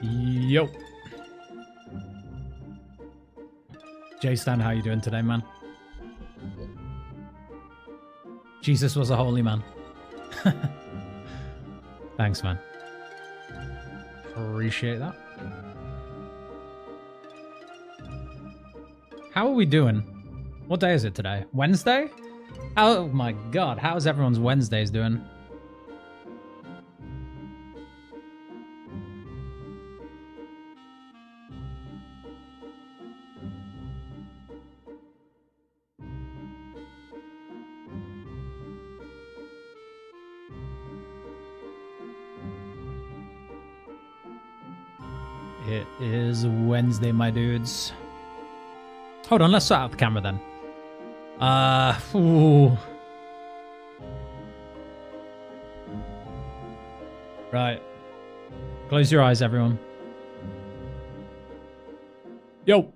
Yo. J-Stan, how you doing today, man? Jesus was a holy man. Thanks, man. Appreciate that. How are we doing? What day is it today? Wednesday? Oh my god, how's everyone's Wednesdays doing? It is Wednesday, my dudes. Hold on, let's sort out the camera then. Ooh. Right. Close your eyes, everyone. Yo.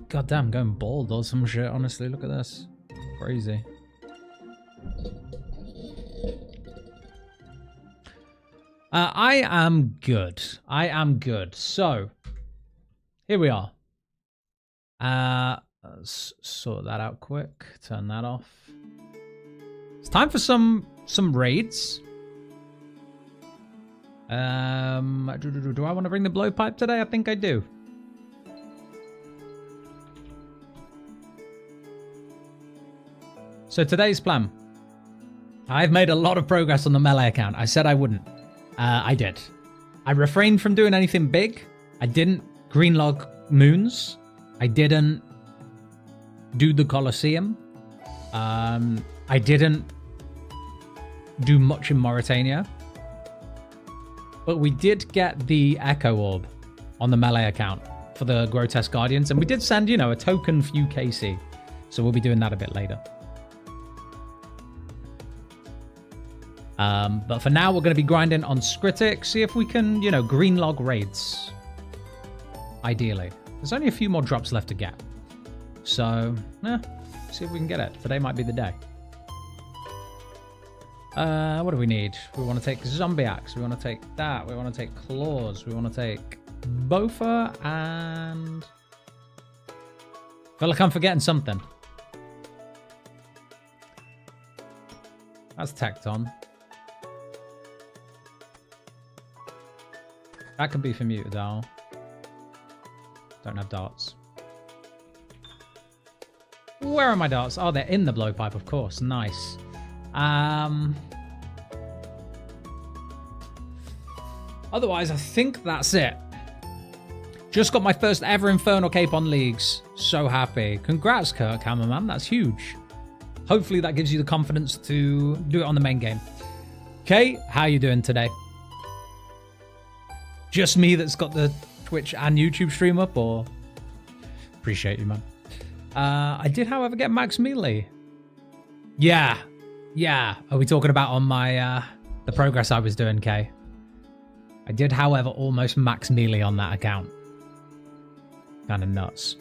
God damn, going bald or some shit, honestly. Look at this. Crazy. I am good. I am good. So, here we are. Let's sort that out quick. Turn that off. It's time for some raids. Do I want to bring the blowpipe today? I think I do. So today's plan. I've made a lot of progress on the melee account. I said I wouldn't. I did. I refrained from doing anything big. I didn't greenlog moons. I didn't do the Colosseum. I didn't do much in Mauritania. But we did get the Echo Orb on the melee account for the Grotesque Guardians. And we did send, you know, a token for UKC. So we'll be doing that a bit later. But for now, we're going to be grinding on Scritic. See if we can, you know, greenlog raids. Ideally. There's only a few more drops left to get. So, see if we can get it. Today might be the day. What do we need? We want to take Zombie Axe. We want to take that. We want to take Claws. We want to take Bofa and... I feel like I'm forgetting something. That's Tecton. That could be for Mutadal. Don't have darts. Where are my darts? Oh, they're in the blowpipe, of course. Nice. Otherwise, I think that's it. Just got my first ever Infernal Cape on Leagues. So happy. Congrats, Kirk Hammerman. That's huge. Hopefully that gives you the confidence to do it on the main game. Okay, how you doing today? Just me that's got the Twitch and YouTube stream up, or? Appreciate you, man. I did, however, get Max Melee. Yeah. Are we talking about on my, the progress I was doing, Kay? I did, however, almost max Melee on that account. Kind of nuts.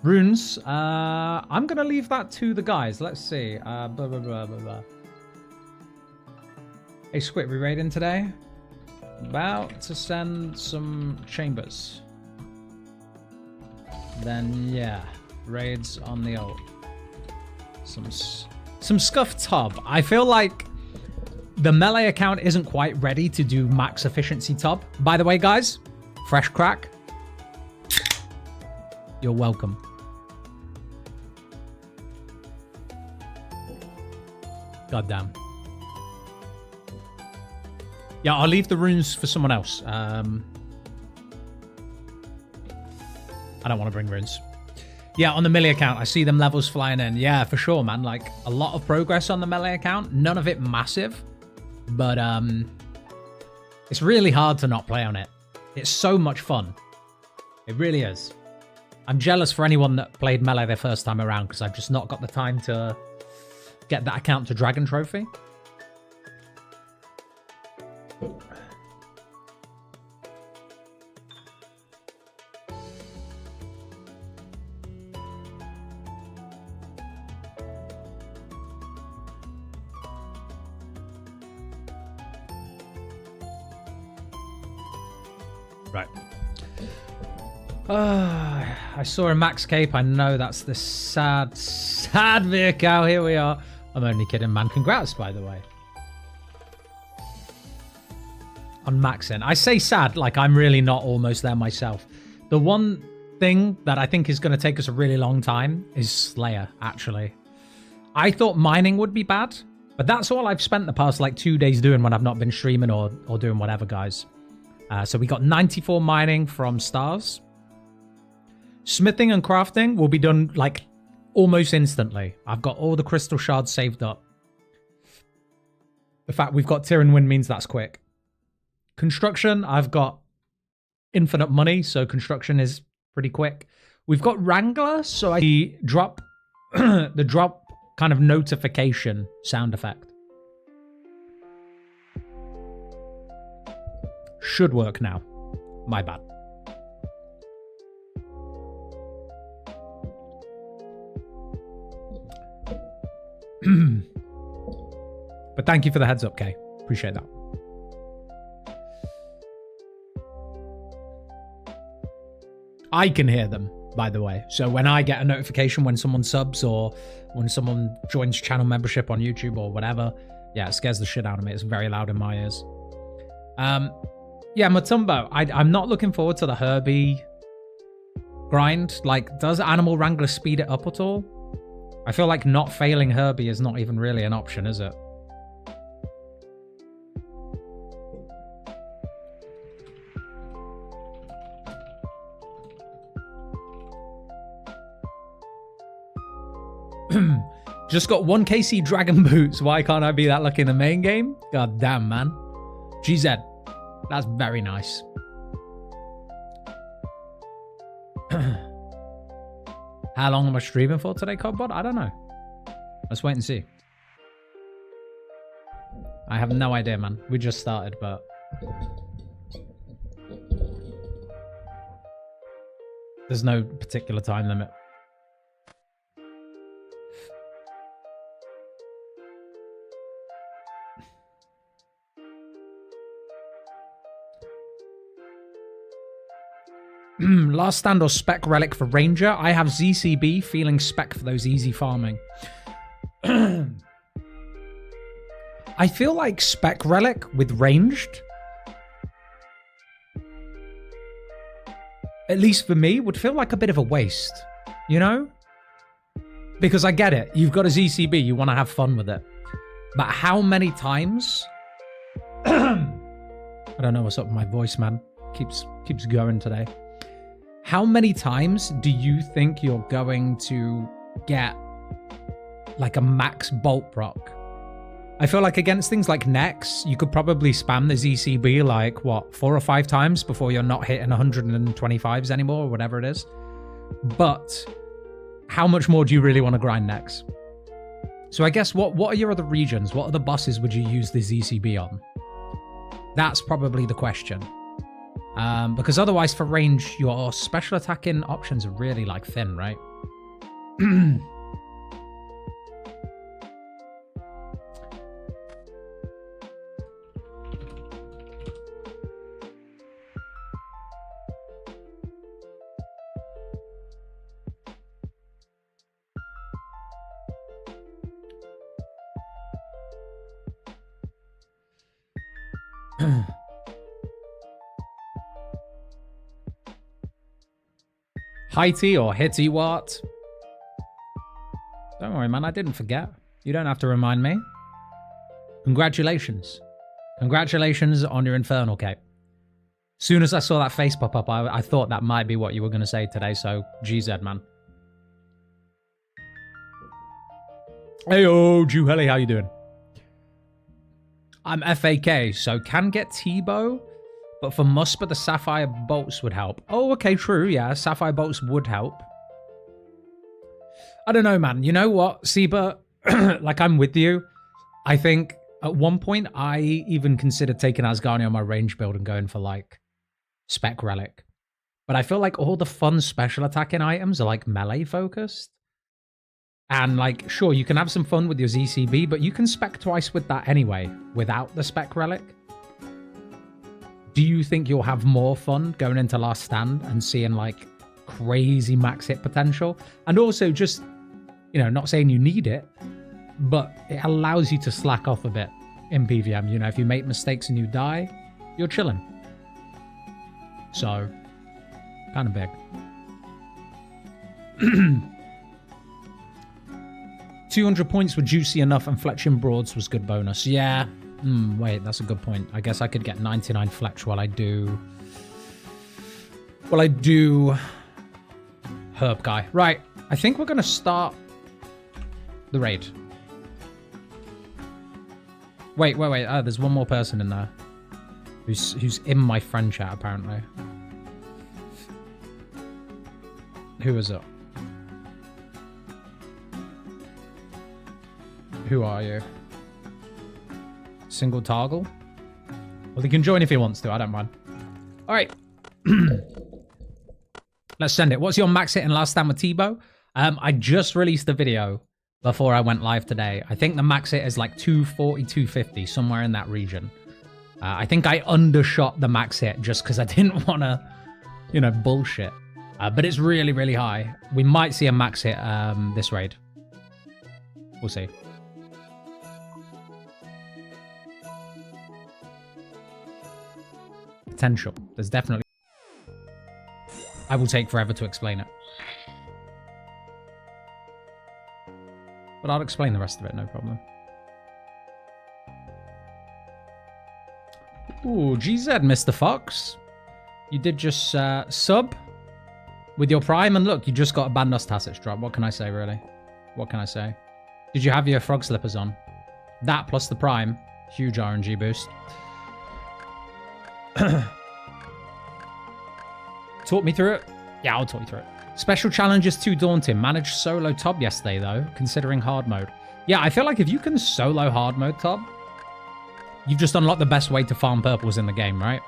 Runes. I'm going to leave that to the guys. Let's see. Hey, Squid, we raiding today? About to send some chambers. Then, yeah. Raids on the old. Some scuffed tub. I feel like the melee account isn't quite ready to do max efficiency tub. By the way, guys, fresh crack. You're welcome. Goddamn. Yeah, I'll leave the runes for someone else. I don't want to bring runes. Yeah, on the melee account, I see them levels flying in. Yeah, for sure, man. Like, a lot of progress on the melee account. None of it massive. But, it's really hard to not play on it. It's so much fun. It really is. I'm jealous for anyone that played melee their first time around, because I've just not got the time to get that account to Dragon Trophy. Right. I saw a max cape. I know that's the sad vehicle. Here we are. I'm only kidding, man. Congrats, by the way. On maxing. I say sad, like I'm really not almost there myself. The one thing that I think is going to take us a really long time is Slayer, actually. I thought mining would be bad, but that's all I've spent the past like 2 days doing when I've not been streaming or doing whatever, guys. So we got 94 mining from stars. Smithing and crafting will be done like almost instantly. I've got all the crystal shards saved up. The fact we've got Tyrion Wind means that's quick. Construction, I've got infinite money, so construction is pretty quick. We've got Wrangler, so I drop the drop kind of notification sound effect. Should work now. My bad. But thank you for the heads up, Kay. Appreciate that. I can hear them, by the way. So when I get a notification when someone subs or when someone joins channel membership on YouTube or whatever, yeah, it scares the shit out of me. It's very loud in my ears. Yeah, Matumbo, I'm not looking forward to the Herbie grind. Like, does Animal Wrangler speed it up at all? I feel like not failing Herbie is not even really an option, is it? Just got 1 KC Dragon Boots. Why can't I be that lucky in the main game? God damn, man. GZ. That's very nice. How long am I streaming for today, Codbot? I don't know. Let's wait and see. I have no idea, man. We just started, but... there's no particular time limit. Last stand or spec relic for Ranger. I have ZCB feeling spec for those easy farming. I feel like spec relic with ranged, at least for me, would feel like a bit of a waste, you know? Because I get it. You've got a ZCB. You want to have fun with it. But how many times... I don't know what's up with my voice, man. Keeps going today. How many times do you think you're going to get like a max bolt proc? I feel like against things like Nex, you could probably spam the ZCB like, what, 4 or 5 times before you're not hitting 125s anymore or whatever it is. But how much more do you really want to grind Nex? So I guess what are your other regions? What other bosses would you use the ZCB on? That's probably the question. Because otherwise for range, your special attacking options are really like thin, right? Hitey or Hitty what? Don't worry, man. I didn't forget. You don't have to remind me. Congratulations. Congratulations on your Infernal Cape. Soon as I saw that face pop up, I thought that might be what you were going to say today. So, GZ, man. Heyo, Juheli, how you doing? I'm FAK, so can get T-Bow. But for Musper, the Sapphire Bolts would help. Oh, okay, true, yeah. Sapphire Bolts would help. I don't know, man. You know what, Seba? Like, I'm with you. I think at one point, I even considered taking Asgarnia on my range build and going for, like, Spec Relic. But I feel like all the fun special attacking items are, like, melee-focused. And, like, sure, you can have some fun with your ZCB, but you can spec twice with that anyway, without the Spec Relic. do you think you'll have more fun going into Last Stand and seeing like crazy max hit potential? And also just, you know, not saying you need it, but it allows you to slack off a bit in PVM. You know, if you make mistakes and you die, you're chilling. So, kind of big. 200 points were juicy enough and fletching broads was good bonus. Yeah. Wait, that's a good point. I guess I could get 99 fletch while I do herb guy. Right. I think we're going to start the raid. Wait. Oh, there's one more person in there who's in my friend chat, apparently. Who is it? Who are you? Single toggle? Well, he can join if he wants to. I don't mind. All right. Let's send it. What's your max hit in Last Stand with Tebow? I just released a video before I went live today. I think the max hit is like 240, 250, somewhere in that region. I think I undershot the max hit just because I didn't want to, you know, bullshit. But it's really, really high. We might see a max hit this raid. We'll see. Potential. There's definitely... I will take forever to explain it. But I'll explain the rest of it, no problem. Ooh, GZ, Mr. Fox. You did just sub with your Prime, and look, you just got a Bandos Tassets drop. What can I say, really? What can I say? Did you have your frog slippers on? That plus the Prime. Huge RNG boost. Talk me through it? Yeah, I'll talk you through it. Special challenge is too daunting. Managed solo Tob yesterday, though, considering hard mode. Yeah, I feel like if you can solo hard mode Tob, you've just unlocked the best way to farm purples in the game, right?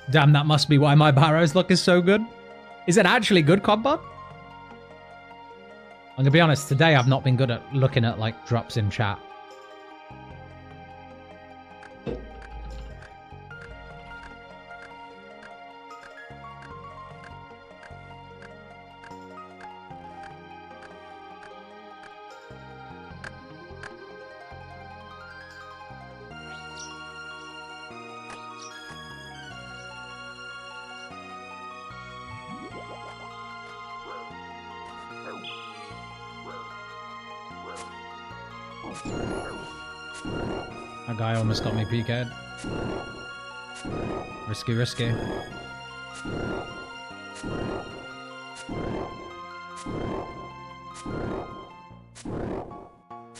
Damn, that must be why my Barrow's luck is so good. Is it actually good, Codbud? I'm gonna be honest, today I've not been good at looking at, like, drops in chat. That guy almost got me PK'd. Risky, risky.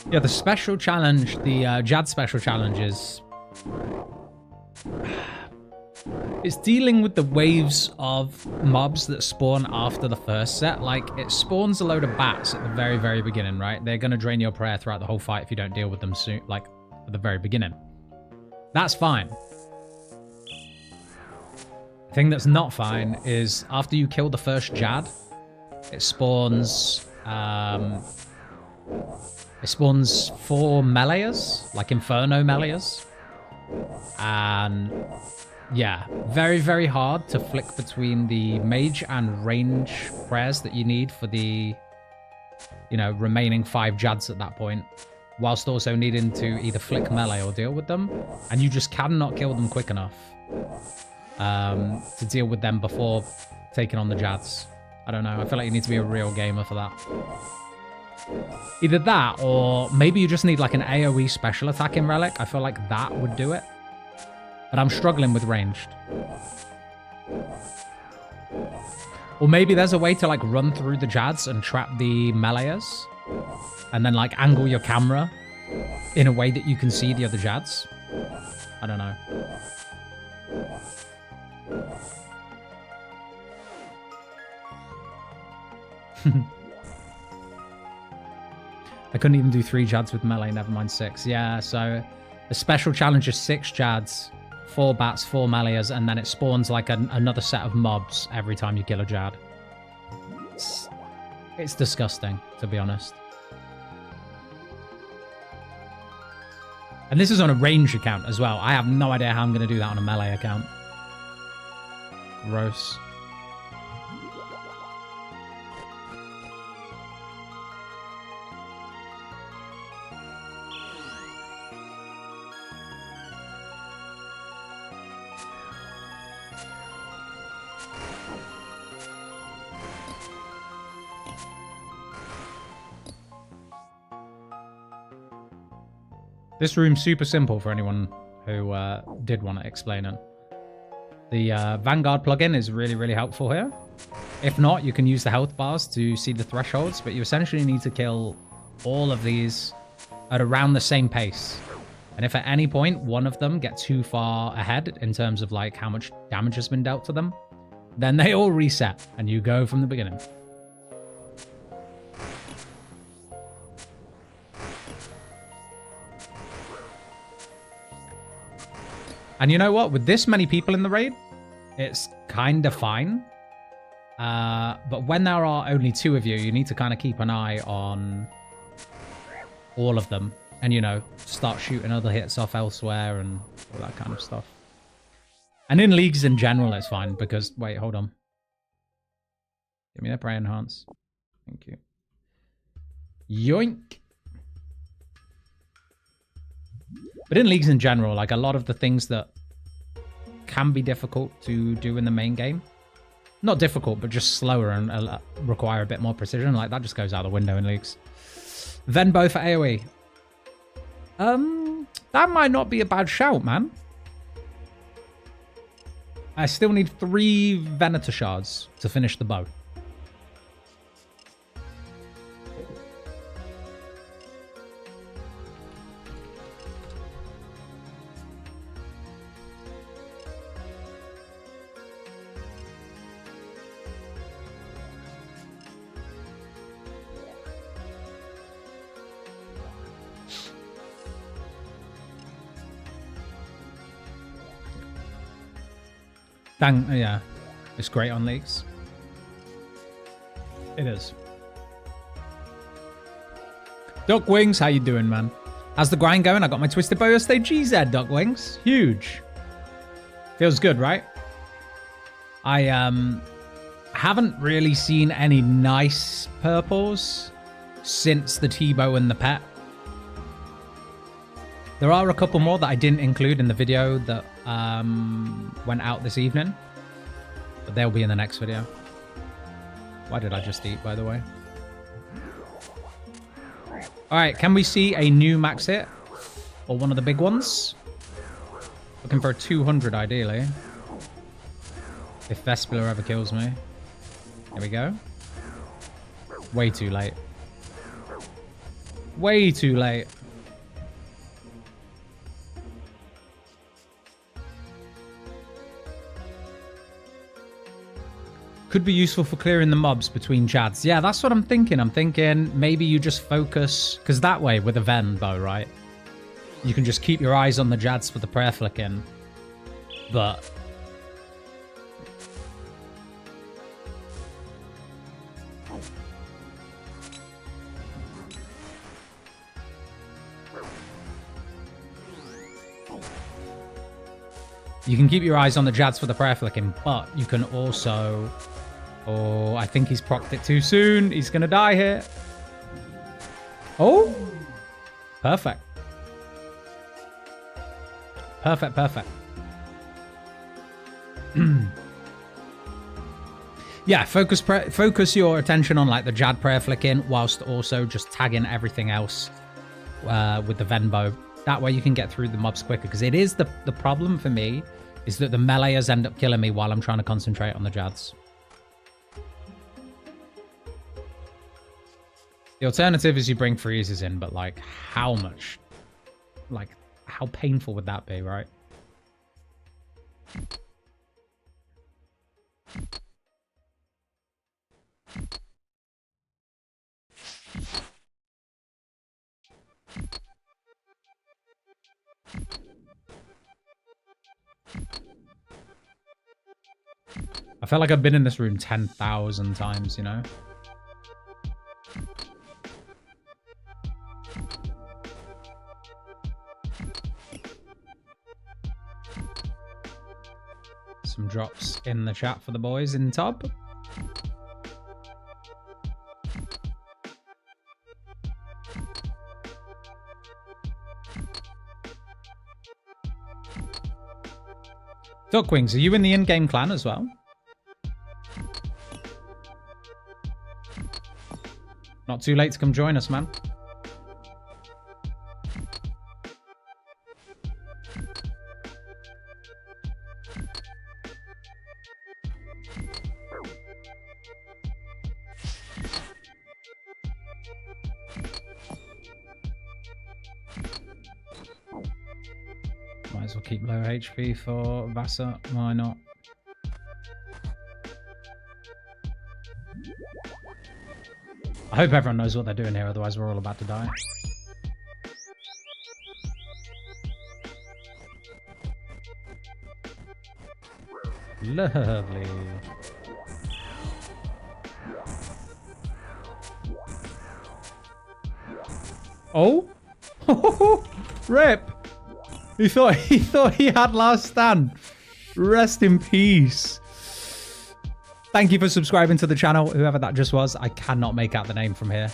Yeah, the special challenge, the Jad special challenge is... It's dealing with the waves of mobs that spawn after the first set. Like, it spawns a load of bats at the very, very beginning, right? They're going to drain your prayer throughout the whole fight if you don't deal with them soon, like, at the very beginning. That's fine. The thing that's not fine is after you kill the first Jad, it spawns 4 meleeers, like Inferno meleeers. And yeah, very, very hard to flick between the mage and range prayers that you need for the, you know, remaining 5 Jads at that point, whilst also needing to either flick melee or deal with them. And you just cannot kill them quick enough to deal with them before taking on the Jads. I don't know. I feel like you need to be a real gamer for that. Either that, or maybe you just need like an AoE special attack in Relic. I feel like that would do it. But I'm struggling with ranged. Or maybe there's a way to like run through the Jads and trap the meleeers. And then like angle your camera in a way that you can see the other Jads. I don't know. I couldn't even do 3 Jads with melee, never mind 6. Yeah, so the special challenge is 6 Jads, 4 bats, 4 meleeers, and then it spawns like another set of mobs every time you kill a Jad. It's disgusting, to be honest. And this is on a range account as well. I have no idea how I'm going to do that on a melee account. Gross. This room's super simple for anyone who did want to explain it. The Vanguard plugin is really, really helpful here. If not, you can use the health bars to see the thresholds, but you essentially need to kill all of these at around the same pace. And if at any point one of them gets too far ahead in terms of like how much damage has been dealt to them, then they all reset and you go from the beginning. And you know what? With this many people in the raid, it's kind of fine. But when there are only 2 of you, you need to kind of keep an eye on all of them. And, you know, start shooting other hits off elsewhere and all that kind of stuff. And in leagues in general, it's fine because... Wait, hold on. Give me that Prey Enhance. Thank you. Yoink. But in leagues in general, like a lot of the things that can be difficult to do in the main game, not difficult, but just slower and require a bit more precision, like that just goes out the window in leagues. Venbo for AoE. That might not be a bad shout, man. I still need 3 Venator shards to finish the bow. Yeah, it's great on leagues. It is. Duck Wings, how you doing, man? How's the grind going? I got my Twisted Bow yesterday. GZ, Duck Wings. Huge. Feels good, right? I haven't really seen any nice purples since the T-Bow and the pet. There are a couple more that I didn't include in the video that went out this evening, but they'll be in the next video. Why did I just eat, by the way? All right, can we see a new max hit or one of the big ones? Looking for a 200 ideally. If Vespula ever kills me. Here we go. Way too late. Way too late. Could be useful for clearing the mobs between Jads. Yeah, that's what I'm thinking. I'm thinking maybe you just focus... Because that way, with a Ven bow, right? You can just keep your eyes on the Jads for the prayer flicking. But... you can keep your eyes on the Jads for the prayer flicking, but you can also... Oh, I think he's procced it too soon. He's going to die here. Oh! Perfect. Perfect, perfect. Yeah, focus your attention on like the Jad prayer flicking whilst also just tagging everything else with the Venbo. That way you can get through the mobs quicker, because it is the problem for me is that the meleeers end up killing me while I'm trying to concentrate on the Jads. The alternative is you bring freezes in, but like how much, like how painful would that be, right? I felt like I've been in this room 10,000 times, you know? some drops in the chat for the boys in top. Duckwings, are you in the in-game clan as well? Not too late to come join us, man. Might as well keep low HP for Vasa. Why not? I hope everyone knows what they're doing here, otherwise we're all about to die. Lovely. Oh? Rip! He thought he had last stand. Rest in peace. Thank you for subscribing to the channel, whoever that just was. I cannot make out the name from here.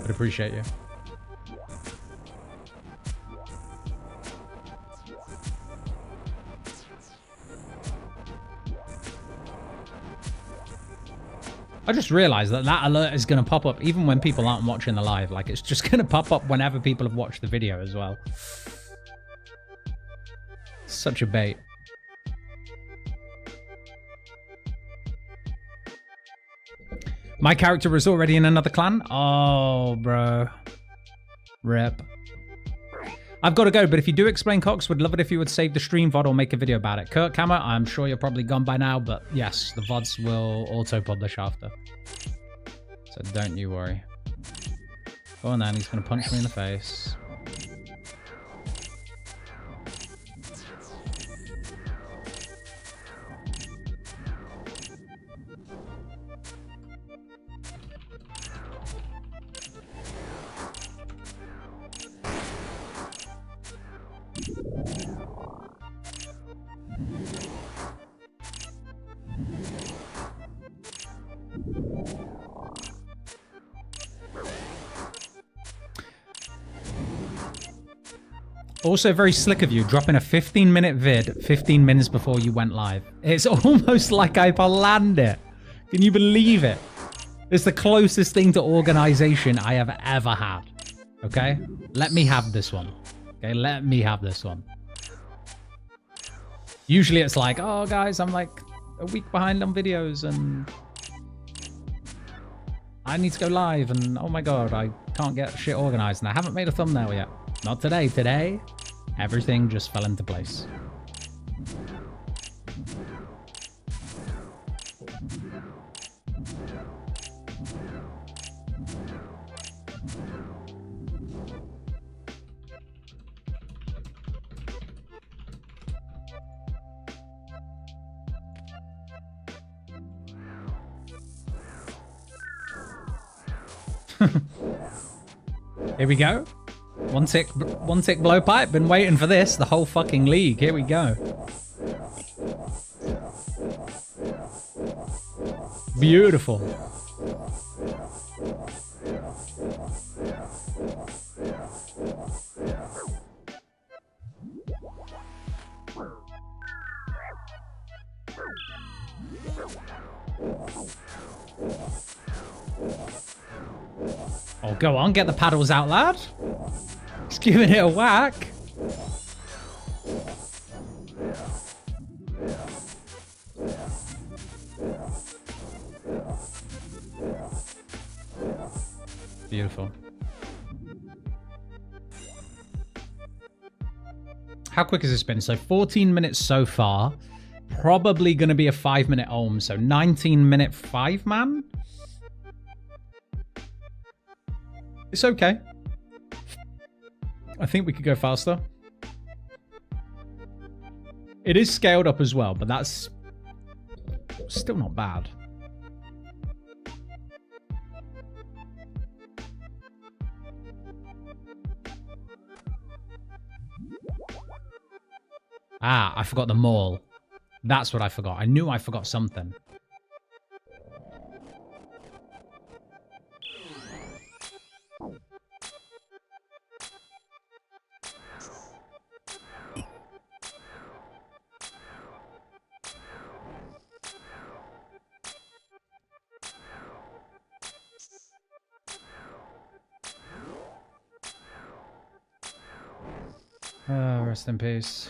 But appreciate you. I just realized that that alert is going to pop up even when people aren't watching the live. Like, it's just going to pop up whenever people have watched the video as well. Such a bait. My character was already in another clan? Oh, bro. Rip. I've got to go, but if you do explain Cox, would love it if you would save the stream VOD or make a video about it. Kurt Kammer, I'm sure you're probably gone by now, but yes, the VODs will auto-publish after. So don't you worry. Go on then, he's going to punch me in the face. Also very slick of you, dropping a 15-minute vid 15 minutes before you went live. It's almost like I planned it. Can you believe it? It's the closest thing to organization I have ever had. Okay? Let me have this one. Okay, let me have this one. Usually it's like, oh guys, I'm like a week behind on videos and I need to go live and oh my god, I can't get shit organized and I haven't made a thumbnail yet. Not today. Today, everything just fell into place. Here we go. One tick blowpipe. Been waiting for this the whole fucking league. Here we go. Beautiful. Oh, go on. Get the paddles out, lad. Just giving it a whack. Beautiful. How quick has this been? So 14 minutes so far. Probably going to be a 5-minute ohm. So 19-minute 5-man. It's okay. I think we could go faster. It is scaled up as well, but that's still not bad. Ah, I forgot the mall. That's what I forgot. I knew I forgot something. Rest in peace.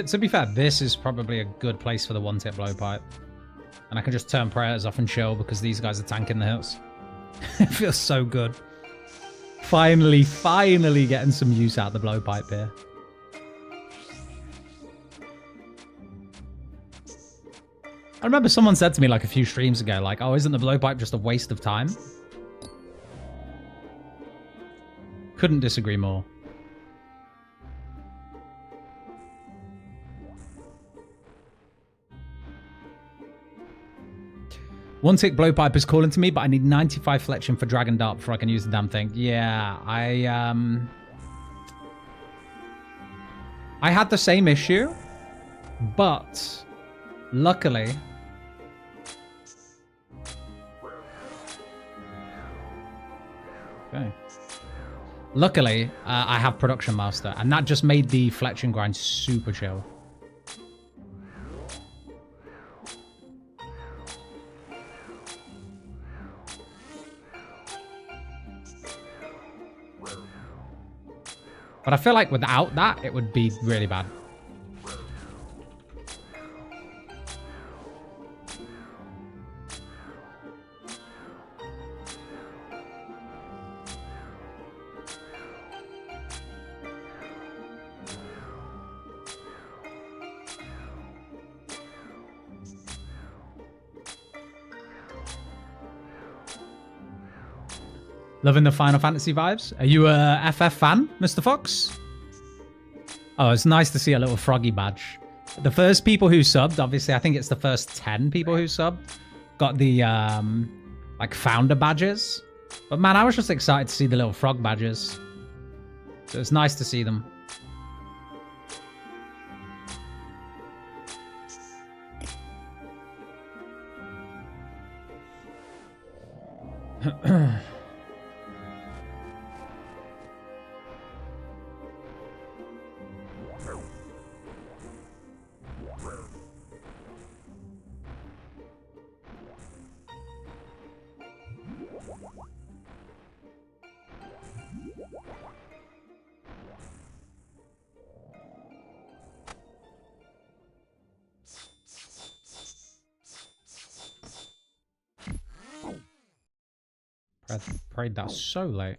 To be fair, this is probably a good place for the one-tip blowpipe. And I can just turn prayers off and chill because these guys are tanking the hills. It feels so good. Finally getting some use out of the blowpipe here. I remember someone said to me like a few streams ago, like, oh, isn't the blowpipe just a waste of time? Couldn't disagree more. One tick blowpipe is calling to me, but I need 95 fletching for Dragon Dart before I can use the damn thing. Yeah, I had the same issue, but luckily... Okay. Luckily, I have Production Master, and that just made the fletching grind super chill. But I feel like without that, it would be really bad. Loving the Final Fantasy vibes. Are you a FF fan, Mr. Fox? Oh, it's nice to see a little froggy badge. The first people who subbed, obviously, I think it's the first 10 people who subbed, got the, like, founder badges. But, man, I was just excited to see the little frog badges. So it's nice to see them. I prayed that so late.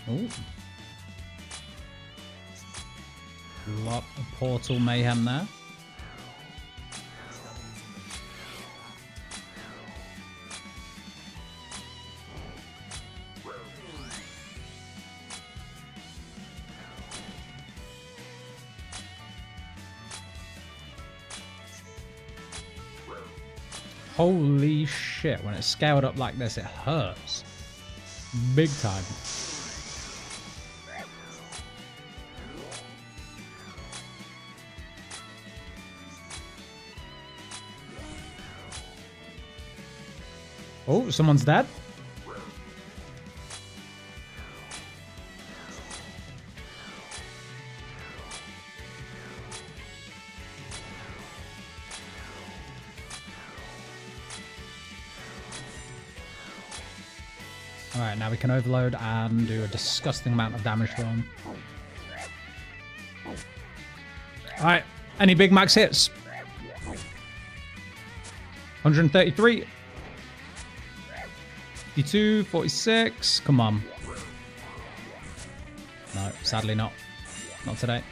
Ooh. Lot of portal mayhem there. Holy shit, when it's scaled up like this, it hurts. Big time. Oh, someone's dead. Alright, now we can overload and do a disgusting amount of damage to him. Alright, any big max hits? 133. 52, 46. Come on. No, sadly not. Not today.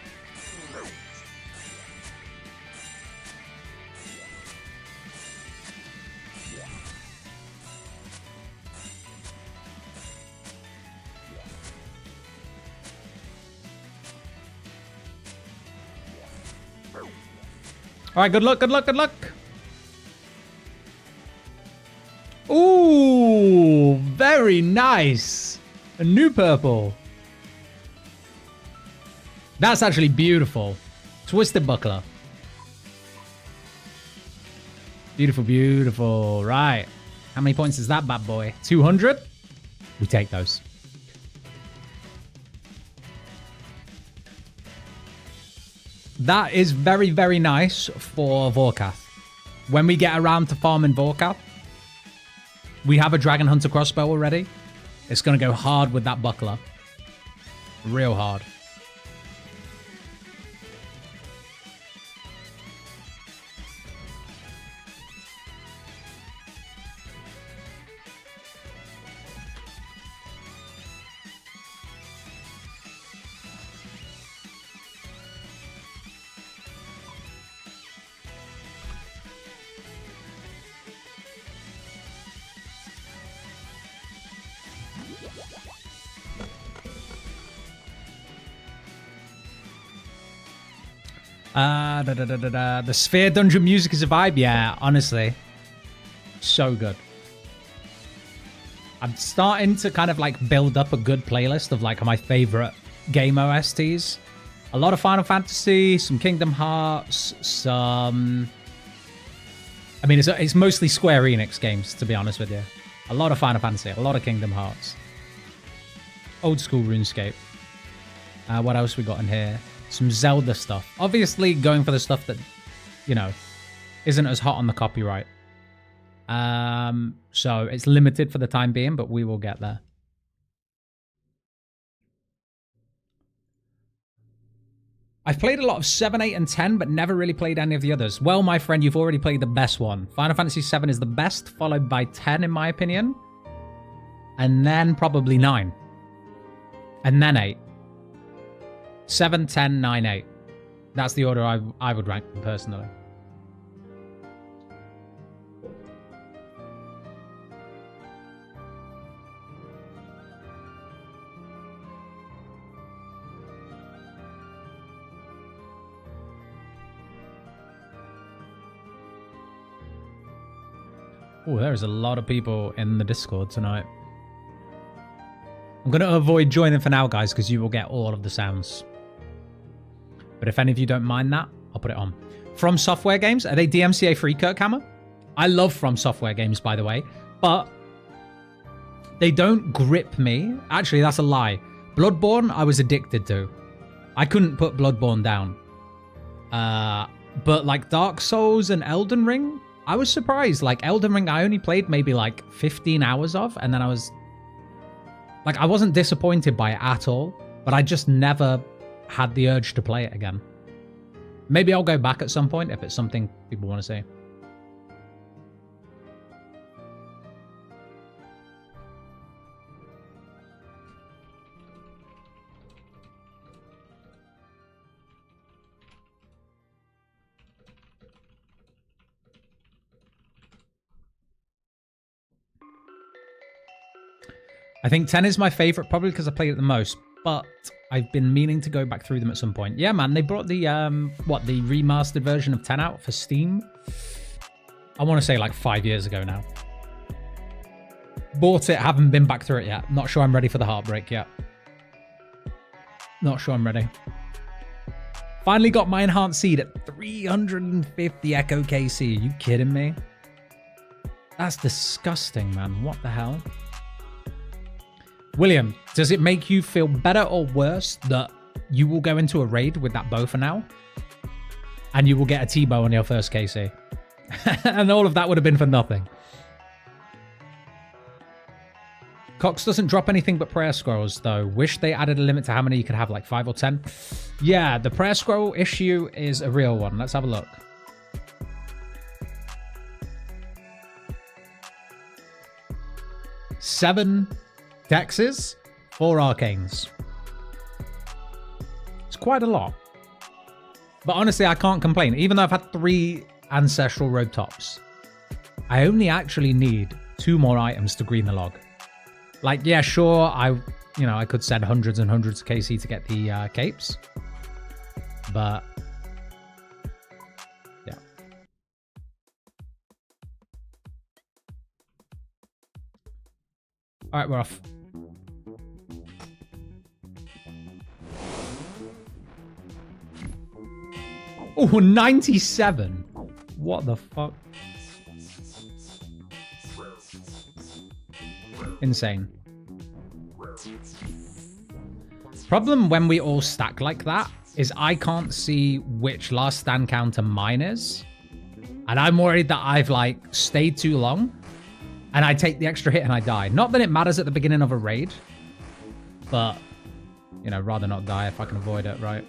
All right, good luck, good luck, good luck. Ooh, very nice. A new purple. That's actually beautiful. Twisted buckler. Beautiful, beautiful. Right. How many points is that bad boy? 200? We take those. That is very, very nice for Vorkath. When we get around to farming Vorkath, we have a Dragon Hunter crossbow already. It's going to go hard with that buckler. Real hard. The Sphere Dungeon music is a vibe. Yeah, honestly. So good. I'm starting to kind of like build up a good playlist of like my favorite game OSTs. A lot of Final Fantasy, some Kingdom Hearts, some... I mean, it's mostly Square Enix games, to be honest with you. A lot of Final Fantasy, a lot of Kingdom Hearts. Old school RuneScape. What else we got in here? Some Zelda stuff. Obviously going for the stuff that, you know, isn't as hot on the copyright. So it's limited for the time being, but we will get there. I've played a lot of 7, 8, and 10, but never really played any of the others. Well, my friend, you've already played the best one. Final Fantasy 7 is the best, followed by 10, in my opinion. And then probably 9. And then 8. 7, 10, 9, 8. That's the order I would rank them personally. Oh, there's a lot of people in the Discord tonight. I'm going to avoid joining for now, guys, because you will get all of the sounds. But if any of you don't mind that, I'll put it on. From Software games, are they DMCA free, Kirkhammer? I love From Software games, by the way, but they don't grip me. Actually, that's a lie. Bloodborne, I was addicted to. I couldn't put Bloodborne down. But like Dark Souls and Elden Ring, I was surprised. Like Elden Ring, I only played maybe like 15 hours of, and then I was... Like, I wasn't disappointed by it at all, but I just never had the urge to play it again. Maybe I'll go back at some point if it's something people want to see. I think 10 is my favorite, probably because I played it the most, but I've been meaning to go back through them at some point. Yeah, man, they brought the, the remastered version of 10 out for Steam? I want to say like 5 years ago now. Bought it, haven't been back through it yet. Not sure I'm ready for the heartbreak yet. Not sure I'm ready. Finally got my enhanced seed at 350 Echo KC. Are you kidding me? That's disgusting, man. What the hell? William, does it make you feel better or worse that you will go into a raid with that bow for now? And you will get a T-bow on your first KC? And all of that would have been for nothing. Cox doesn't drop anything but prayer scrolls, though. Wish they added a limit to how many you could have, like 5 or 10. Yeah, the prayer scroll issue is a real one. Let's have a look. Seven Dexes, 4 Arcanes. It's quite a lot. But honestly, I can't complain. Even though I've had 3 Ancestral Road Tops, I only actually need 2 more items to green the log. Like, yeah, sure, I could send hundreds and hundreds of KC to get the capes. But, yeah. All right, we're off. Oh, 97. What the fuck? Insane. Problem when we all stack like that is I can't see which last stand counter mine is. And I'm worried that I've like stayed too long and I take the extra hit and I die. Not that it matters at the beginning of a raid, but, you know, rather not die if I can avoid it, right?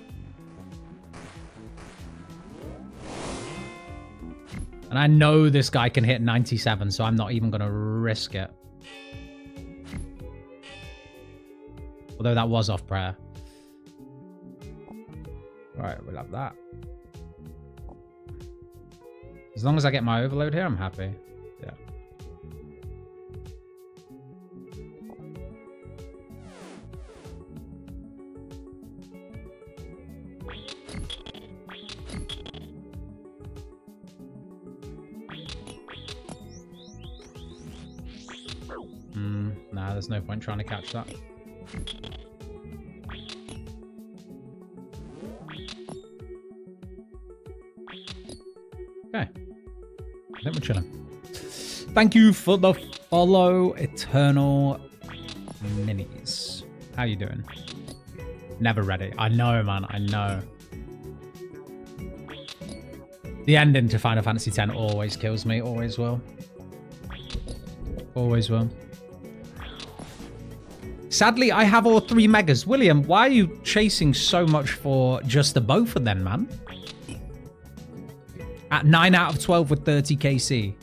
And I know this guy can hit 97, so I'm not even going to risk it. Although that was off prayer. Alright, we'll have that. As long as I get my overload here, I'm happy. Yeah. Nah, there's no point trying to catch that. Okay. I think we're chilling. Thank you for the follow, Eternal Minis. How you doing? Never ready. I know, man. I know. The ending to Final Fantasy X always kills me. Always will. Always will. Sadly, I have all 3 megas. William, why are you chasing so much for just the both of them, man? At 9 out of 12 with 30 KC.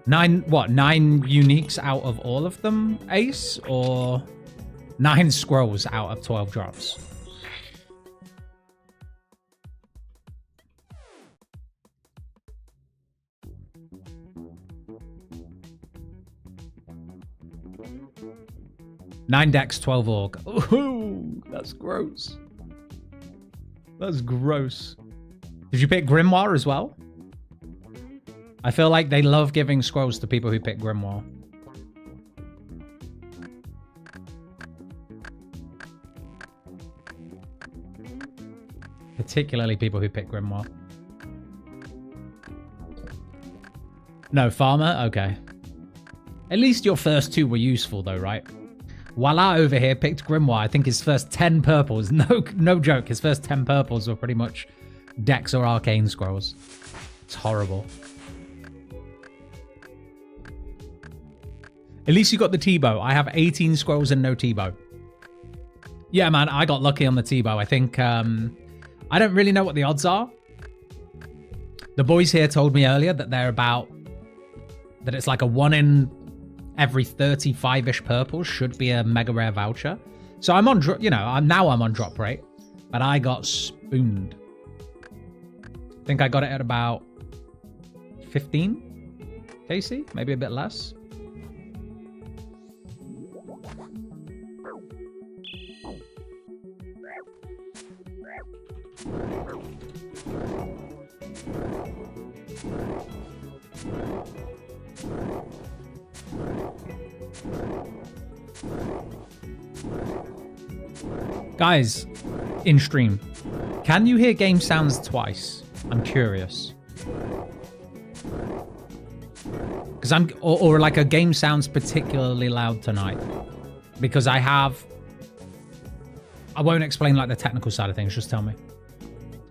9 uniques out of all of them, Ace? Or 9 scrolls out of 12 drops? Nine Dex, 12 Org. Ooh, that's gross. That's gross. Did you pick Grimoire as well? I feel like they love giving scrolls to people who pick Grimoire. Particularly people who pick Grimoire. No, Farmer? Okay. At least your first 2 were useful though, right? Voila over here picked Grimoire. I think his first 10 purples, no joke, his first 10 purples were pretty much Dex or Arcane scrolls. It's horrible. At least you got the T-bow. I have 18 scrolls and no T-bow. Yeah, man, I got lucky on the T-bow. I think, I don't really know what the odds are. The boys here told me earlier that they're about, that it's like a 1 in every 35-ish purples should be a mega rare voucher. So I'm on, you know, I'm on drop rate, but I got spooned. I think I got it at about 15 KC, maybe a bit less. Guys, in stream, can you hear game sounds twice? I'm curious. Because or like a game sounds particularly loud tonight. Because I won't explain like the technical side of things, just tell me.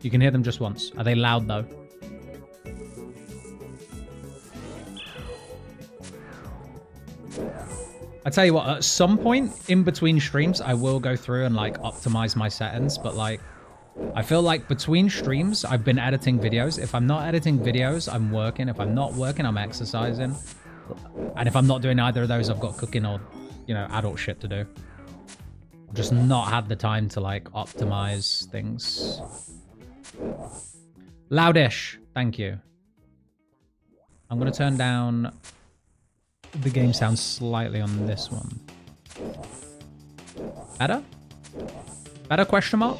You can hear them just once. Are they loud though? I tell you what, at some point in between streams, I will go through and like optimize my settings, but like, I feel like between streams, I've been editing videos. If I'm not editing videos, I'm working. If I'm not working, I'm exercising. And if I'm not doing either of those, I've got cooking or, you know, adult shit to do. I've just not had the time to like optimize things. Loudish, thank you. I'm going to turn down the game sound slightly on this one. Better? Better question mark?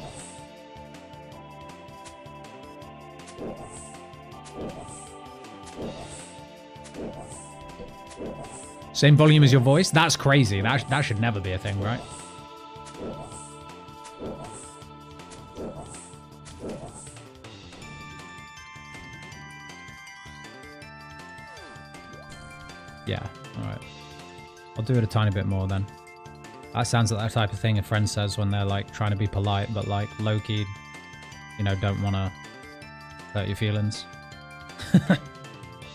Same volume as your voice? That's crazy. That should never be a thing, right? Yeah, alright. I'll do it a tiny bit more then. That sounds like that type of thing a friend says when they're like trying to be polite, but like low-key, you know, don't want to hurt your feelings.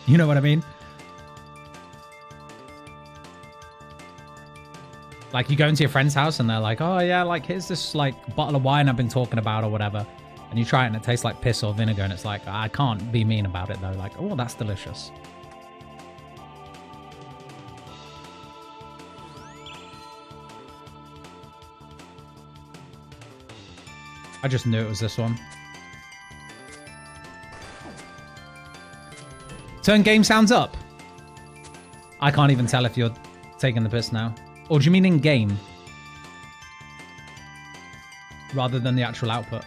You know what I mean? Like you go into your friend's house and they're like, oh yeah, like here's this like bottle of wine I've been talking about or whatever. And you try it and it tastes like piss or vinegar and it's like, I can't be mean about it though. Like, oh, that's delicious. I just knew it was this one. Turn game sounds up. I can't even tell if you're taking the piss now. Or do you mean in game? Rather than the actual output.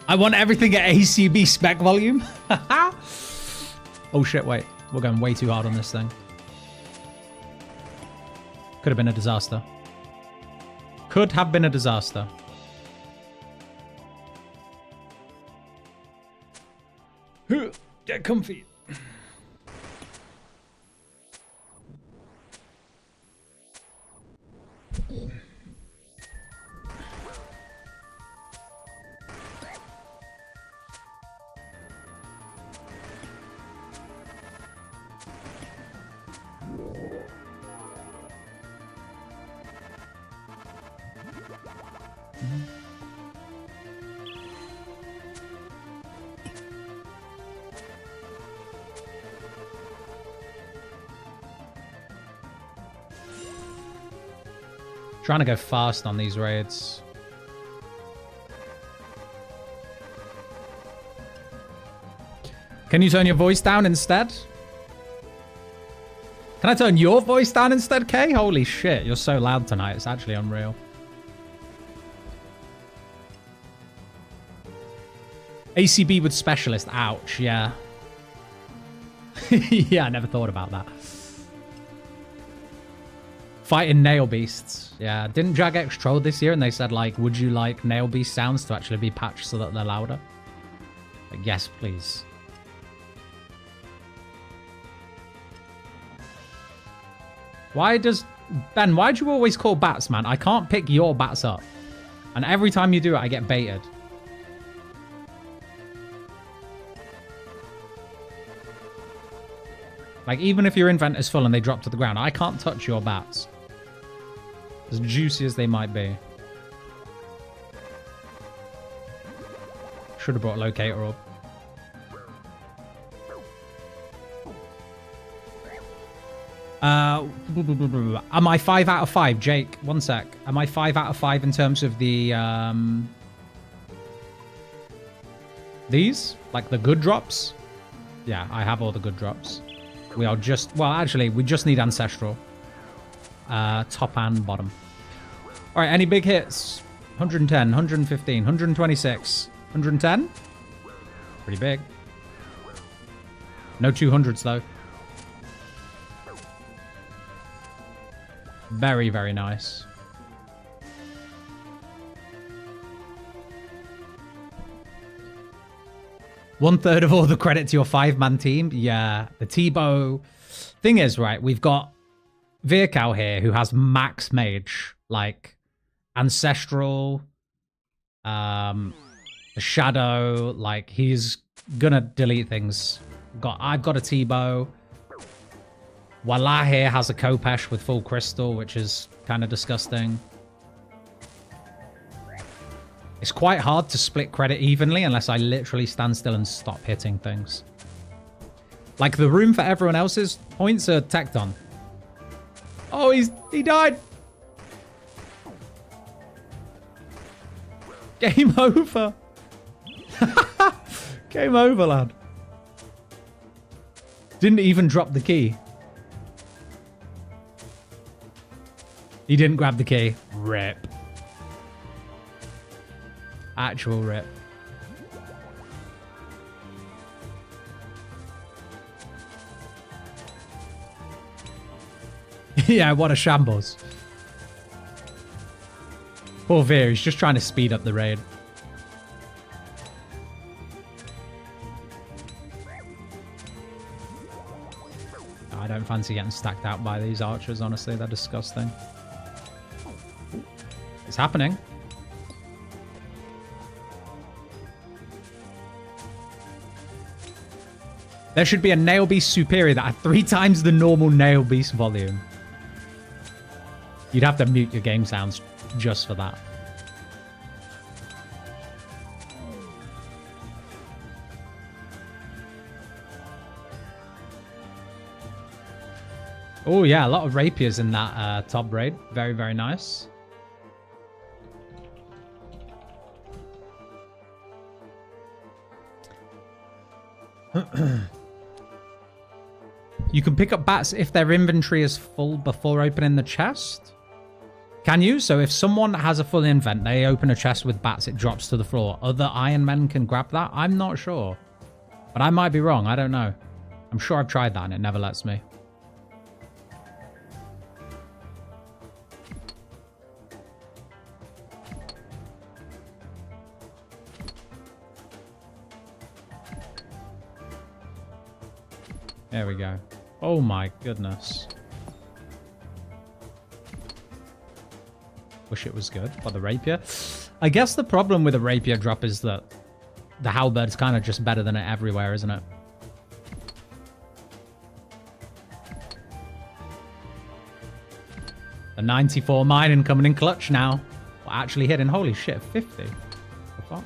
I want everything at ACB spec volume. Oh shit, wait. We're going way too hard on this thing. Could have been a disaster. Could have been a disaster. Get comfy. Trying to go fast on these raids. Can you turn your voice down instead? Can I turn your voice down instead, Kay? Holy shit, you're so loud tonight. It's actually unreal. ACB with specialist. Ouch, yeah. Yeah, I never thought about that. Fighting nail beasts. Yeah, didn't Jagex troll this year and they said like, would you like nail beast sounds to actually be patched so that they're louder? Like, yes, please. Why does... Ben, why do you always call bats, man? I can't pick your bats up. And every time you do it, I get baited. Like, even if your invent is full and they drop to the ground, I can't touch your bats. As juicy as they might be. Should have brought locator up. Am I 5 out of 5? Jake, one sec. Am I 5 out of 5 in terms of the... These? Like the good drops? Yeah, I have all the good drops. We are just... Well, actually, we just need Ancestral. Top and bottom. All right, any big hits? 110, 115, 126, 110? Pretty big. No 200s, though. Very, very nice. One third of all the credit to your 5-man team. Yeah, the T-Bow. Thing is, right, we've got Vircow here who has max mage, like ancestral, shadow, like he's gonna delete things. I've got a T-Bow. Wala here has a Kopesh with full crystal, which is kind of disgusting. It's quite hard to split credit evenly unless I literally stand still and stop hitting things. Like, the room for everyone else's points are tacked on. Oh, he died. Game over. Game over, lad. Didn't even drop the key. He didn't grab the key. Rip. Actual rip. Yeah, what a shambles. Poor Veer, he's just trying to speed up the raid. I don't fancy getting stacked out by these archers, honestly. They're disgusting. It's happening. There should be a Nail Beast Superior that had 3 times the normal Nail Beast volume. You'd have to mute your game sounds just for that. Oh yeah, a lot of rapiers in that top raid. Very, very nice. You can pick up bats if their inventory is full before opening the chest. Can you? So if someone has a full invent, they open a chest with bats, it drops to the floor. Other Iron Men can grab that? I'm not sure. But I might be wrong. I don't know. I'm sure I've tried that and it never lets me. There we go. Oh my goodness. Wish it was good for the rapier. I guess the problem with a rapier drop is that the halberd's kind of just better than it everywhere, isn't it? The 94 mining coming in clutch now. Well, actually hitting. Holy shit, 50. What the fuck?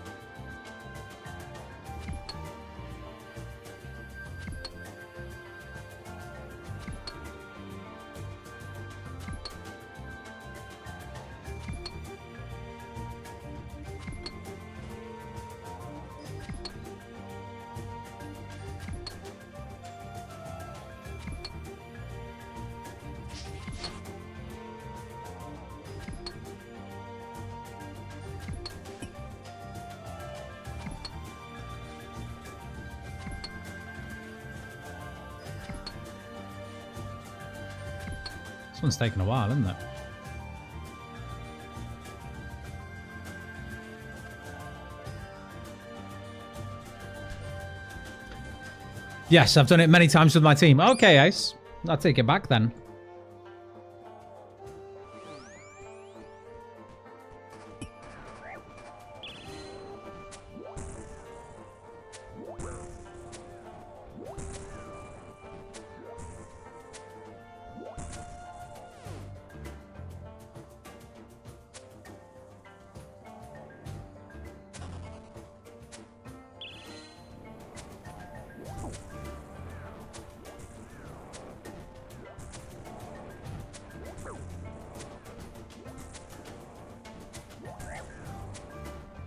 This one's taken a while, isn't it? Yes, I've done it many times with my team. Okay, Ace. I'll take it back then.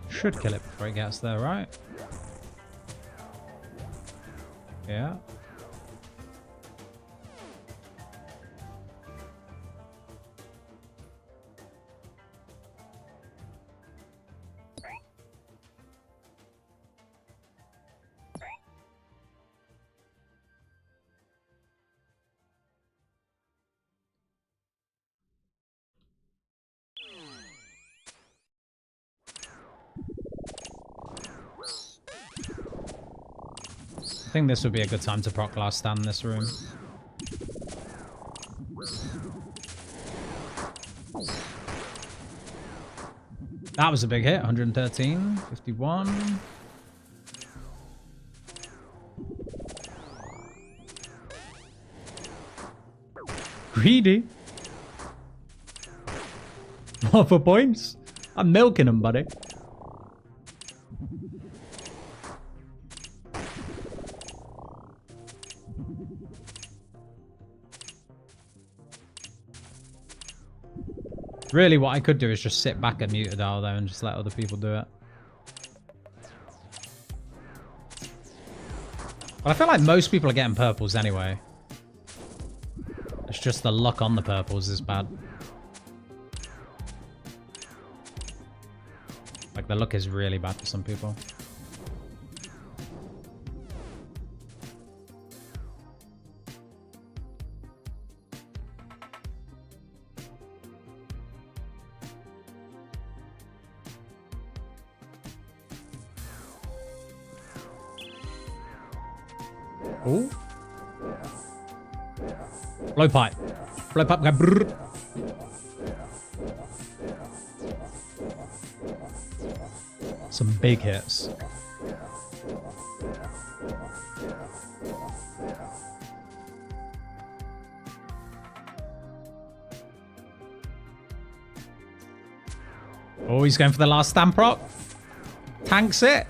Should kill it before it gets there, right? Yeah. I think this would be a good time to proc last stand in this room. That was a big hit. 113, 51. Greedy. What for points? I'm milking them, buddy. Really, what I could do is just sit back and mute it out there and just let other people do it. But I feel like most people are getting purples anyway. It's just the luck on the purples is bad. Like, the luck is really bad for some people. Ooh. Blowpipe. Blowpipe guy. Brrr. Some big hits. Oh, he's going for the last stamp rock. Tanks it.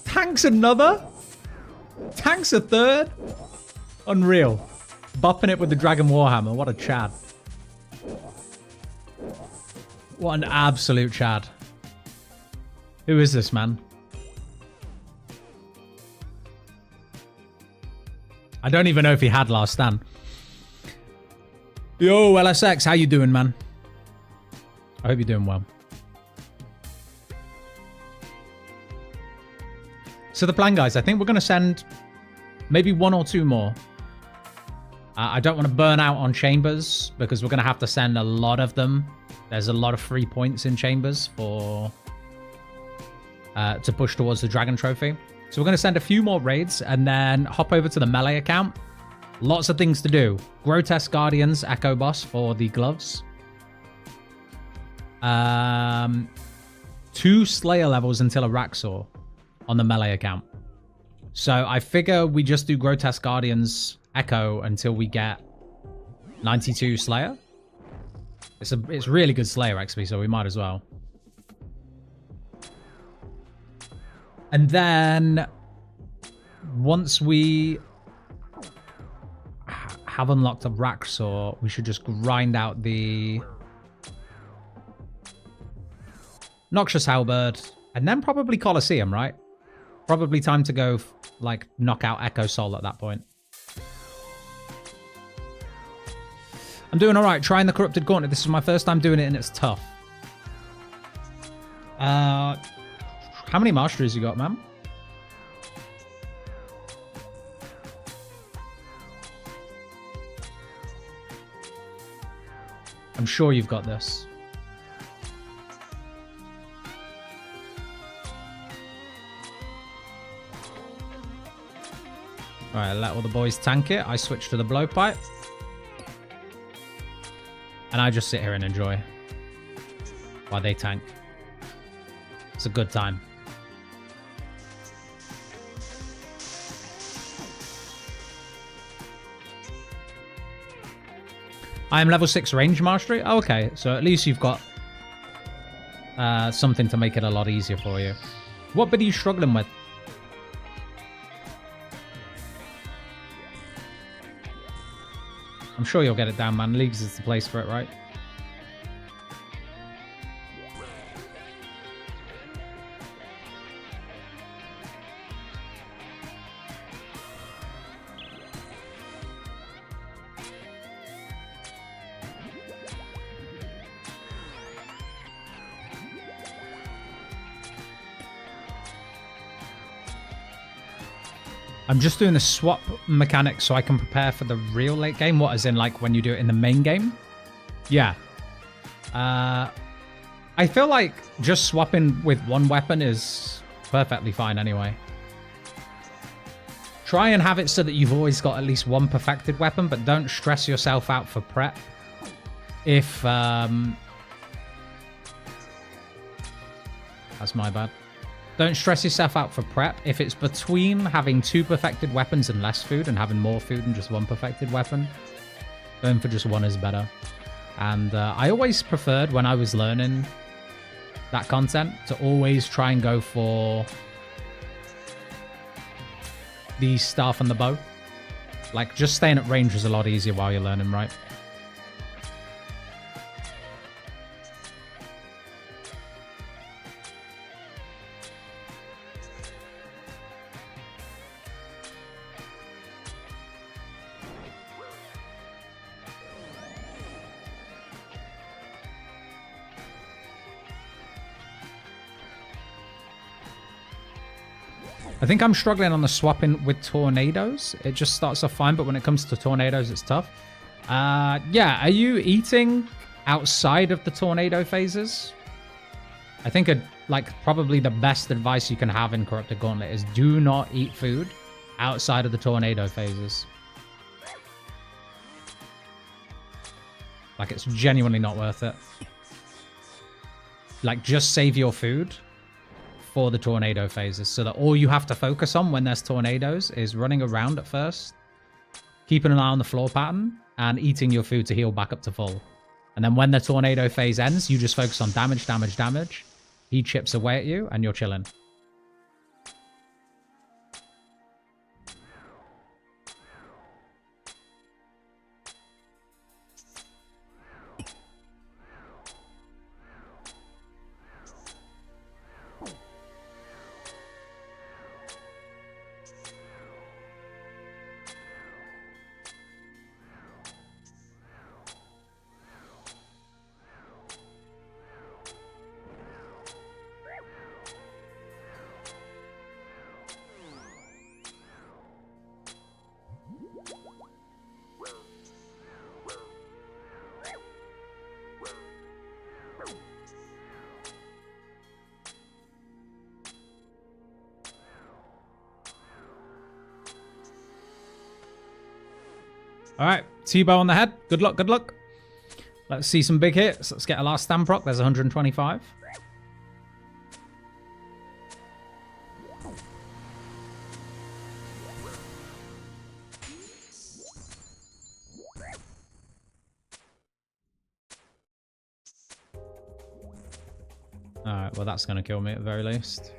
Tanks another. Tanks a third. Unreal. Bopping it with the Dragon Warhammer. What a Chad. What an absolute Chad. Who is this man? I don't even know if he had last stand. Yo, LSX, how you doing, man? I hope you're doing well. So the plan, guys, I think we're going to send maybe one or two more. I don't want to burn out on chambers because we're going to have to send a lot of them. There's a lot of free points in chambers for to push towards the Dragon Trophy. So we're going to send a few more raids and then hop over to the melee account. Lots of things to do. Grotesque Guardians Echo Boss for the gloves. 2 Slayer levels until a Raxor on the melee account. So I figure we just do Grotesque Guardians Echo until we get 92 Slayer. It's really good Slayer XP, so we might as well. And then once we have unlocked a Raxor, we should just grind out the Noxious Halberd and then probably Colosseum, right? Probably time to go like knock out Echo Soul at that point. I'm doing all right. Trying the Corrupted Gauntlet. This is my first time doing it and it's tough. How many masteries you got, man? I'm sure you've got this. Alright, let all the boys tank it. I switch to the blowpipe. And I just sit here and enjoy while they tank. It's a good time. I am level 6 range mastery. Oh, okay, so at least you've got something to make it a lot easier for you. What bit are you struggling with? I'm sure you'll get it down, man. Leagues is the place for it, right? I'm just doing the swap mechanic so I can prepare for the real late game. What, as in like when you do it in the main game? Yeah. I feel like just swapping with one weapon is perfectly fine anyway. Try and have it so that you've always got at least one perfected weapon, but don't stress yourself out for prep. If, that's my bad. Don't stress yourself out for prep. If it's between having 2 perfected weapons and less food and having more food and just 1 perfected weapon, going for just 1 is better. And I always preferred, when I was learning that content, to always try and go for the staff and the bow. Like, just staying at range is a lot easier while you're learning, right? I think I'm struggling on the swapping with tornadoes. It just starts off fine, but when it comes to tornadoes, it's tough. Yeah, are you eating outside of the tornado phases? I think probably the best advice you can have in Corrupted Gauntlet is do not eat food outside of the tornado phases. Like, it's genuinely not worth it. Like, just save your food for the tornado phases, so that all you have to focus on when there's tornadoes is running around at first, keeping an eye on the floor pattern, and eating your food to heal back up to full. And then when the tornado phase ends, you just focus on damage, damage, damage. He chips away at you, and you're chilling. All right, T-bow on the head. Good luck, good luck. Let's see some big hits. Let's get a last stamp rock. There's 125. All right, well, that's going to kill me at the very least.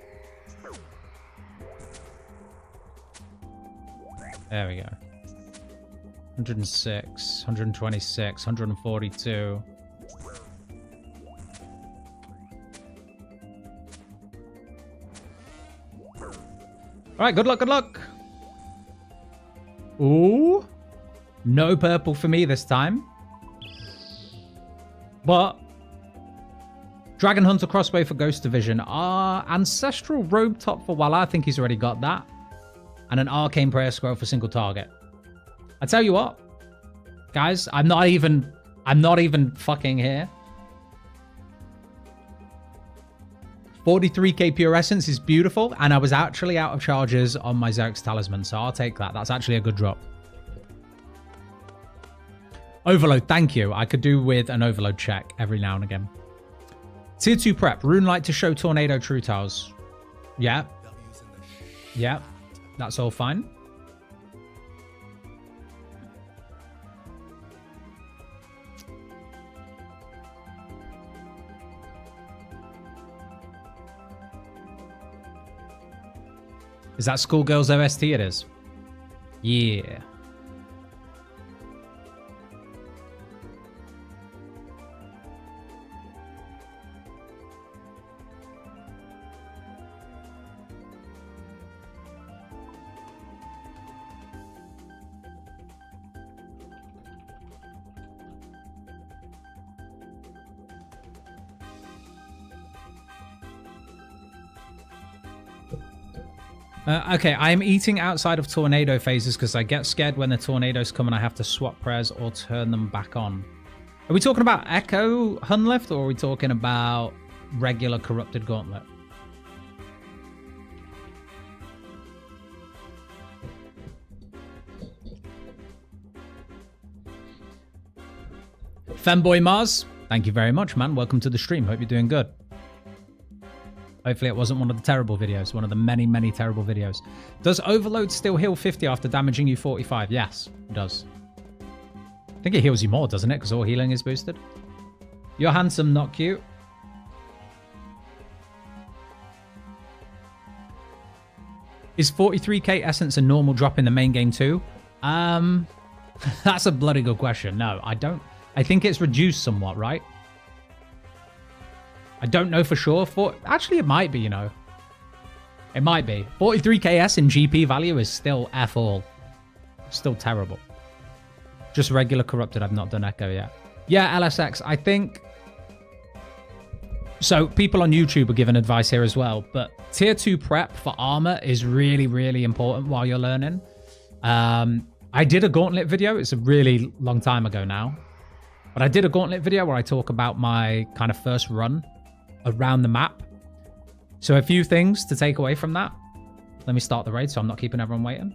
There we go. 106, 126, 142. All right, good luck, good luck. Ooh. No purple for me this time. But Dragon Hunter crossbow for Ghost Division. Ancestral Robe Top for Walla. I think he's already got that. And an Arcane Prayer Scroll for single target. I tell you what, guys, I'm not even fucking here. 43k pure essence is beautiful, and I was actually out of charges on my Xerx's Talisman, so I'll take that. That's actually a good drop. Overload, thank you. I could do with an overload check every now and again. Tier 2 prep, Rune Light to show Tornado True Tiles. Yeah. Yeah, that's all fine. Is that Schoolgirls OST? It is. Yeah. Okay, I'm eating outside of tornado phases because I get scared when the tornadoes come and I have to swap prayers or turn them back on. Are we talking about Echo Hunlift or are we talking about regular Corrupted Gauntlet? Femboy Mars, thank you very much, man. Welcome to the stream. Hope you're doing good. Hopefully it wasn't one of the terrible videos. One of the many, many terrible videos. Does Overload still heal 50 after damaging you 45? Yes, it does. I think it heals you more, doesn't it? Because all healing is boosted. You're handsome, not cute. Is 43k essence a normal drop in the main game too? That's a bloody good question. No, I don't. I think it's reduced somewhat, right? I don't know for sure. Actually, it might be, you know. It might be. 43ks in GP value is still F all. Still terrible. Just regular corrupted. I've not done Echo yet. Yeah, LSX. I think... So, people on YouTube are giving advice here as well. But tier 2 prep for armor is really, really important while you're learning. I did a gauntlet video. It's a really long time ago now. But I did a gauntlet video where I talk about my kind of first run around the map. So a few things to take away from that. Let me start the raid so I'm not keeping everyone waiting.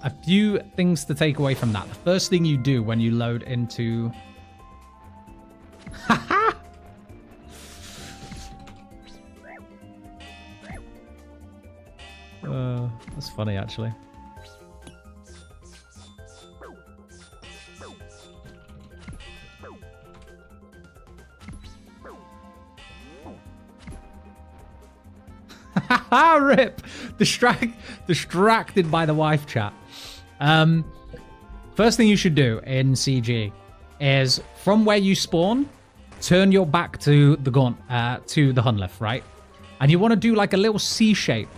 A few things to take away from that. The first thing you do when you load into... That's funny, actually. Rip! Distracted by the wife chat. First thing you should do in CG is from where you spawn, turn your back to the Hunlift, right? And you want to do like a little C shape.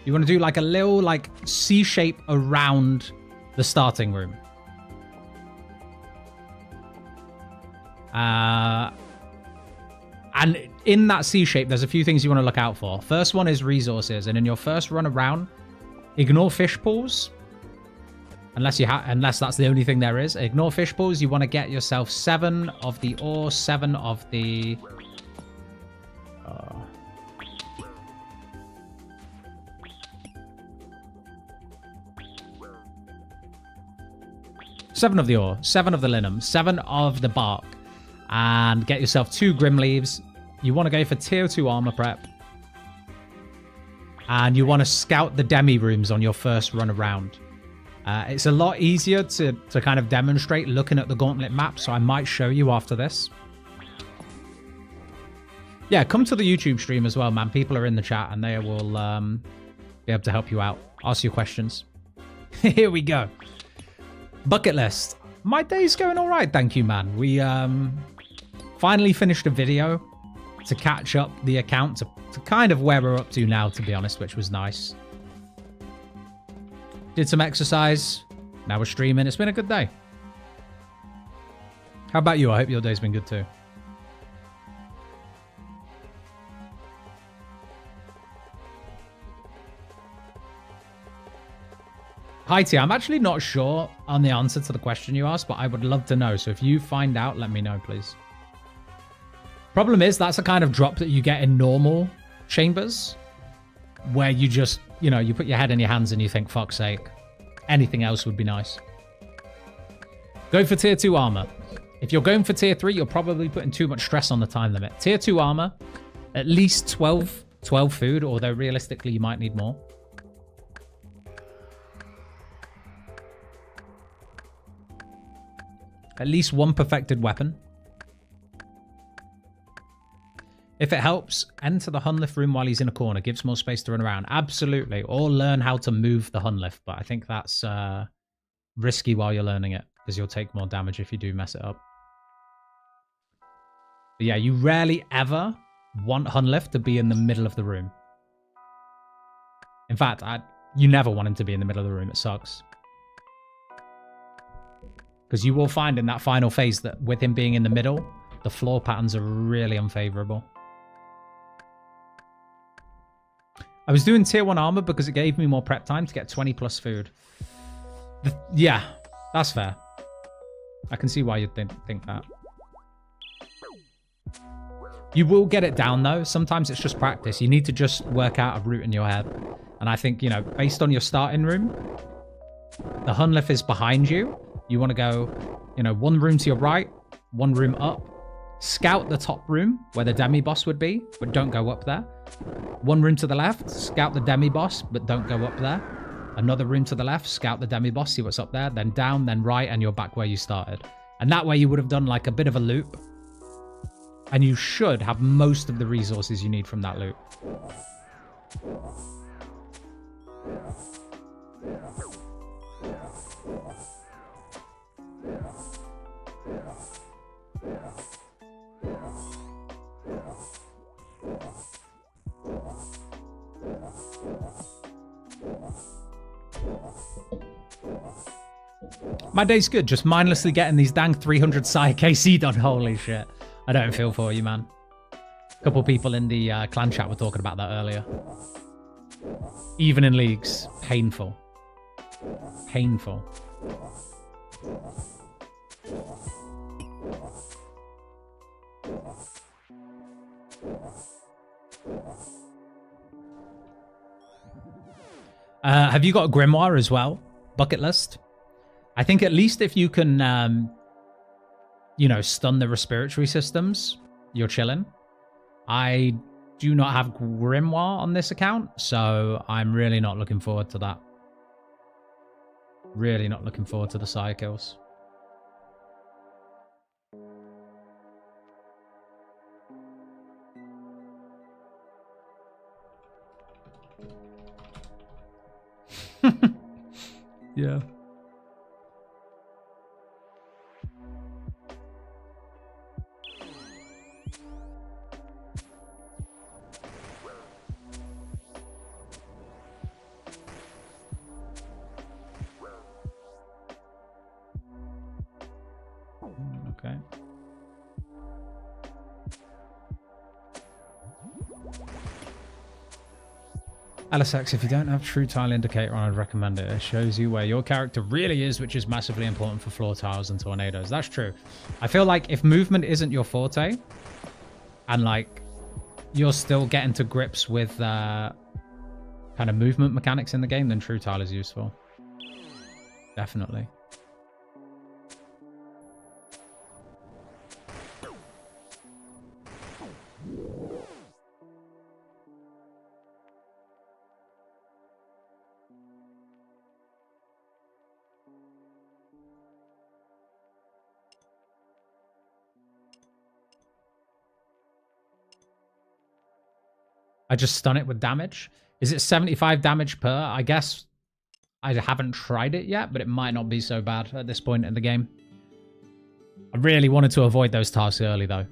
You want to do like a little like C shape around the starting room. And in that C shape, there's a few things you want to look out for. First one is resources, and in your first run around, ignore fish pools. Unless that's the only thing there is. Ignore fish pools. You want to get yourself 7 of the ore, 7 of the... 7 of the ore, 7 of the linum, 7 of the bark, and get yourself 2 grim leaves. You want to go for tier 2 armor prep, and you want to scout the demi rooms on your first run around. It's a lot easier to kind of demonstrate looking at the gauntlet map, so I might show you after this. Yeah, come to the YouTube stream as well, man. People are in the chat, and they will be able to help you out. Ask your questions. Here we go. Bucket list. My day's going all right, thank you, man. We finally finished a video to catch up the account to kind of where we're up to now, to be honest, which was nice. Did some exercise. Now we're streaming. It's been a good day. How about you? I hope your day's been good too. Hi, T. I'm actually not sure on the answer to the question you asked, but I would love to know. So if you find out, let me know, please. Problem is, that's the kind of drop that you get in normal chambers, where you just, you know, you put your head in your hands and you think, fuck's sake, anything else would be nice. Go for tier 2 armor. If you're going for tier 3, you're probably putting too much stress on the time limit. Tier 2 armor, at least 12 food, although realistically you might need more. At least 1 perfected weapon. If it helps, enter the Hunlift room while he's in a corner. Gives more space to run around. Absolutely. Or learn how to move the Hunlift. But I think that's risky while you're learning it, because you'll take more damage if you do mess it up. But yeah, you rarely ever want Hunlift to be in the middle of the room. In fact, you never want him to be in the middle of the room. It sucks. Because you will find in that final phase that with him being in the middle, the floor patterns are really unfavorable. I was doing tier 1 armor because it gave me more prep time to get 20 plus food. Yeah, that's fair. I can see why you'd think that. You will get it down, though. Sometimes it's just practice. You need to just work out a route in your head. And I think, you know, based on your starting room, the Hunlith is behind you. You want to go, you know, one room to your right, one room up. Scout the top room where the demi-boss would be, but don't go up there. One room to the left, scout the demi-boss, but don't go up there. Another room to the left, scout the demi-boss, see what's up there. Then down, then right, and you're back where you started. And that way you would have done like a bit of a loop. And you should have most of the resources you need from that loop. My day's good, just mindlessly getting these dang 300 Sire KC done. Holy shit. I don't feel for you, man. A couple people in the clan chat were talking about that earlier. Even in leagues. Painful. Painful. Have you got a grimoire as well? Bucket list? I think at least if you can, you know, stun the respiratory systems, you're chilling. I do not have grimoire on this account, so I'm really not looking forward to that. Really not looking forward to the sire kills. Yeah. Okay. LSX, if you don't have true tile indicator on, I'd recommend it. It shows you where your character really is, which is massively important for floor tiles and tornadoes. That's true. I feel like if movement isn't your forte, and like you're still getting to grips with kind of movement mechanics in the game, then true tile is useful. Definitely. I just stun it with damage. Is it 75 damage per? I guess I haven't tried it yet, but it might not be so bad at this point in the game. I really wanted to avoid those tasks early, though.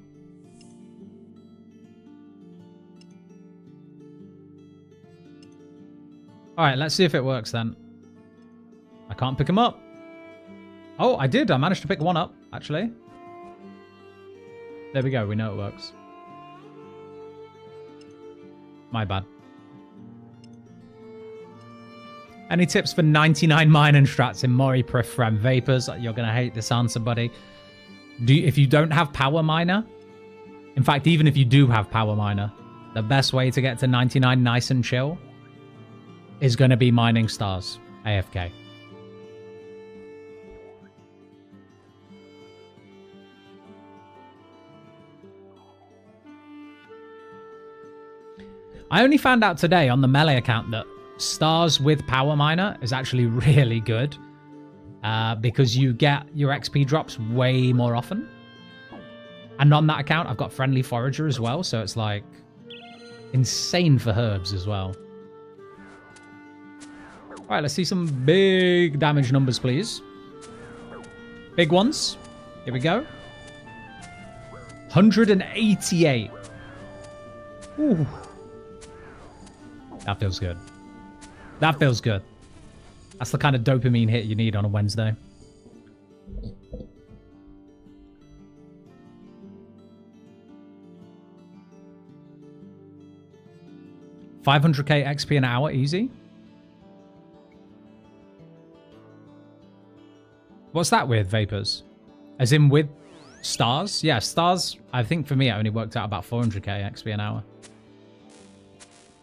All right, let's see if it works then. I can't pick him up. Oh, I did. I managed to pick one up, actually. There we go. We know it works. My bad. Any tips for 99 mining strats in Mori Prefrem Vapors? You're going to hate this answer, buddy. If you don't have Power Miner, in fact, even if you do have Power Miner, the best way to get to 99 nice and chill is going to be mining stars, AFK. I only found out today on the Melee account that stars with Power Miner is actually really good because you get your XP drops way more often. And on that account, I've got Friendly Forager as well, so it's like insane for herbs as well. All right, let's see some big damage numbers, please. Big ones. Here we go. 188. Ooh. That feels good. That feels good. That's the kind of dopamine hit you need on a Wednesday. $500k XP an hour, easy. What's that with, Vapors? As in with Stars? Yeah, stars, I think for me, it only worked out about 400k XP an hour.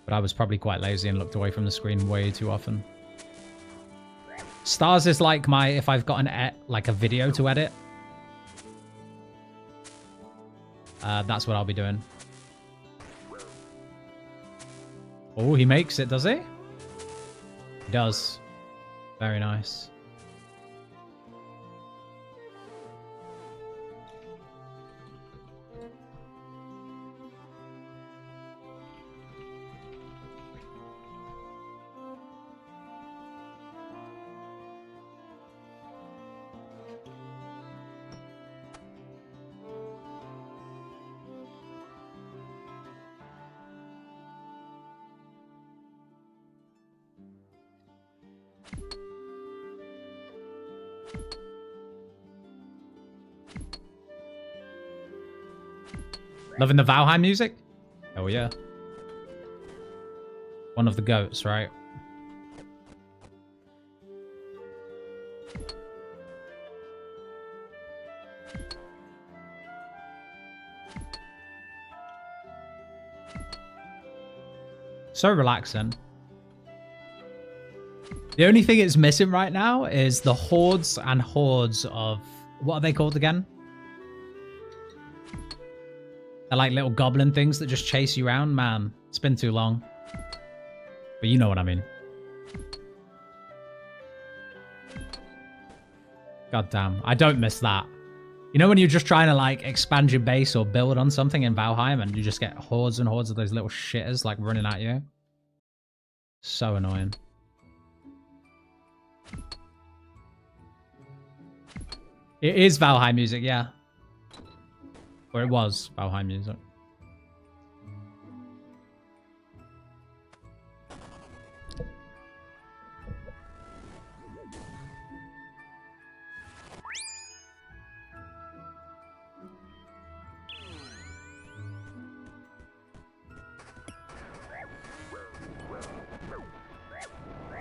But I was probably quite lazy and looked away from the screen way too often. Stars is like my, if I've got like a video to edit. That's what I'll be doing. Oh, he makes it, does he? He does. Very nice. Loving the Valheim music? Oh yeah. One of the goats, right? So relaxing. The only thing it's missing right now is the hordes and hordes of... What are they called again? They're like little goblin things that just chase you around. Man, it's been too long. But you know what I mean. God damn. I don't miss that. You know when you're just trying to like expand your base or build on something in Valheim and you just get hordes and hordes of those little shitters like running at you? So annoying. It is Valheim music, yeah. Or it was Valheim music.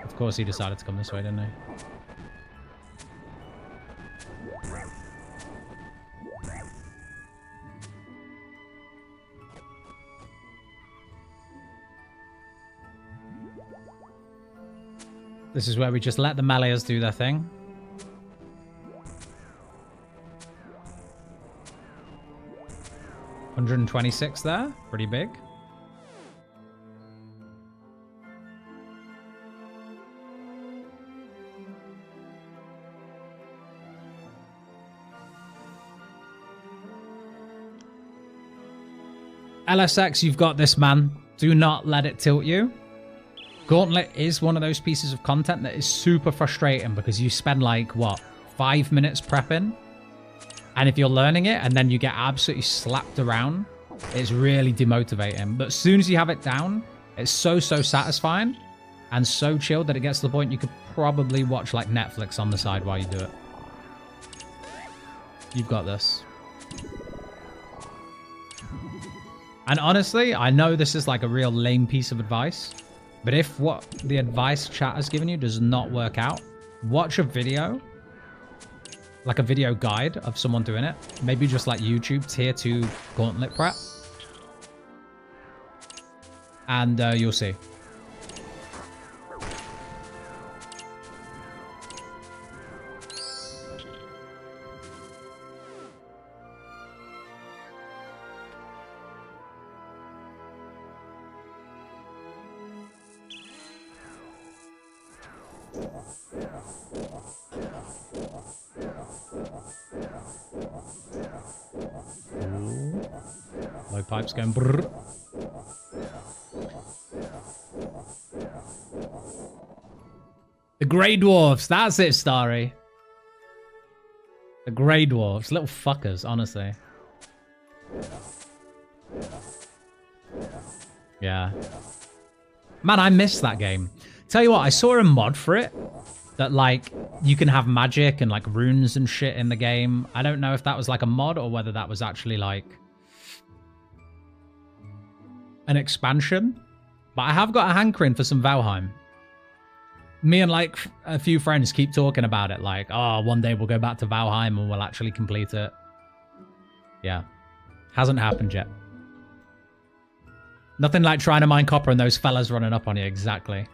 Of course he decided to come this way, didn't he? This is where we just let the meleeers do their thing. $126 there. Pretty big. LSX, you've got this, man. Do not let it tilt you. Gauntlet is one of those pieces of content that is super frustrating because you spend like, what, 5 minutes prepping? And if you're learning it and then you get absolutely slapped around, it's really demotivating. But as soon as you have it down, it's so satisfying and so chilled that it gets to the point you could probably watch like Netflix on the side while you do it. You've got this. And honestly, I know this is like a real lame piece of advice, but if what the advice chat has given you does not work out, watch a video, like a video guide of someone doing it. Maybe just like YouTube tier 2 gauntlet prep. And you'll see. Low pipes going brrr. The Grey Dwarfs, that's it, Starry. The Grey Dwarfs, little fuckers, honestly. Yeah. Man, I missed that game. Tell you what, I saw a mod for it that like you can have magic and like runes and shit in the game. I don't know if that was like a mod or whether that was actually like an expansion, but I have got a hankering for some Valheim. Me and like a few friends keep talking about it, like, oh, one day we'll go back to Valheim and we'll actually complete it. Yeah. Hasn't happened yet. Nothing like trying to mine copper and those fellas running up on you. Exactly.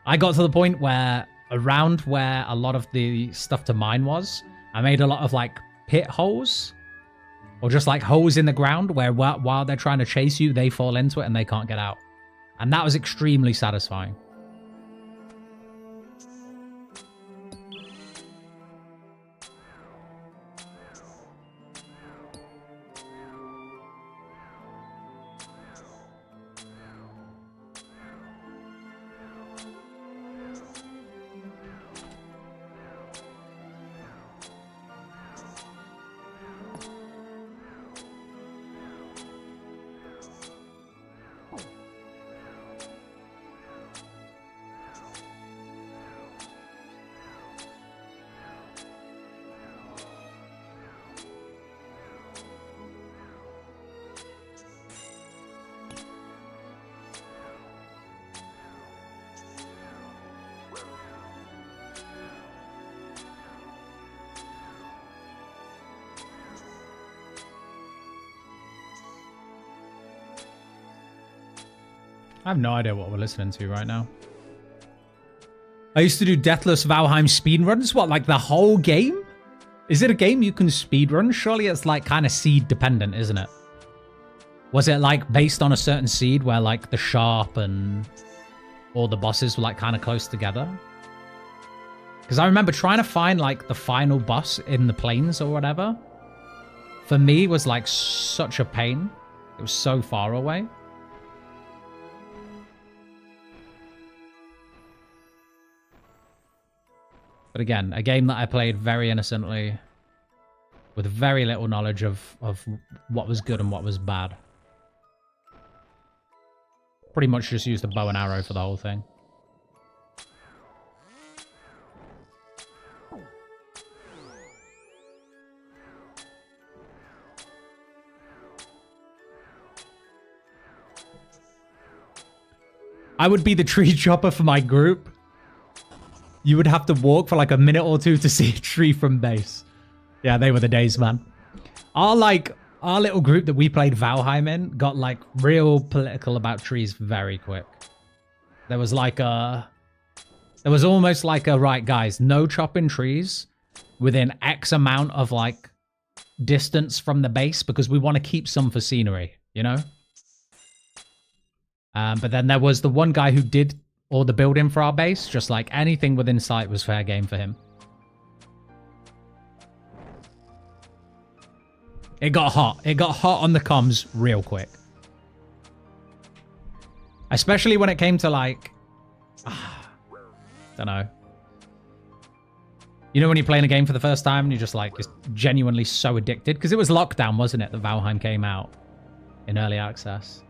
I got to the point where around where a lot of the stuff to mine was, I made a lot of like pit holes or just like holes in the ground where while they're trying to chase you, they fall into it and they can't get out. And that was extremely satisfying. I have no idea what we're listening to right now. I used to do Deathless Valheim speedruns. What, like the whole game? Is it a game you can speedrun? Surely it's like kind of seed dependent, isn't it? Was it like based on a certain seed where like the sharp and all the bosses were like kind of close together? Because I remember trying to find like the final boss in the plains or whatever. For me was like such a pain. It was so far away. But again, a game that I played very innocently with very little knowledge of what was good and what was bad. Pretty much just used a bow and arrow for the whole thing. I would be the tree chopper for my group. You would have to walk for like a minute or two to see a tree from base. Yeah, they were the days, man. Our little group that we played Valheim in got like real political about trees very quick. There was like there was almost like a, right guys, no chopping trees within X amount of like distance from the base because we want to keep some for scenery, you know? But then there was the one guy who did all the building for our base, just like anything within sight was fair game for him. It got hot. It got hot on the comms real quick. Especially when it came to like, don't know. You know when you're playing a game for the first time and you're just like just genuinely so addicted? Because it was lockdown, wasn't it, that Valheim came out in early access.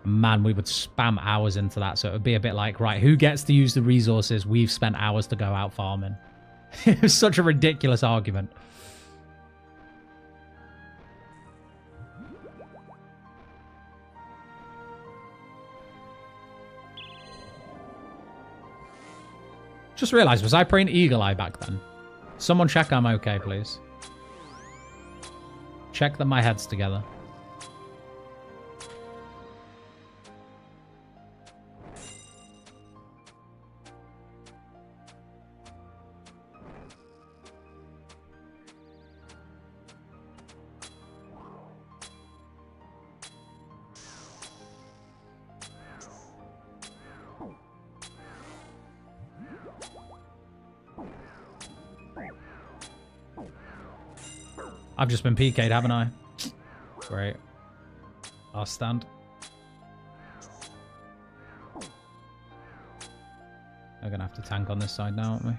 Man, we would spam hours into that, so it would be a bit like, right, who gets to use the resources we've spent hours to go out farming? It was such a ridiculous argument. Just realized, was I praying Eagle Eye back then? Someone check I'm okay, please. Check that my head's together. I've just been PK'd, haven't I? Great. I'll stand. We're going to have to tank on this side now, aren't we?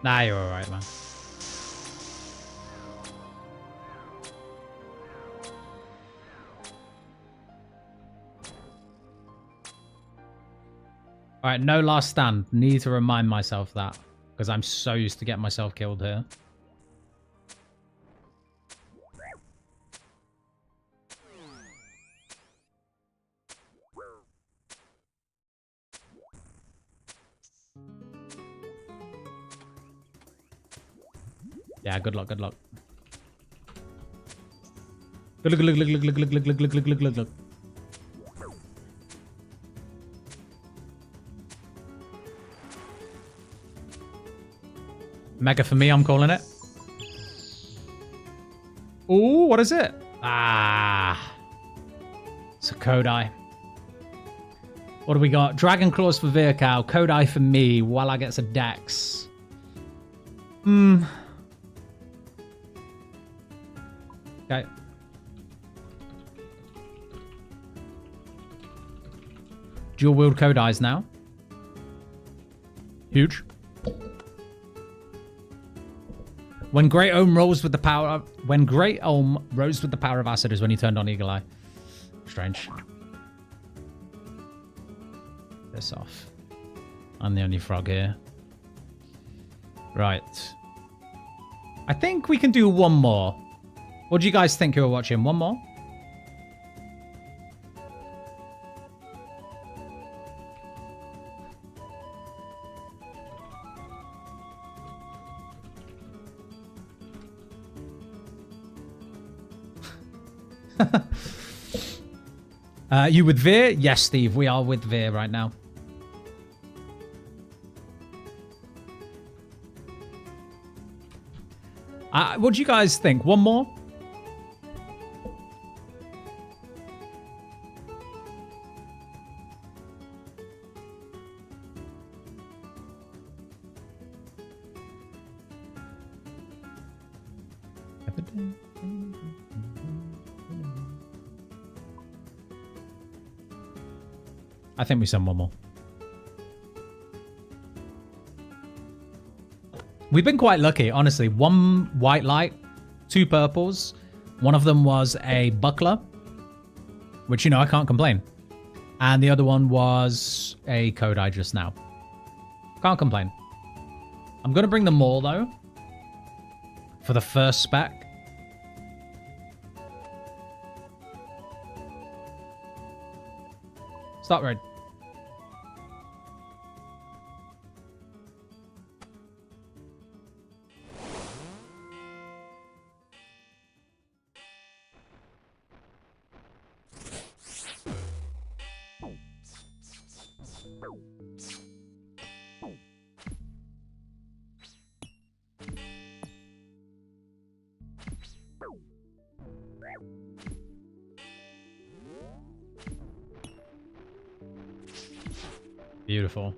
Nah, you're alright, man. Alright, no last stand. Need to remind myself that. Because I'm so used to getting myself killed here. Yeah, good luck, good luck. Good luck, good luck, good luck, good luck, good luck, good luck, good luck, good luck. Mega for me, I'm calling it. Ooh, what is it? Ah. It's a Kodai. What do we got? Dragon Claws for Vircow. Kodai for me. Walla gets a Dex. Okay. Dual wield Kodais now. Huge. When Great Ohm rolls with the power of... When Great Ohm rose with the power of acid is when you turned on Eagle Eye. Strange. This off. I'm the only frog here. Right. I think we can do one more. What do you guys think who are watching? One more? You with Veer? Yes, Steve. We are with Veer right now. What do you guys think? One more? I think we send one more. We've been quite lucky, honestly. One white light, two purples. One of them was a buckler, which, you know, I can't complain. And the other one was a Kodai just now. Can't complain. I'm going to bring them all, though, for the first spec. Start red. Beautiful.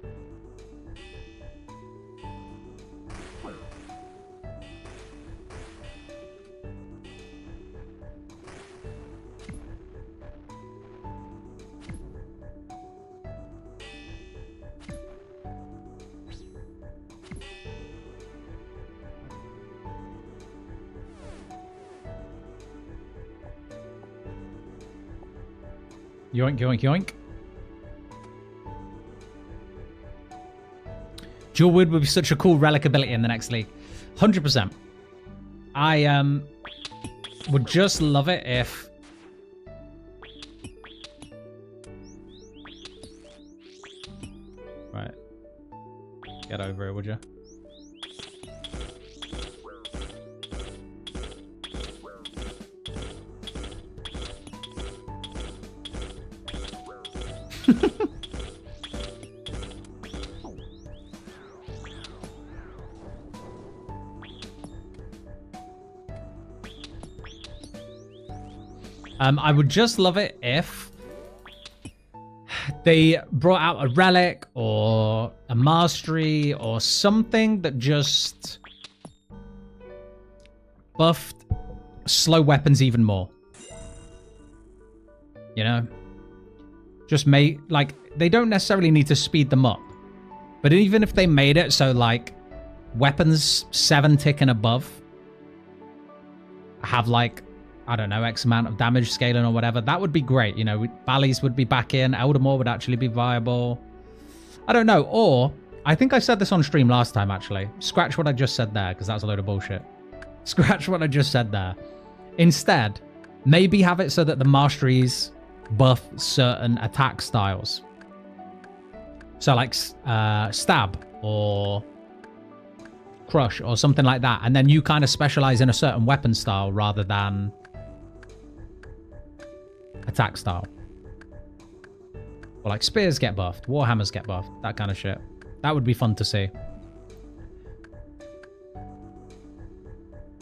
Yoink, yoink, yoink. Dual Wood would be such a cool relic ability in the next league. 100%. I would just love it if... Right. Get over it, would you? I would just love it if they brought out a relic or a mastery or something that just buffed slow weapons even more. You know? Just make, like, they don't necessarily need to speed them up. But even if they made it so, like, weapons 7 tick and above have, like, I don't know, X amount of damage scaling or whatever, that would be great. You know, Bally's would be back in. Eldamore would actually be viable. I don't know. Or, I think I said this on stream last time, actually. Scratch what I just said there, because that's a load of bullshit. Scratch what I just said there. Instead, maybe have it so that the masteries buff certain attack styles. So, like, stab or crush or something like that, and then you kind of specialize in a certain weapon style rather than attack style. Or like spears get buffed, warhammers get buffed, that kind of shit. That would be fun to see.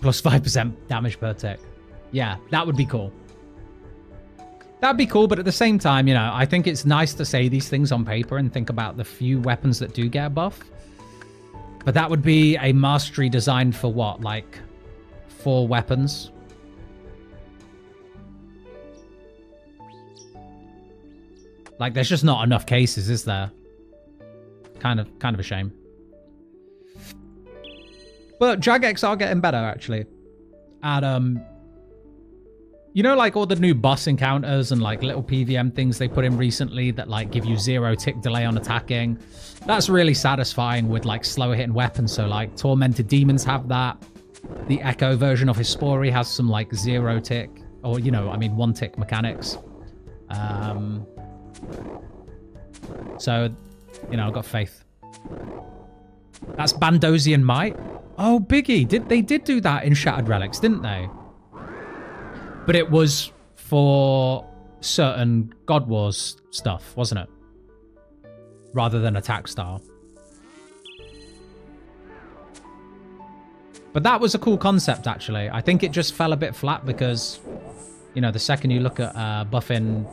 Plus 5% damage per tick. Yeah, that would be cool. That'd be cool, but at the same time, you know, I think it's nice to say these things on paper and think about the few weapons that do get a buff. But that would be a mastery designed for what? Like 4 weapons? Like, there's just not enough cases, is there? Kind of a shame. But Jagex are getting better, actually. At, you know, like all the new boss encounters and like little PVM things they put in recently that like give you 0 tick delay on attacking. That's really satisfying with like slower hitting weapons. So like Tormented Demons have that. The Echo version of Hispori has some like 0 tick or, you know, I mean 1 tick mechanics. So, you know, I've got faith. That's Bandosian Might. Oh, Biggie. They did do that in Shattered Relics, didn't they? But it was for certain God Wars stuff, wasn't it? Rather than attack style. But that was a cool concept, actually. I think it just fell a bit flat because, you know, the second you look at buffing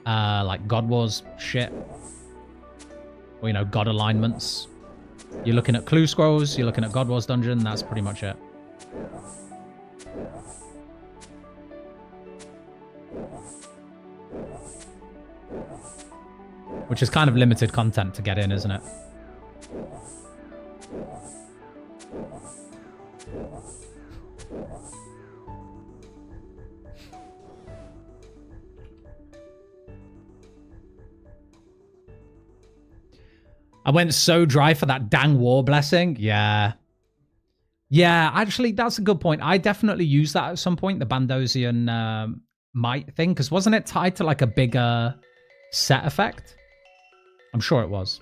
like God Wars shit, or, you know, God alignments, you're looking at clue scrolls, you're looking at God Wars dungeon, that's pretty much it. Which is kind of limited content to get in, isn't it? I went so dry for that dang war blessing. Yeah. Yeah, actually, that's a good point. I definitely used that at some point, the Bandosian might thing, because wasn't it tied to like a bigger set effect? I'm sure it was.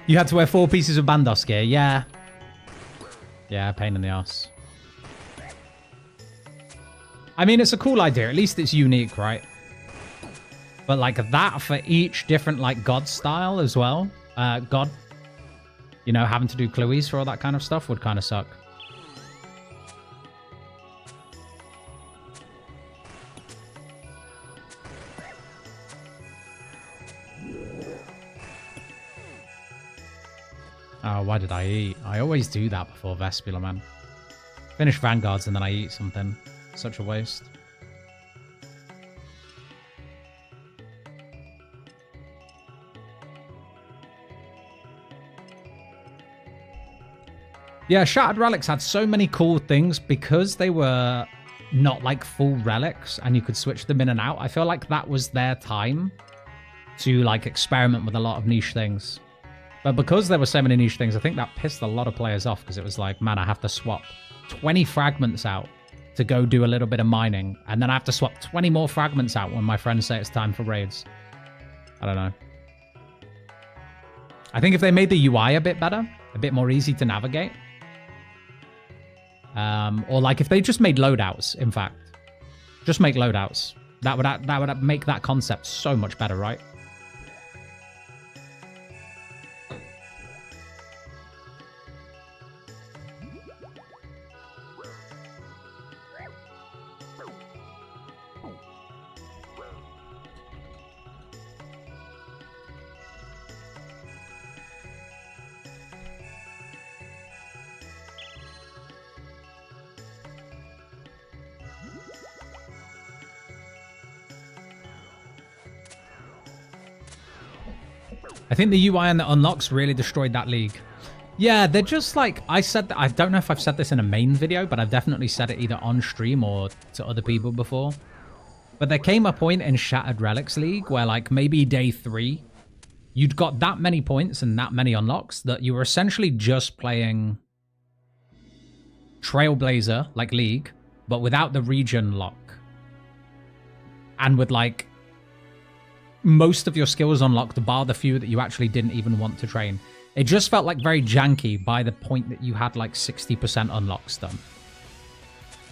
You had to wear 4 pieces of Bandos gear, yeah. Yeah, pain in the ass. I mean, it's a cool idea. At least it's unique, right? But like that for each different like god style as well. God, you know, having to do clues for all that kind of stuff would kind of suck. Oh, why did I eat? I always do that before Vespula, man. Finish Vanguards and then I eat something. Such a waste. Yeah, Shattered Relics had so many cool things because they were not like full relics and you could switch them in and out. I feel like that was their time to like experiment with a lot of niche things. But because there were so many niche things, I think that pissed a lot of players off because it was like, man, I have to swap 20 fragments out to go do a little bit of mining. And then I have to swap 20 more fragments out when my friends say it's time for raids. I don't know. I think if they made the UI a bit better, a bit more easy to navigate. Or like if they just made loadouts, in fact. Just make loadouts. That would make that concept so much better, right? I think the UI and the unlocks really destroyed that league. Yeah, they're just like, I said that, I don't know if I've said this in a main video, but I've definitely said it either on stream or to other people before. But there came a point in Shattered Relics League where like maybe day 3, you'd got that many points and that many unlocks that you were essentially just playing Trailblazer, like League, but without the region lock. And with like most of your skills unlocked, bar the few that you actually didn't even want to train. It just felt like very janky by the point that you had like 60% unlocks done.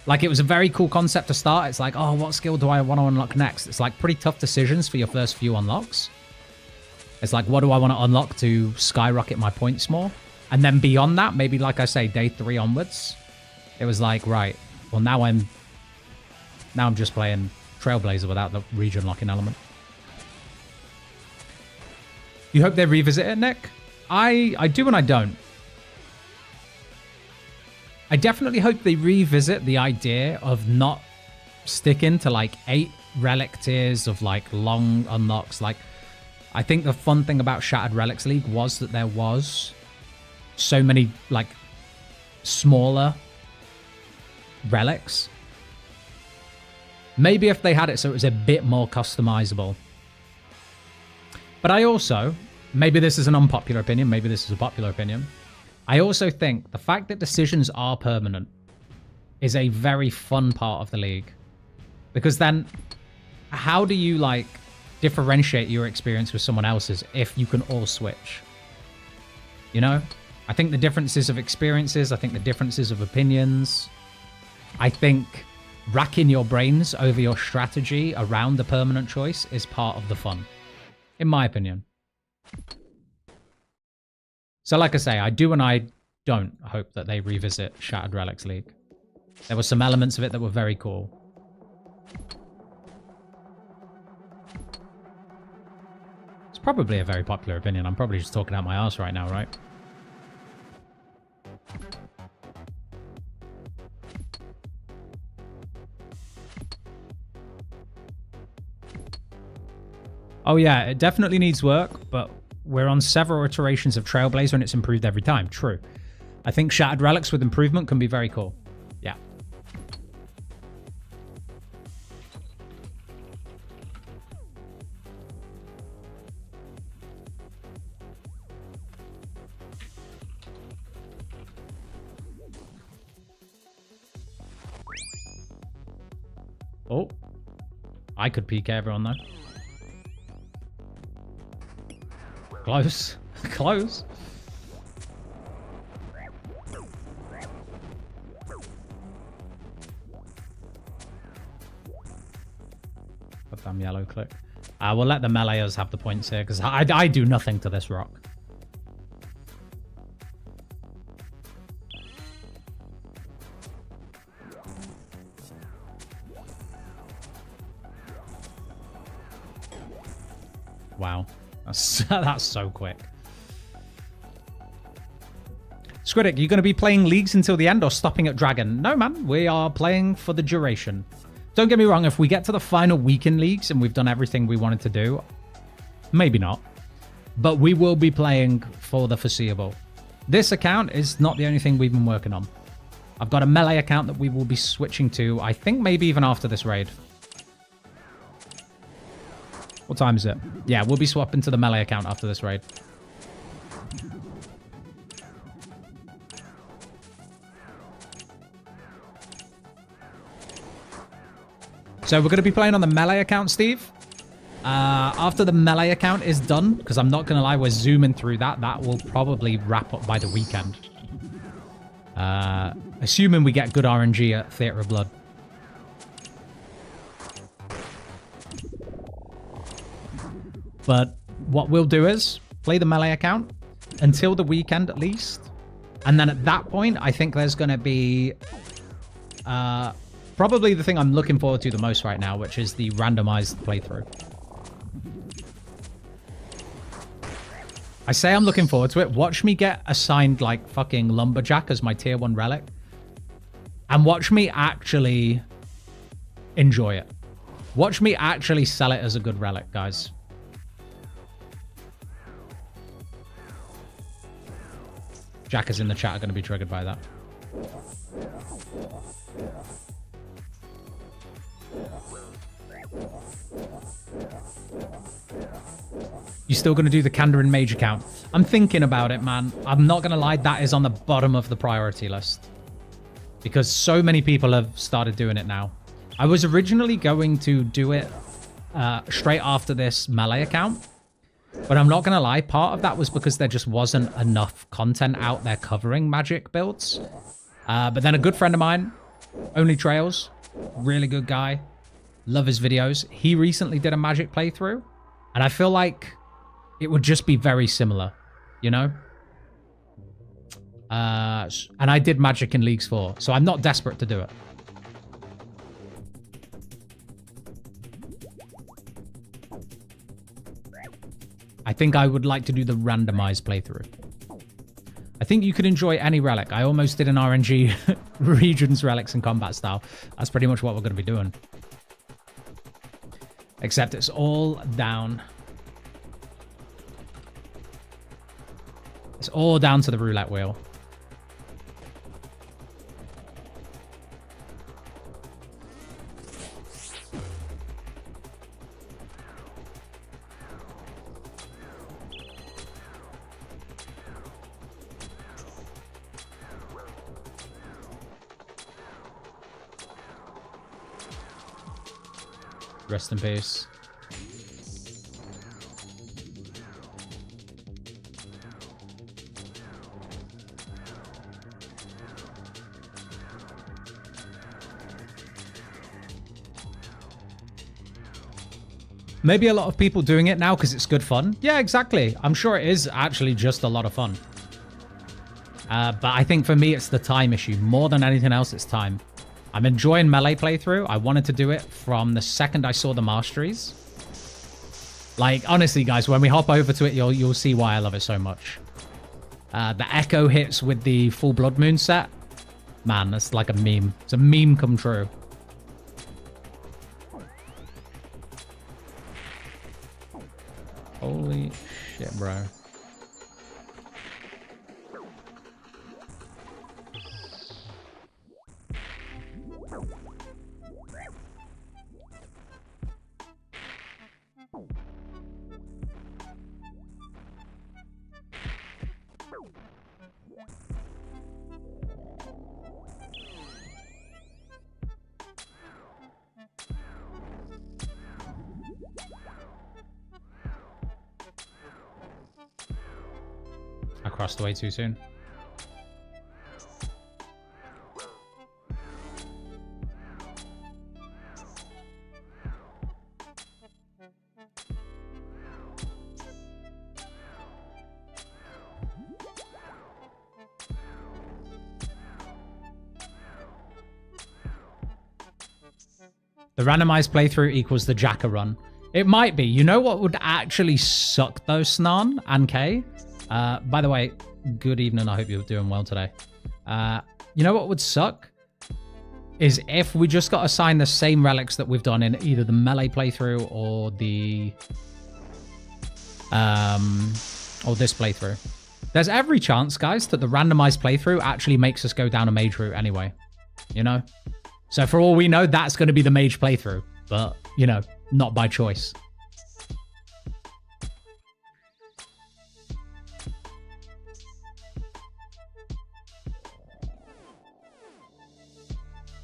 Like it was a very cool concept to start. It's like, oh, what skill do I want to unlock next? It's like pretty tough decisions for your first few unlocks. It's like, what do I want to unlock to skyrocket my points more? And then beyond that, maybe like I say, day 3 onwards, it was like, right, well now I'm just playing Trailblazer without the region locking element. You hope they revisit it, Nick? I do and I don't. I definitely hope they revisit the idea of not sticking to like 8 relic tiers of like long unlocks. Like, I think the fun thing about Shattered Relics League was that there was so many like smaller relics. Maybe if they had it so it was a bit more customizable. But I also, maybe this is an unpopular opinion, maybe this is a popular opinion, I also think the fact that decisions are permanent is a very fun part of the league. Because then, how do you, like, differentiate your experience with someone else's if you can all switch? You know? I think the differences of experiences, I think the differences of opinions, I think racking your brains over your strategy around the permanent choice is part of the fun. In my opinion. So like I say, I do and I don't hope that they revisit Shattered Relics League. There were some elements of it that were very cool. It's probably a very popular opinion. I'm probably just talking out my arse right now, right? Oh yeah, it definitely needs work, but we're on several iterations of Trailblazer and it's improved every time. True. I think Shattered Relics with improvement can be very cool. Yeah. Oh. I could PK everyone though. Close. Close. Goddamn yellow click. We'll let the meleeers have the points here, because I do nothing to this rock. Wow. That's so quick. Scritic, you going to be playing leagues until the end or stopping at Dragon? No, man. We are playing for the duration. Don't get me wrong. If we get to the final weekend leagues and we've done everything we wanted to do, maybe not. But we will be playing for the foreseeable. This account is not the only thing we've been working on. I've got a melee account that we will be switching to, I think maybe even after this raid. What time is it? Yeah, we'll be swapping to the melee account after this raid. So we're going to be playing on the melee account, Steve. After the melee account is done, because I'm not going to lie, we're zooming through that. That will probably wrap up by the weekend. Assuming we get good RNG at Theatre of Blood. But what we'll do is play the melee account until the weekend at least. And then at that point, I think there's going to be probably the thing I'm looking forward to the most right now, which is the randomized playthrough. I say I'm looking forward to it. Watch me get assigned like fucking Lumberjack as my tier 1 relic. And watch me actually enjoy it. Watch me actually sell it as a good relic, guys. Jackers in the chat are going to be triggered by that. You still going to do the Kandarin Mage account? I'm thinking about it, man. I'm not going to lie, that is on the bottom of the priority list. Because so many people have started doing it now. I was originally going to do it straight after this melee account. But I'm not going to lie, part of that was because there just wasn't enough content out there covering magic builds. But then a good friend of mine, Only Trails, really good guy, love his videos. He recently did a magic playthrough. And I feel like it would just be very similar, you know? And I did Magic in Leagues 4, so I'm not desperate to do it. I think I would like to do the randomized playthrough. I think you could enjoy any relic. I almost did an RNG regions, relics, and combat style. That's pretty much what we're going to be doing. Except it's all down. It's all down to the roulette wheel. Rest in peace. Maybe a lot of people doing it now because it's good fun. Yeah, exactly. I'm sure it is actually just a lot of fun. But I think for me, it's the time issue. More than anything else, it's time. I'm enjoying melee playthrough. I wanted to do it from the second I saw the masteries. Like, honestly, guys, when we hop over to it, you'll see why I love it so much. The echo hits with the full Blood Moon set. Man, that's like a meme. It's a meme come true. Holy shit, bro. I crossed away too soon. The randomized playthrough equals the Jacker run. It might be. You know what would actually suck though, Snan and Kay? By the way, good evening. I hope you're doing well today. You know what would suck? Is if we just got assigned the same relics that we've done in either the melee playthrough or the or this playthrough. There's every chance, guys, that the randomized playthrough actually makes us go down a mage route anyway. You know? So for all we know, that's going to be the mage playthrough. But, you know, not by choice.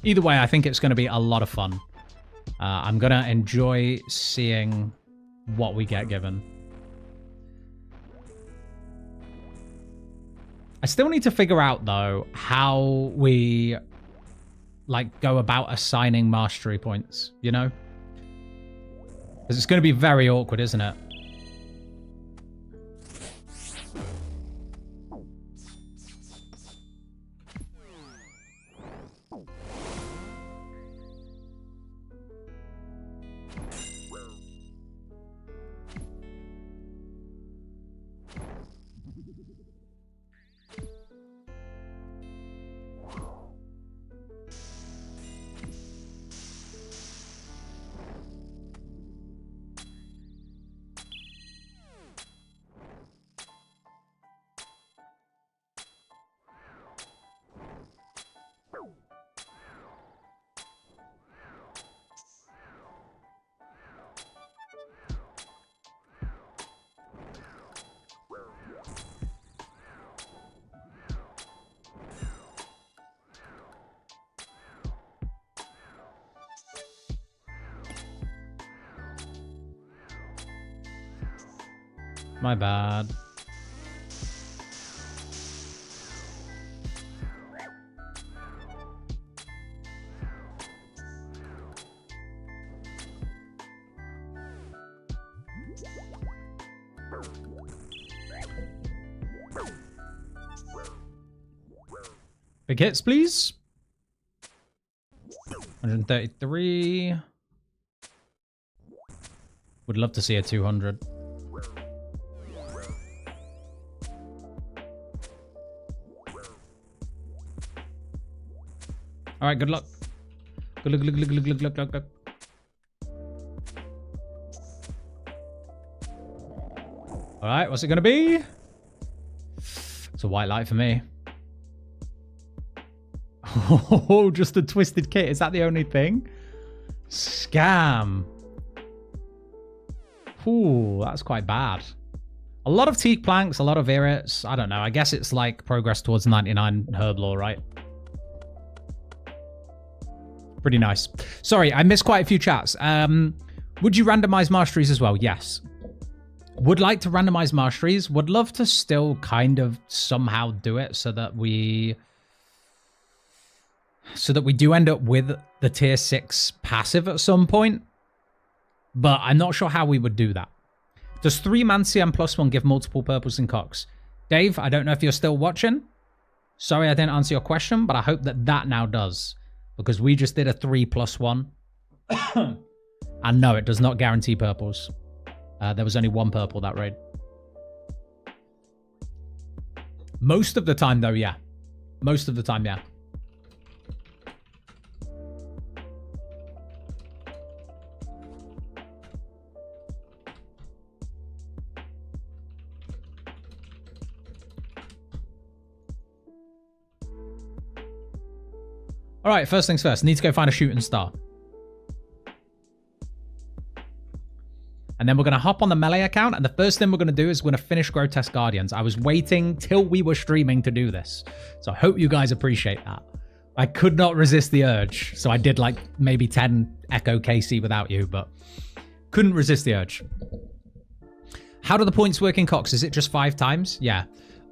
Either way, I think it's going to be a lot of fun. I'm going to enjoy seeing what we get given. I still need to figure out, though, how we go about assigning mastery points, you know? Because it's going to be very awkward, isn't it? My bad. Big hits, please. 133. Would love to see a 200. All right, good luck. Good luck, good luck. All right, what's it gonna be? It's a white light for me. Oh, just a twisted kit. Is that the only thing? Scam. Ooh, that's quite bad. A lot of teak planks, a lot of irrits. I don't know. I guess it's like progress towards 99 herb lore, right? Pretty nice. Sorry, I missed quite a few chats. Would you randomize masteries as well? Yes. Would like to randomize masteries. Would love to still kind of somehow do it so that we do end up with the tier 6 passive at some point. But I'm not sure how we would do that. Does 3 Mancian plus 1 give multiple purples and cocks? Dave, I don't know if you're still watching. Sorry I didn't answer your question, but I hope that now does. Because we just did a 3 plus 1. And no, it does not guarantee purples. There was only 1 purple that raid. Most of the time, though, yeah. Most of the time, yeah. All right, first things first. Need to go find a shooting star. And then we're going to hop on the melee account. And the first thing we're going to do is we're going to finish Grotesque Guardians. I was waiting till we were streaming to do this. So I hope you guys appreciate that. I could not resist the urge. So I did like maybe 10 Echo KC without you, but couldn't resist the urge. How do the points work in Cox? Is it just 5 times? Yeah.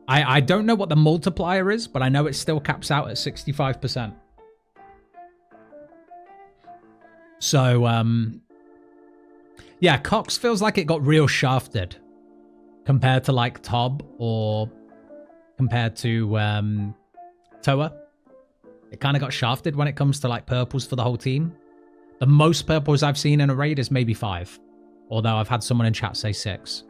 I don't know what the multiplier is, but I know it still caps out at 65%. So, yeah, Cox feels like it got real shafted compared to like Tob or compared to Toa. It kind of got shafted when it comes to like purples for the whole team. The most purples I've seen in a raid is maybe 5, although I've had someone in chat say 6.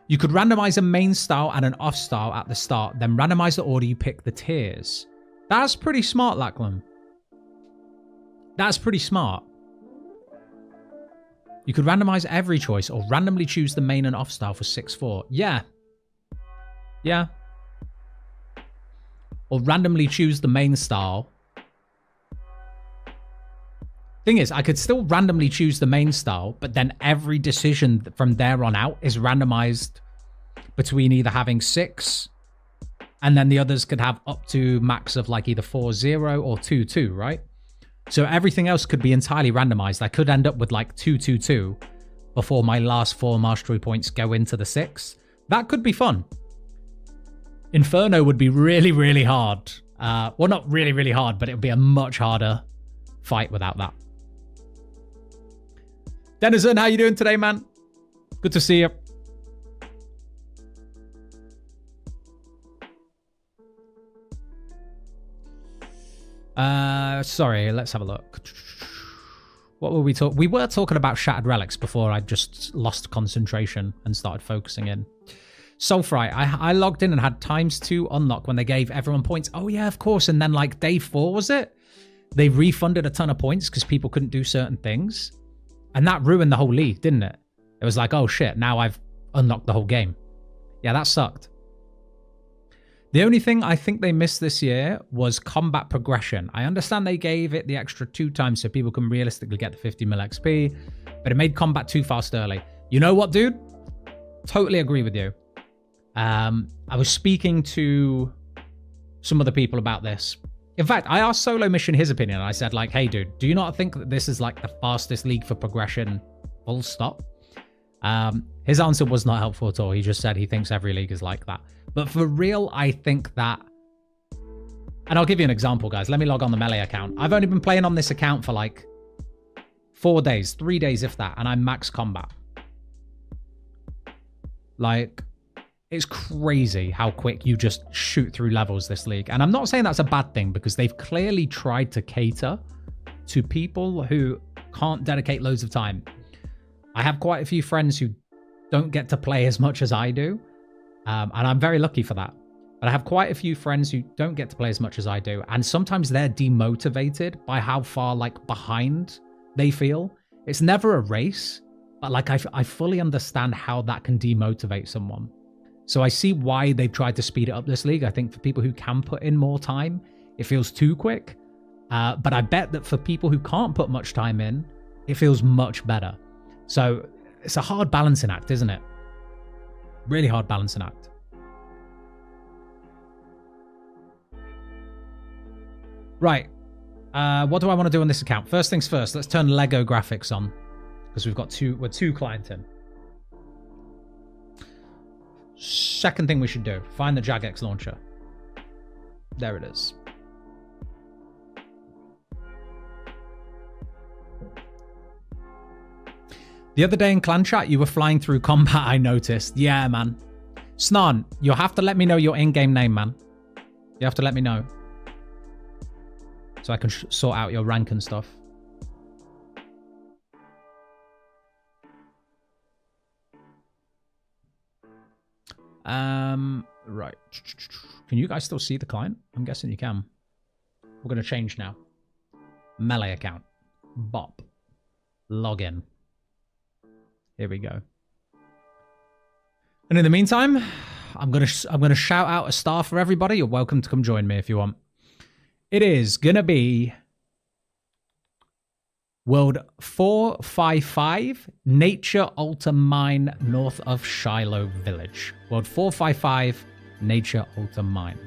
You could randomize a main style and an off style at the start, then randomize the order you pick the tiers. That's pretty smart, Lachlan. That's pretty smart. You could randomize every choice or randomly choose the main and off style for 6-4. Yeah. Yeah. Or randomly choose the main style. Thing is, I could still randomly choose the main style, but then every decision from there on out is randomized between either having 6 and then the others could have up to max of like either 4-0 or 2-2, right? So everything else could be entirely randomized. I could end up with like 2-2-2 before my last 4 mastery points go into the 6. That could be fun. Inferno would be really, really hard. Well, not really, really hard, but it would be a much harder fight without that. Denizen, how you doing today, man? Good to see you. Sorry, let's have a look. What were we talking? We were talking about Shattered Relics before I just lost concentration and started focusing in. Sulfurite, I logged in and had ×2 unlock when they gave everyone points. Oh yeah, of course. And then like day 4, was it? They refunded a ton of points because people couldn't do certain things. And that ruined the whole league, didn't it? It was like, oh shit, now I've unlocked the whole game. Yeah, that sucked. The only thing I think they missed this year was combat progression. I understand they gave it the extra 2 times so people can realistically get the 50 mil XP, but it made combat too fast early. You know what, dude? Totally agree with you. I was speaking to some other people about this. In fact, I asked Solo Mission his opinion. I said like, hey, dude, do you not think that this is like the fastest league for progression full stop? His answer was not helpful at all. He just said he thinks every league is like that. But for real, I think that... And I'll give you an example, guys. Let me log on the Melee account. I've only been playing on this account for like 4 days, 3 days if that, and I'm max combat. Like, it's crazy how quick you just shoot through levels this league. And I'm not saying that's a bad thing, because they've clearly tried to cater to people who can't dedicate loads of time. I have quite a few friends who don't get to play as much as I do, and I'm very lucky for that. But I have quite a few friends who don't get to play as much as I do, and sometimes they're demotivated by how far like behind they feel. It's never a race, but like I fully understand how that can demotivate someone. So I see why they've tried to speed it up this league. I think for people who can put in more time, it feels too quick. But I bet that for people who can't put much time in, it feels much better. So it's a hard balancing act, isn't it? Really hard balancing act. Right. What do I want to do on this account? First things first, let's turn Lego graphics on, because we're two clients in. Second thing we should do, find the Jagex launcher. There it is. The other day in clan chat, you were flying through combat, I noticed. Yeah, man. Snan, you'll have to let me know your in-game name, man. You have to let me know, so I can sort out your rank and stuff. Right. Can you guys still see the client? I'm guessing you can. We're going to change now. Melee account. Bop. Login. Here we go. And in the meantime, I'm gonna shout out a star for everybody. You're welcome to come join me if you want. It is gonna be World 455, Nature Altar Mine, north of Shiloh Village. World 455, Nature Altar Mine.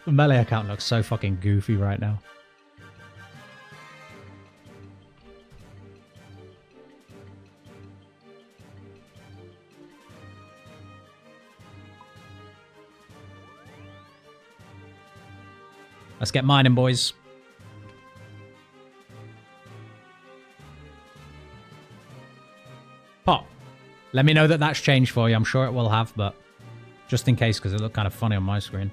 The Melee account looks so fucking goofy right now. Let's get mining, boys. Pop. Let me know that that's changed for you. I'm sure it will have, but just in case, because it looked kind of funny on my screen.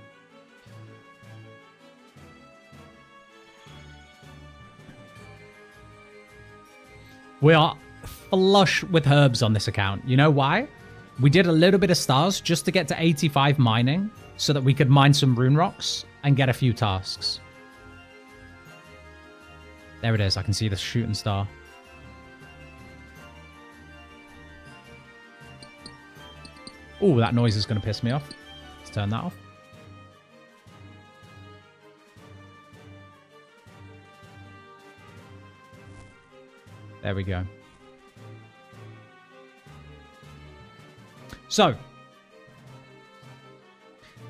We are flush with herbs on this account. You know why? We did a little bit of stars just to get to 85 mining so that we could mine some rune rocks and get a few tasks. There it is. I can see the shooting star. Oh, that noise is going to piss me off. Let's turn that off. There we go. So,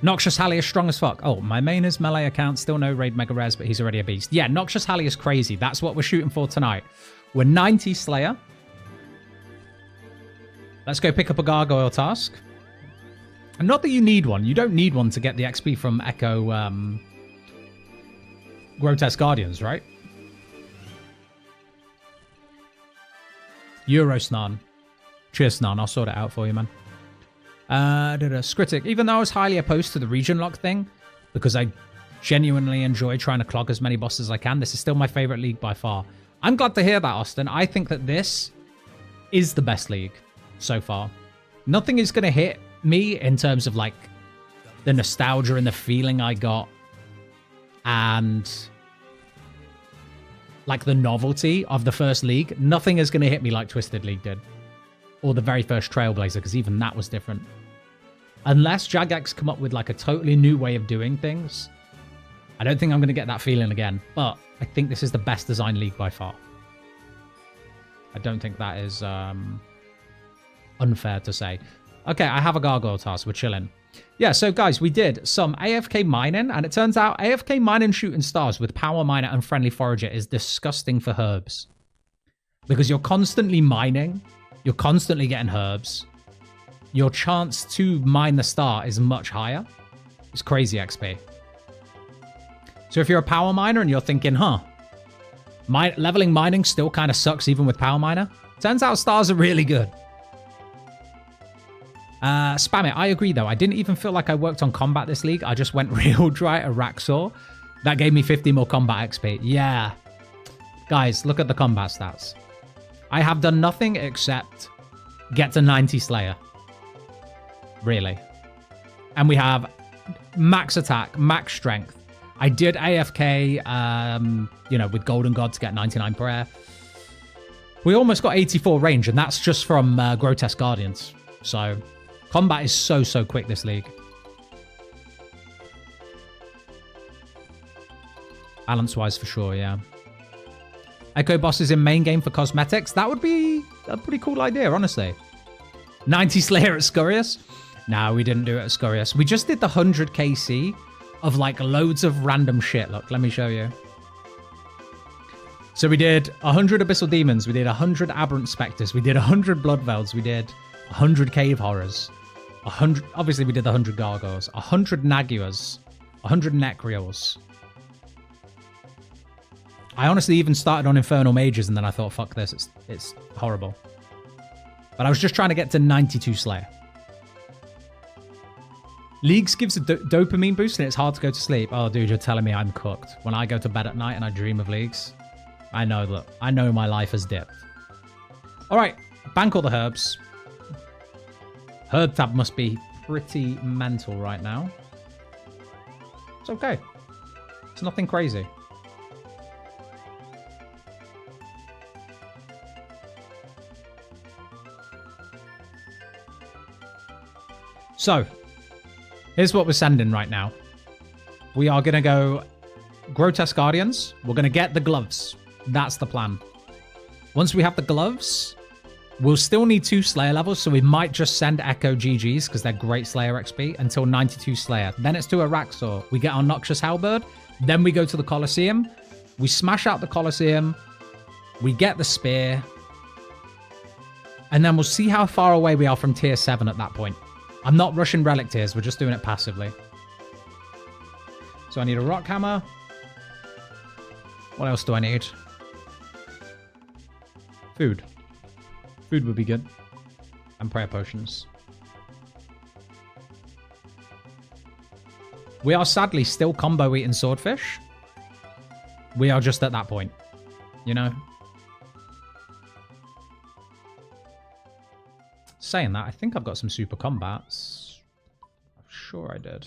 Noxious Halley is strong as fuck. Oh, my main is Melee account. Still no raid mega rares, but he's already a beast. Yeah, Noxious Halley is crazy. That's what we're shooting for tonight. We're 90 Slayer. Let's go pick up a gargoyle task. And not that you need one. You don't need one to get the XP from Echo Grotesque Guardians, right? Eurosnan. Cheers, Snan. I'll sort it out for you, man. Scritic. Even though I was highly opposed to the region lock thing, because I genuinely enjoy trying to clog as many bosses as I can, this is still my favorite league by far. I'm glad to hear that, Austin. I think that this is the best league so far. Nothing is going to hit me in terms of like the nostalgia and the feeling I got and like the novelty of the first league. Nothing is going to hit me like Twisted League did, or the very first Trailblazer, because even that was different. Unless Jagex come up with like a totally new way of doing things, I don't think I'm going to get that feeling again. But I think this is the best design league by far. I don't think that is unfair to say. Okay, I have a gargoyle task. We're chilling. Yeah, so guys, we did some AFK mining, and it turns out AFK mining shooting stars with power miner and friendly forager is disgusting for herbs. Because you're constantly mining, you're constantly getting herbs. Your chance to mine the star is much higher. It's crazy XP. So if you're a power miner and you're thinking, huh, leveling mining still kind of sucks even with power miner, turns out stars are really good. Spam it. I agree, though. I didn't even feel like I worked on combat this league. I just went real dry at Raxor. That gave me 50 more combat XP. Yeah. Guys, look at the combat stats. I have done nothing except get to 90 Slayer. Really. And we have max attack, max strength. I did AFK, you know, with Golden God to get 99 prayer. We almost got 84 range, and that's just from Grotesque Guardians. So... combat is so quick this league. Balance-wise, for sure, yeah. Echo bosses in main game for cosmetics. That would be a pretty cool idea, honestly. 90 Slayer at Scurious? No, we didn't do it at Scurious. We just did the 100 KC of, like, loads of random shit. Look, let me show you. So we did 100 Abyssal Demons. We did 100 Aberrant Spectres. We did 100 Bloodvelds. We did 100 Cave Horrors. 100, obviously we did the 100 Gargoyles, 100 Naguas, 100 Necreals. I honestly even started on Infernal Mages and then I thought, fuck this, it's horrible. But I was just trying to get to 92 Slayer. Leagues gives a dopamine boost and it's hard to go to sleep. Oh, dude, you're telling me I'm cooked. When I go to bed at night and I dream of Leagues, I know my life has dipped. All right, bank all the herbs. Herb tab must be pretty mental right now. It's okay. It's nothing crazy. So, here's what we're sending right now. We are going to go Grotesque Guardians. We're going to get the gloves. That's the plan. Once we have the gloves... we'll still need 2 Slayer levels, so we might just send Echo GGs, because they're great Slayer XP, until 92 Slayer. Then it's to a Raxor. We get our Noxious Halberd. Then we go to the Colosseum. We smash out the Colosseum. We get the Spear. And then we'll see how far away we are from Tier 7 at that point. I'm not rushing Relic Tiers. We're just doing it passively. So I need a Rock Hammer. What else do I need? Food. Food would be good. And prayer potions. We are sadly still combo eating Swordfish. We are just at that point. You know? Saying that, I think I've got some super combats. I'm sure I did.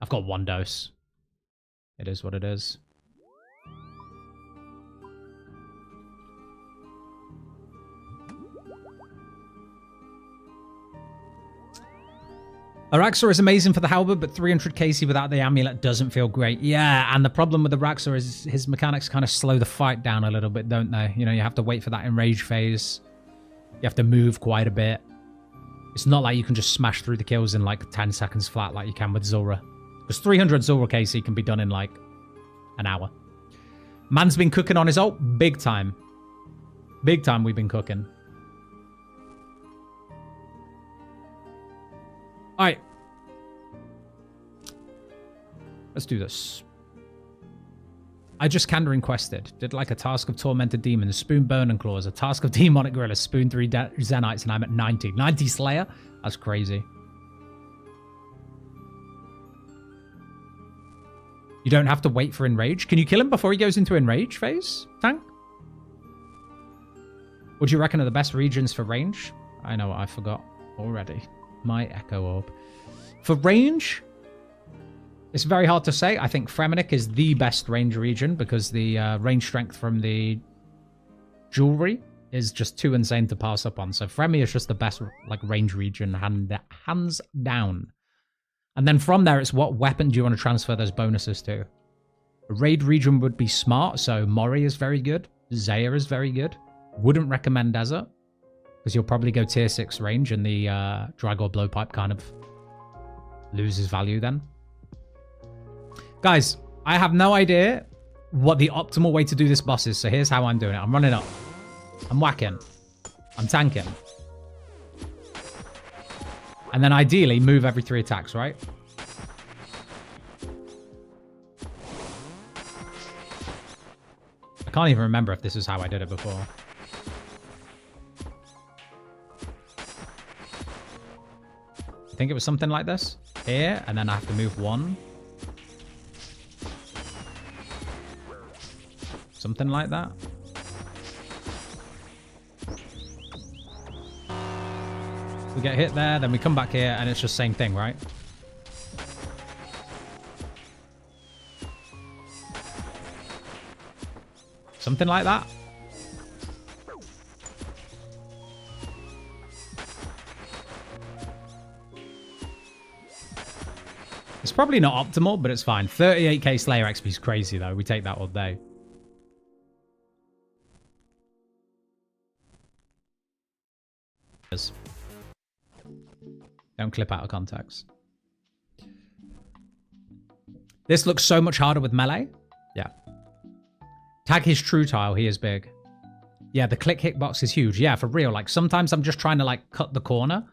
I've got 1 dose. It is what it is. Araxor is amazing for the halberd, but 300 KC without the amulet doesn't feel great. Yeah, and the problem with the Araxor is his mechanics kind of slow the fight down a little bit, don't they? You know, you have to wait for that enrage phase. You have to move quite a bit. It's not like you can just smash through the kills in like 10 seconds flat like you can with Zulrah. Because 300 Zulrah KC can be done in like an hour. Man's been cooking on his ult. Big time. Big time we've been cooking. Alright. Let's do this. I just Kandrin quested. Did like a task of Tormented Demons, Spoon Burn and Claws, a task of Demonic Gorilla, Spoon 3 Zenites, and I'm at 90. 90 Slayer? That's crazy. You don't have to wait for Enrage. Can you kill him before he goes into Enrage phase, Tank? What do you reckon are the best regions for range? I know what I forgot already. My Echo Orb. For range, it's very hard to say. I think Fremennik is the best range region because the range strength from the jewelry is just too insane to pass up on. So Fremi is just the best like range region, hands down. And then from there, it's what weapon do you want to transfer those bonuses to? A raid region would be smart. So Mori is very good. Zaya is very good. Wouldn't recommend Desert. Because you'll probably go tier 6 range and the Dragor Blowpipe kind of loses value then. Guys, I have no idea what the optimal way to do this boss is, so here's how I'm doing it. I'm running up. I'm whacking. I'm tanking. And then ideally move every 3 attacks, right? I can't even remember if this is how I did it before. I think it was something like this. Here, and then I have to move 1. Something like that. We get hit there, then we come back here, and it's just same thing, right? Something like that. It's probably not optimal, but it's fine. 38k Slayer XP is crazy, though. We take that all day. Don't clip out of context. This looks so much harder with melee. Yeah. Tag his true tile. He is big. Yeah, the click hitbox is huge. Yeah, for real. Like, sometimes I'm just trying to, like, cut the corner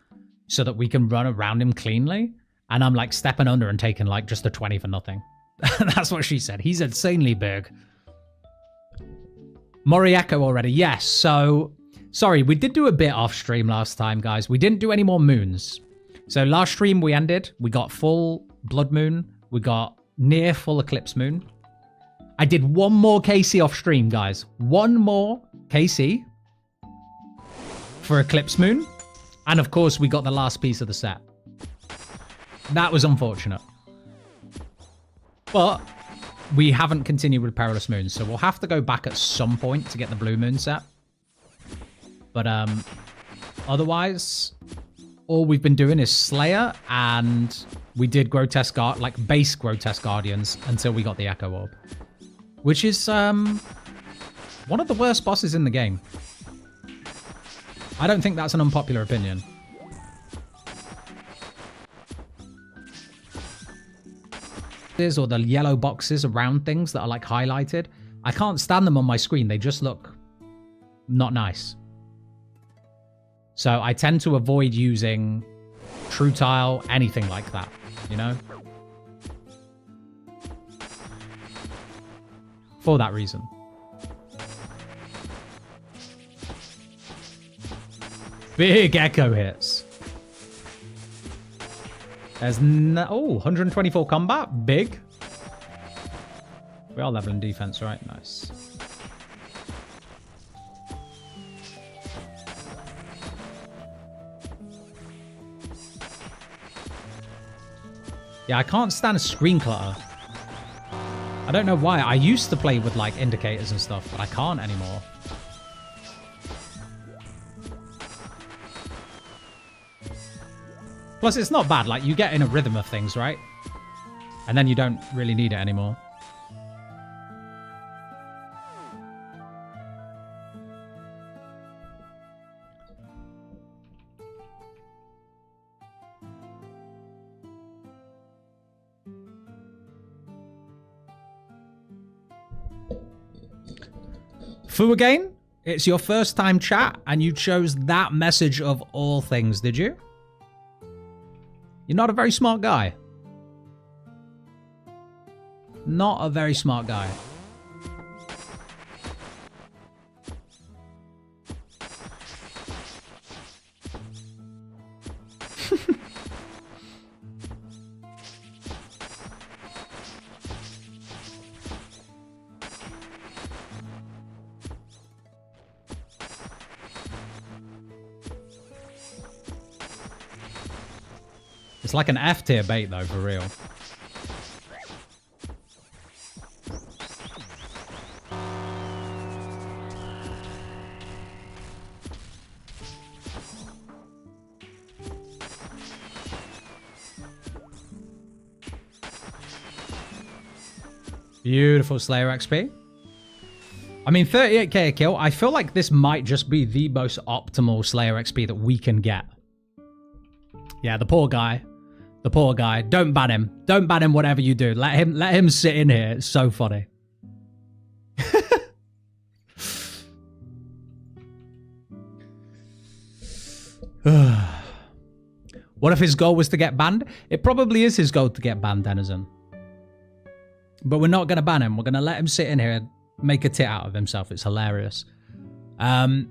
so that we can run around him cleanly. And I'm, like, stepping under and taking, like, just a 20 for nothing. That's what she said. He's insanely big. Morieko already. Yes, so... Sorry, we did do a bit off stream last time, guys. We didn't do any more moons. So last stream we ended. We got full blood moon. We got near full eclipse moon. I did one more KC off stream, guys. One more KC for eclipse moon. And of course, we got the last piece of the set. That was unfortunate. But we haven't continued with Perilous Moons, so we'll have to go back at some point to get the Blue Moon set. But otherwise, all we've been doing is Slayer, and we did Grotesque like base Grotesque Guardians until we got the Echo Orb, which is one of the worst bosses in the game. I don't think that's an unpopular opinion. Or the yellow boxes around things that are like highlighted. I can't stand them on my screen. They just look not nice. So I tend to avoid using True Tile, anything like that, you know? For that reason. Big echo hits. There's no... Oh, 124 combat. Big. We are leveling defense, right? Nice. Yeah, I can't stand screen clutter. I don't know why. I used to play with, like, indicators and stuff, but I can't anymore. Plus, it's not bad. Like, you get in a rhythm of things, right? And then you don't really need it anymore. Fu again? It's your first time chat, and you chose that message of all things, did you? You're not a very smart guy. Not a very smart guy. It's like an F tier bait though, for real. Beautiful Slayer XP. I mean, 38k a kill. I feel like this might just be the most optimal Slayer XP that we can get. Yeah, the poor guy. The poor guy. Don't ban him. Don't ban him whatever you do. Let him sit in here. It's so funny. What if his goal was to get banned? It probably is his goal to get banned, Denizen. But we're not going to ban him. We're going to let him sit in here and make a tit out of himself. It's hilarious. Lol,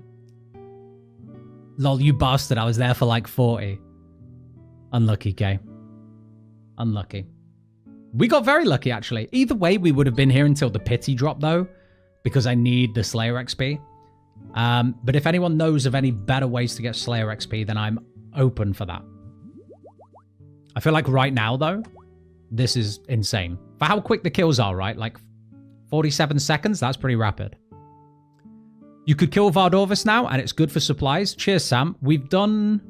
you bastard. I was there for like 40. Unlucky, Kay. Unlucky. We got very lucky, actually. Either way, we would have been here until the pity drop, though, because I need the Slayer XP. But if anyone knows of any better ways to get Slayer XP, then I'm open for that. I feel like right now, though, this is insane. For how quick the kills are, right? Like 47 seconds? That's pretty rapid. You could kill Vardorvis now, and it's good for supplies. Cheers, Sam. We've done...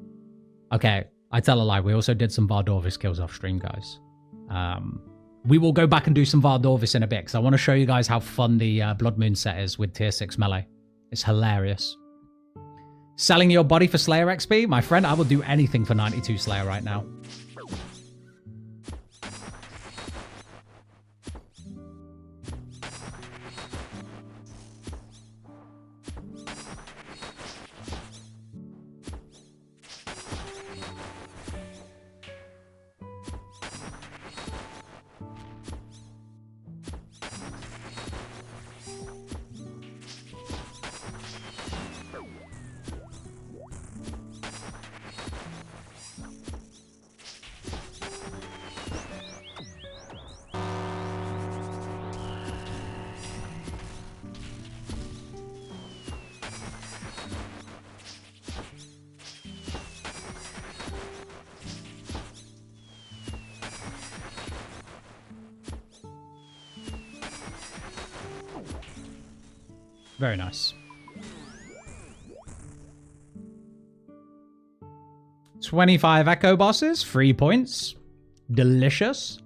Okay, I tell a lie. We also did some Vardorvis kills off stream, guys. We will go back and do some Vardorvis in a bit, because I want to show you guys how fun the Blood Moon set is with tier 6 melee. It's hilarious. Selling your body for Slayer XP? My friend, I will do anything for 92 Slayer right now. Very nice. 25 Echo bosses, 3 points. Delicious.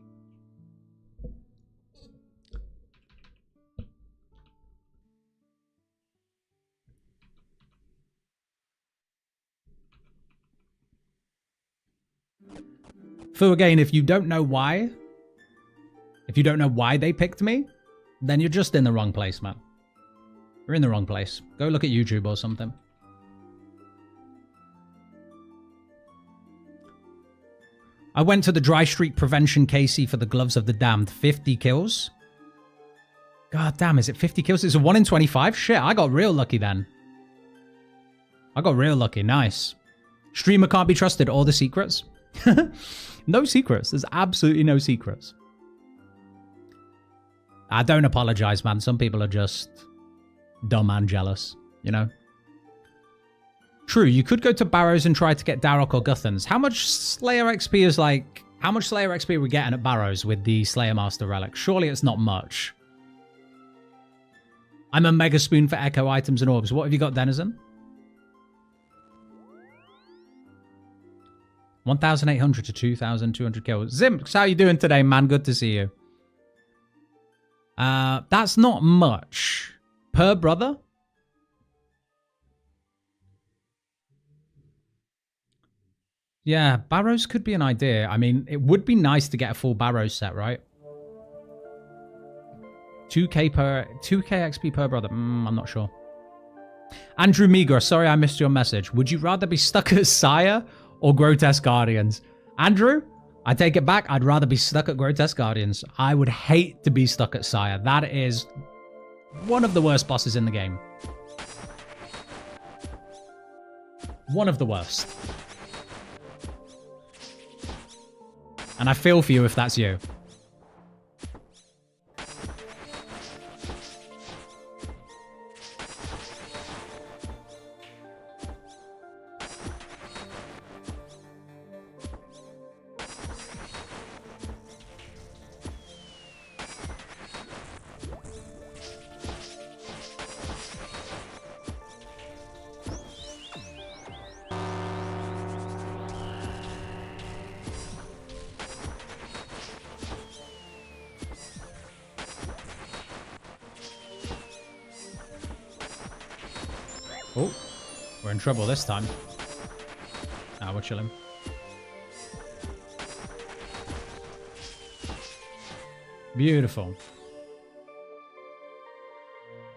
Fu, again, if you don't know why they picked me, then you're just in the wrong place, man. You're in the wrong place. Go look at YouTube or something. I went to the dry streak prevention KC for the Gloves of the Damned. 50 kills. God damn, is it 50 kills? It's a 1 in 25? Shit, I got real lucky then. I got real lucky. Nice. Streamer can't be trusted. All the secrets? No secrets. There's absolutely no secrets. I don't apologize, man. Some people are just dumb and jealous, you know? True, you could go to Barrows and try to get Darok or Guthans. How much Slayer XP is like... How much Slayer XP are we getting at Barrows with the Slayer Master Relic? Surely it's not much. I'm a mega spoon for Echo items and orbs. What have you got, Denizen? 1,800 to 2,200 kills. Zimps, how you doing today, man? Good to see you. That's not much. Per brother? Yeah, Barrows could be an idea. I mean, it would be nice to get a full Barrows set, right? 2k XP per brother. I'm not sure. Andrew Meager, sorry I missed your message. Would you rather be stuck at Sire or Grotesque Guardians? Andrew, I take it back. I'd rather be stuck at Grotesque Guardians. I would hate to be stuck at Sire. That is one of the worst bosses in the game. One of the worst. And I feel for you if that's you. Oh, we're in trouble this time. Nah, we're chilling. Beautiful.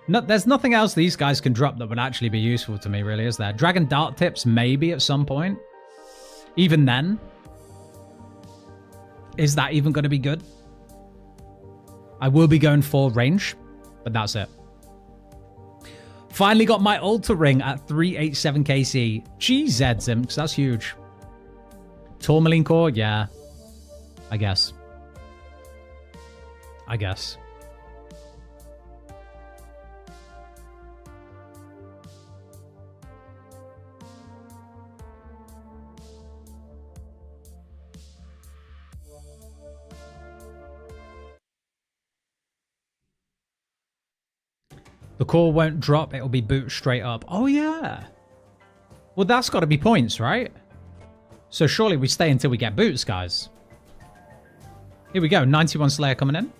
No, there's nothing else these guys can drop that would actually be useful to me, really, is there? Dragon Dart tips, maybe at some point. Even then, is that even going to be good? I will be going for range, but that's it. Finally got my Ultra Ring at 387 KC. GZ Zims, that's huge. Tourmaline Core, yeah. I guess. The core won't drop, it'll be boot straight up. Oh, yeah. Well, that's got to be points, right? So surely we stay until we get boots, guys. Here we go, 91 Slayer coming in.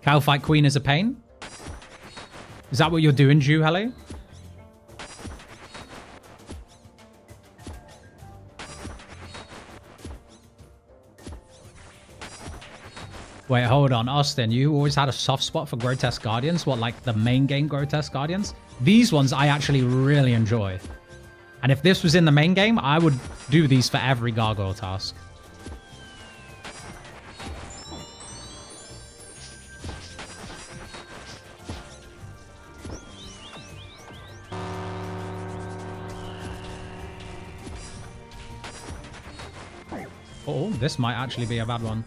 Cowfight Queen is a pain. Is that what you're doing, Juhele? Wait, hold on, Austin. You always had a soft spot for Grotesque Guardians? What, like the main game Grotesque Guardians? These ones I actually really enjoy. And if this was in the main game, I would do these for every gargoyle task. Oh, this might actually be a bad one.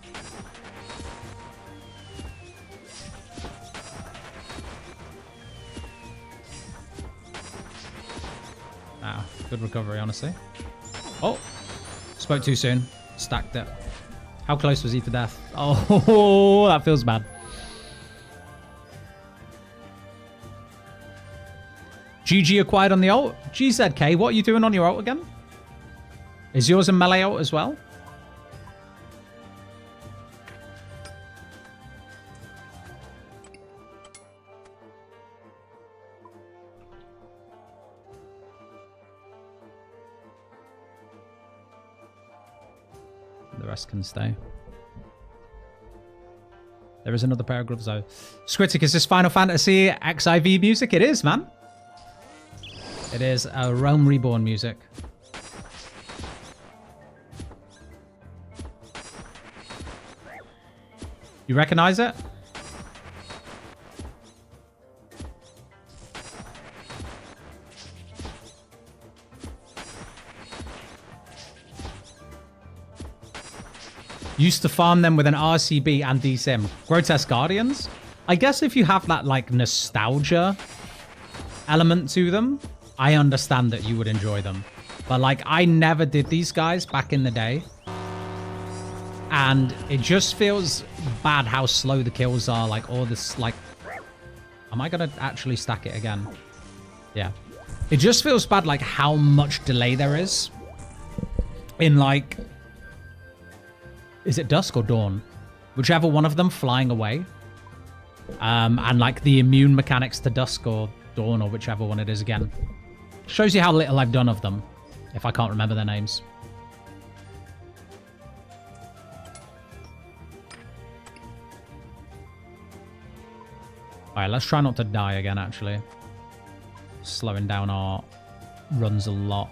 Good recovery, honestly. Oh, spoke too soon. Stacked it. How close was he to death? Oh, that feels bad. GG acquired on the ult. GZK, what are you doing on your ult again? Is yours a melee ult as well? The rest can stay. There is another pair of gloves though. Scritic, is this Final Fantasy XIV music? It is, man. It is a Realm Reborn music. You recognize it? Used to farm them with an RCB and DSIM. Grotesque Guardians? I guess if you have that, like, nostalgia element to them, I understand that you would enjoy them. But, like, I never did these guys back in the day. And it just feels bad how slow the kills are. Like, all this, like... Am I going to actually stack it again? Yeah. It just feels bad, like, how much delay there is. In, like... Is it dusk or dawn? Whichever one of them flying away. And like the immune mechanics to dusk or dawn or whichever one it is again. Shows you how little I've done of them. If I can't remember their names. Alright, let's try not to die again actually. Slowing down our runs a lot.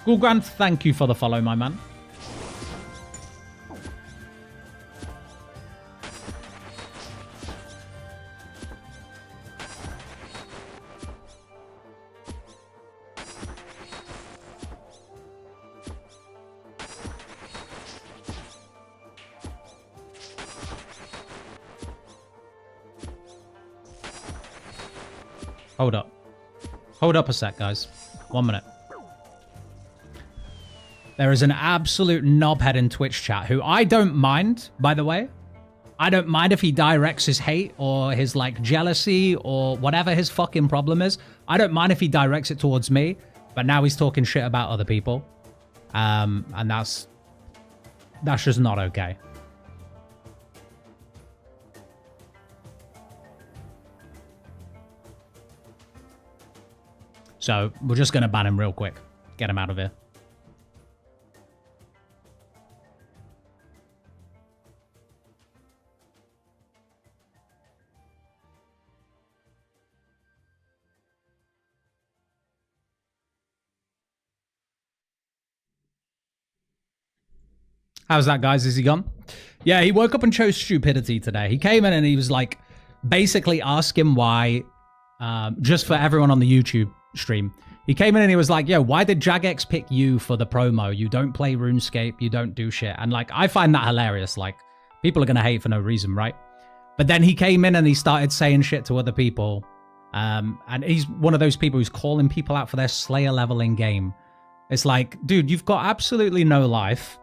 Gulgrand, thank you for the follow, my man. Hold up. Hold up a sec, guys. 1 minute. There is an absolute knobhead in Twitch chat who I don't mind, by the way. I don't mind if he directs his hate or his like jealousy or whatever his fucking problem is. I don't mind if he directs it towards me, but now he's talking shit about other people. And that's just not okay. So we're just going to ban him real quick. Get him out of here. How's that, guys? Is he gone? Yeah, he woke up and chose stupidity today. He came in and he was like, basically asking why, just for everyone on the YouTube stream. He came in and he was like, yo, why did Jagex pick you for the promo? You don't play RuneScape, you don't do shit. And like, I find that hilarious. Like, people are going to hate for no reason, right? But then he came in and he started saying shit to other people. And he's one of those people who's calling people out for their Slayer level in game. It's like, dude, you've got absolutely no life.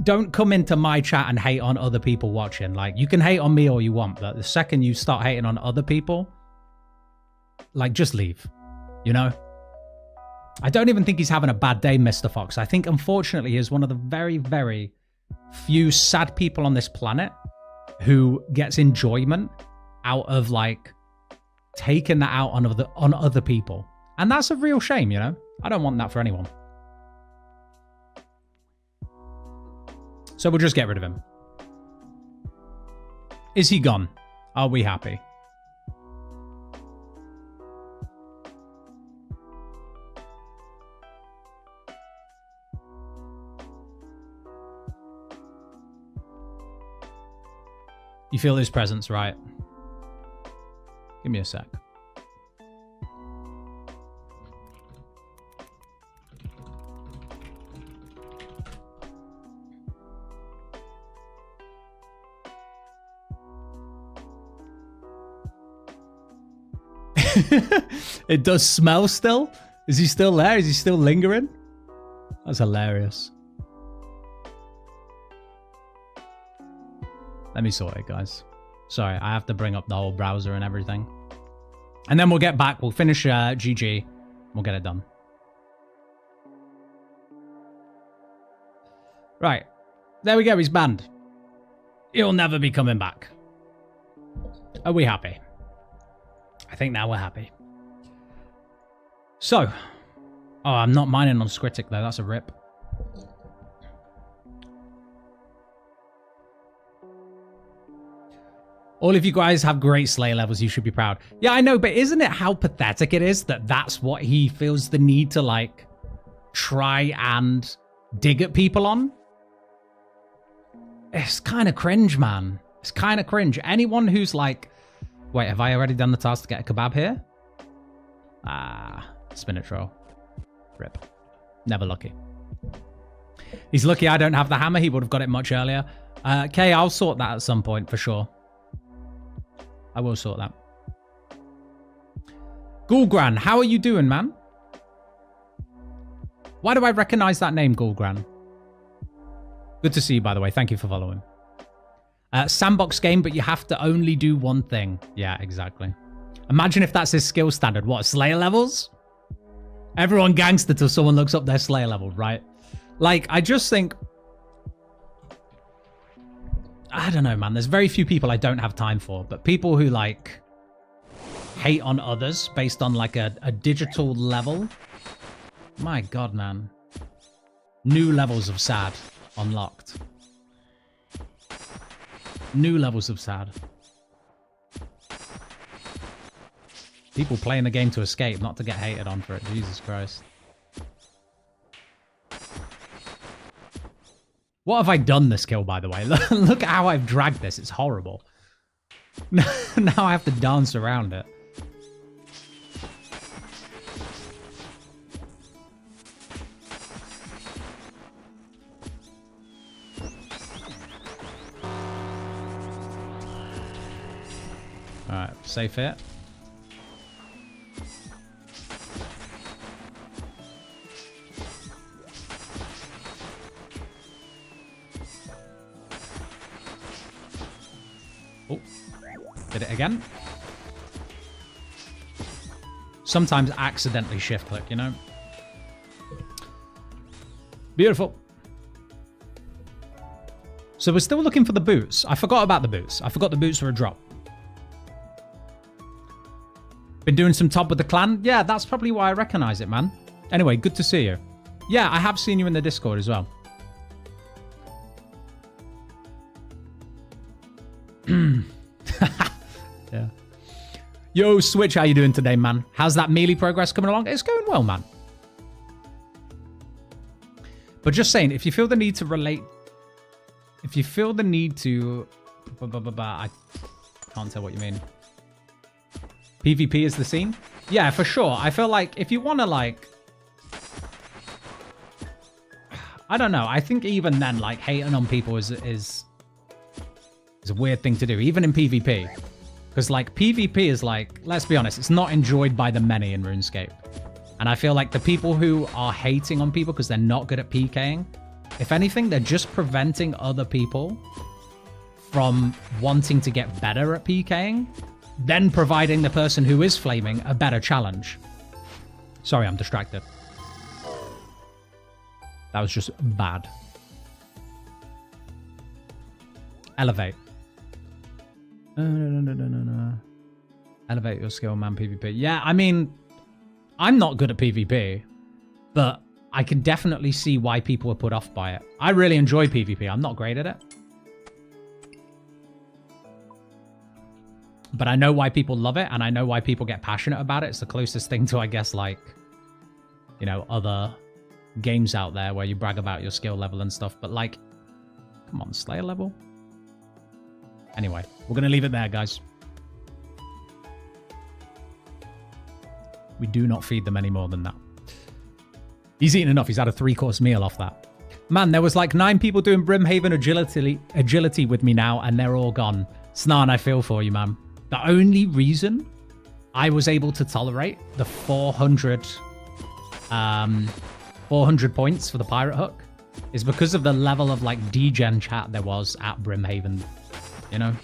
Don't come into my chat and hate on other people watching. Like, you can hate on me all you want, but the second you start hating on other people, like, just leave, you know? I don't even think he's having a bad day, Mr. Fox. I think, unfortunately, he's one of the very, very few sad people on this planet who gets enjoyment out of, like, taking that out on other people. And that's a real shame, you know? I don't want that for anyone. So we'll just get rid of him. Is he gone? Are we happy? You feel his presence, right? Give me a sec. It does smell still? Is he still there? Is he still lingering? That's hilarious. Let me sort it, guys. Sorry, I have to bring up the whole browser and everything. And then we'll get back. We'll finish GG. We'll get it done. Right. There we go. He's banned. He'll never be coming back. Are we happy? I think now we're happy. So. Oh, I'm not mining on Scritic, though. That's a rip. All of you guys have great Slayer levels. You should be proud. Yeah, I know, but isn't it how pathetic it is that that's what he feels the need to, like, try and dig at people on? It's kind of cringe, man. It's kind of cringe. Anyone who's like, wait, have I already done the task to get a kebab here? Ah, spin it troll. Rip. Never lucky. He's lucky I don't have the hammer. He would have got it much earlier. Okay, I'll sort that at some point for sure. I will sort that. Gulgran, how are you doing, man? Why do I recognize that name, Gulgran? Good to see you, by the way. Thank you for following. Sandbox game, but you have to only do one thing. Yeah, exactly. Imagine if that's his skill standard. What, Slayer levels? Everyone gangster till someone looks up their Slayer level, right? Like, I just think... I don't know, man. There's very few people I don't have time for, but people who, like, hate on others based on, like, a digital level. My God, man. New levels of sad unlocked. New levels of sad. People playing the game to escape, not to get hated on for it. Jesus Christ. What have I done this kill, by the way? Look at how I've dragged this. It's horrible. Now I have to dance around it. Alright, safe hit. Oh, did it again. Sometimes accidentally shift click, you know? Beautiful. So we're still looking for the boots. I forgot about the boots. I forgot the boots were a drop. Been doing some top with the clan? Yeah, that's probably why I recognize it, man. Anyway, good to see you. Yeah, I have seen you in the Discord as well. Yeah. Yo, Switch, how you doing today, man? How's that melee progress coming along? It's going well, man. But just saying, if you feel the need to relate... If you feel the need to... I can't tell what you mean. PvP is the scene? Yeah, for sure. I feel like if you want to, like... I don't know. I think even then, like, hating on people is a weird thing to do, even in PvP. Because, like, PvP is, like, let's be honest, it's not enjoyed by the many in RuneScape. And I feel like the people who are hating on people because they're not good at PKing, if anything, they're just preventing other people from wanting to get better at PKing, then providing the person who is flaming a better challenge. Sorry, I'm distracted. That was just bad. Elevate. No. Elevate your skill, man, PvP. Yeah, I mean, I'm not good at PvP, but I can definitely see why people are put off by it. I really enjoy PvP. I'm not great at it. But I know why people love it, and I know why people get passionate about it. It's the closest thing to, I guess, like, you know, other games out there where you brag about your skill level and stuff. But, like, come on, Slayer level? Anyway, we're going to leave it there, guys. We do not feed them any more than that. He's eaten enough. He's had a 3-course meal off that. Man, there was like 9 people doing Brimhaven agility with me now, and they're all gone. Snarn, I feel for you, man. The only reason I was able to tolerate the 400 points for the pirate hook is because of the level of, like, degen chat there was at Brimhaven. You know?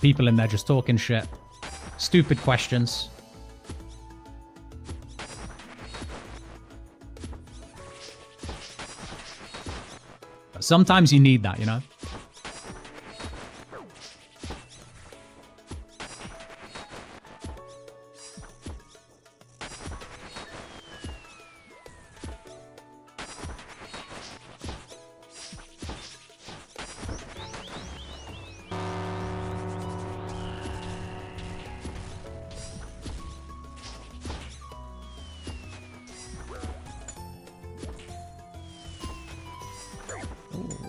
People in there just talking shit. Stupid questions. But sometimes you need that, you know?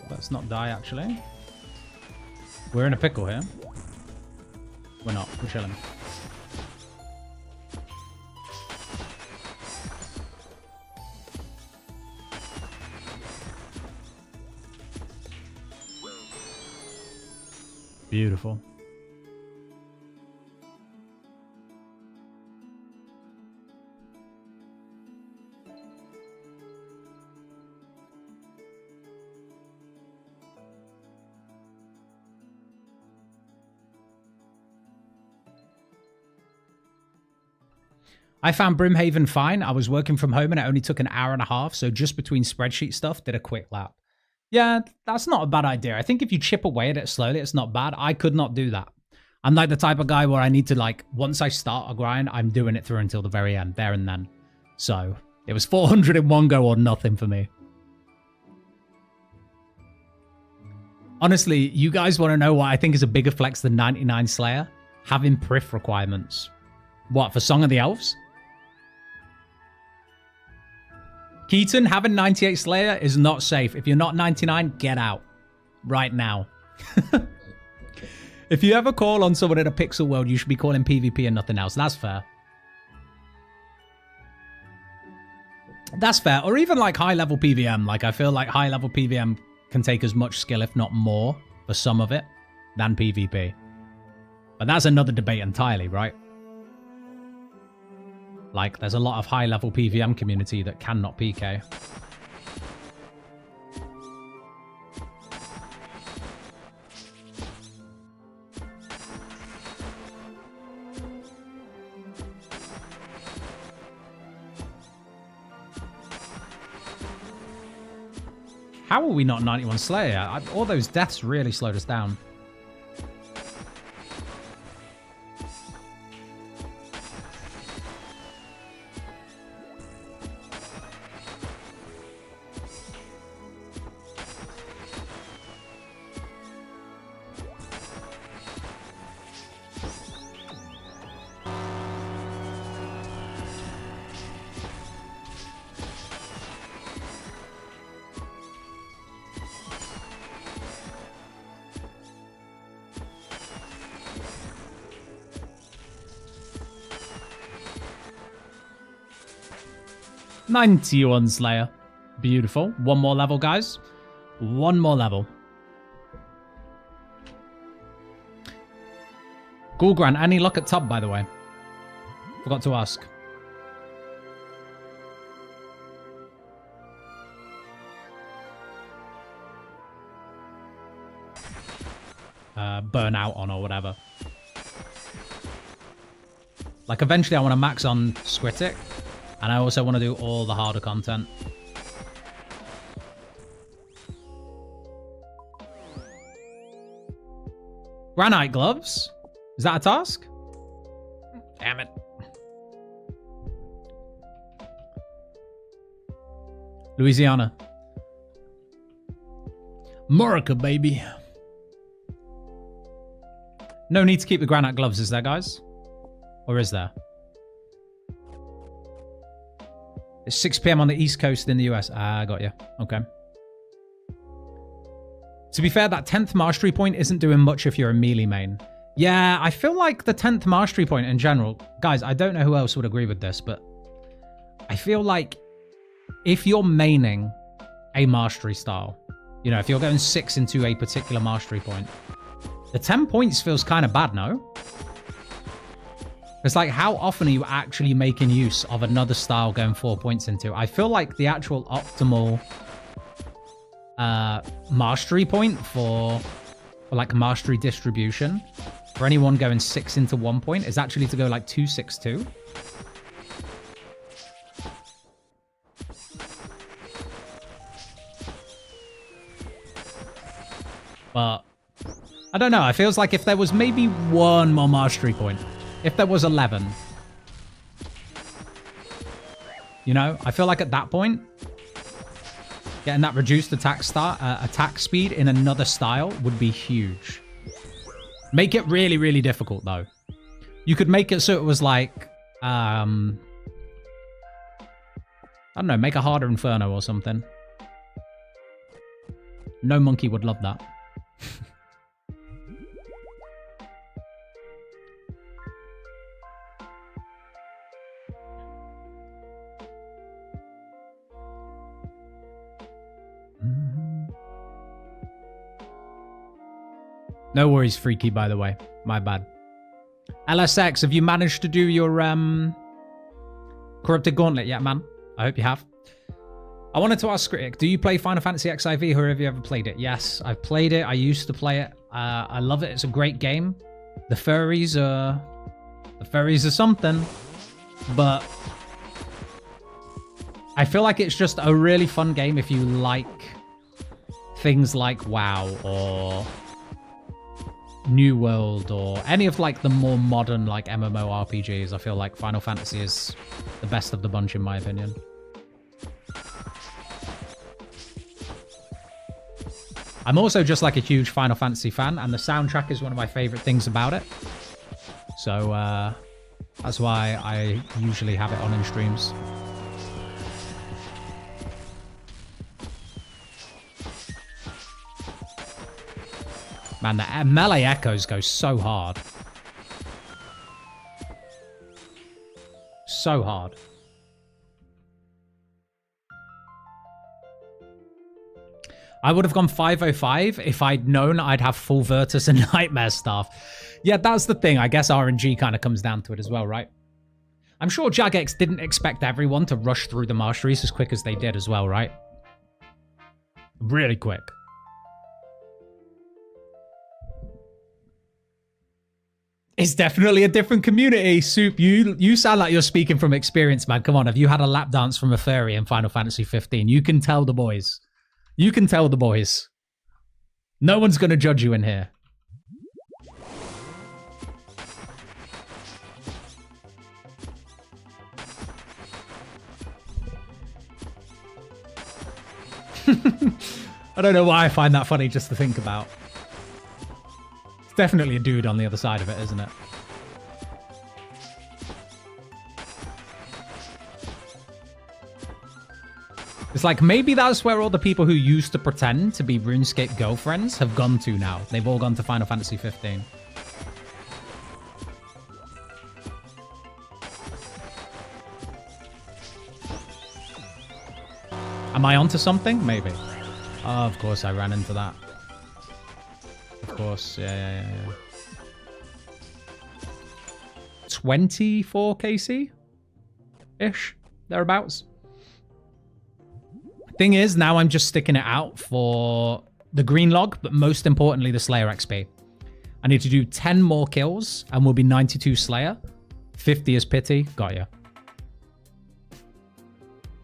Let's not die, actually. We're in a pickle here. We're not. We're chilling. Beautiful. I found Brimhaven fine. I was working from home and it only took an hour and a half. So just between spreadsheet stuff, did a quick lap. Yeah, that's not a bad idea. I think if you chip away at it slowly, it's not bad. I could not do that. I'm like the type of guy where I need to, like, once I start a grind, I'm doing it through until the very end, there and then. So it was 400 in one go or nothing for me. Honestly, you guys want to know what I think is a bigger flex than 99 Slayer? Having Prif requirements. What, for Song of the Elves? Keaton, having 98 Slayer is not safe. If you're not 99, get out. Right now. If you ever call on someone in a pixel world, you should be calling PvP and nothing else. That's fair. That's fair. Or even like high-level PVM. Like, I feel like high-level PVM can take as much skill, if not more, for some of it, than PvP. But that's another debate entirely, right? Like, there's a lot of high-level PVM community that cannot PK. How are we not 91 Slayer? All those deaths really slowed us down. '91 Slayer. Beautiful. One more level, guys. One more level. Gulgran, any luck at top, by the way? Forgot to ask. Burn out on or whatever. Like, eventually I want to max on Scritic. And I also want to do all the harder content. Granite gloves? Is that a task? Damn it. Louisiana. America, baby. No need to keep the granite gloves, is there, guys? Or is there? It's 6 p.m. on the East Coast in the US. Ah, got you. Okay. To be fair, that 10th mastery point isn't doing much if you're a melee main. Yeah, I feel like the 10th mastery point in general... Guys, I don't know who else would agree with this, but... I feel like if you're maining a mastery style, you know, if you're going 6 into a particular mastery point, the 10 points feels kind of bad, no? It's like, how often are you actually making use of another style going 4 points into? I feel like the actual optimal mastery point for like mastery distribution for anyone going 6 into 1 point is actually to go like 2, 6, 2. But I don't know. It feels like if there was maybe one more mastery point, if there was 11, you know, I feel like at that point, getting that reduced attack speed in another style would be huge. Make it really, really difficult, though. You could make it so it was like, I don't know, make a harder Inferno or something. No monkey would love that. No worries, Freaky, by the way. My bad. LSX, have you managed to do your Corrupted Gauntlet yet, man? I hope you have. I wanted to ask Scritic, do you play Final Fantasy XIV, or have you ever played it? Yes, I've played it. I used to play it. I love it. It's a great game. The furries are something, but I feel like it's just a really fun game if you like things like WoW or New World or any of like the more modern like MMORPGs. I feel like Final Fantasy is the best of the bunch in my opinion. I'm also just like a huge Final Fantasy fan, and the soundtrack is one of my favorite things about it. So that's why I usually have it on in streams. Man, the melee echoes go so hard. So hard. I would have gone 505 if I'd known I'd have full Virtus and Nightmare Staff. Yeah, that's the thing. I guess RNG kind of comes down to it as well, right? I'm sure Jagex didn't expect everyone to rush through the masteries as quick as they did as well, right? Really quick. It's definitely a different community, Soup. You sound like you're speaking from experience, man. Come on, have you had a lap dance from a fairy in Final Fantasy 15? You can tell the boys. You can tell the boys. No one's going to judge you in here. I don't know why I find that funny just to think about. It's definitely a dude on the other side of it, isn't it? It's like, maybe that's where all the people who used to pretend to be RuneScape girlfriends have gone to now. They've all gone to Final Fantasy 15. Am I onto something? Maybe. Oh, of course I ran into that. Of course, yeah. 24 KC-ish, thereabouts. Thing is, now I'm just sticking it out for the green log, but most importantly, the Slayer XP. I need to do 10 more kills, and we'll be 92 Slayer. 50 is pity. Got ya.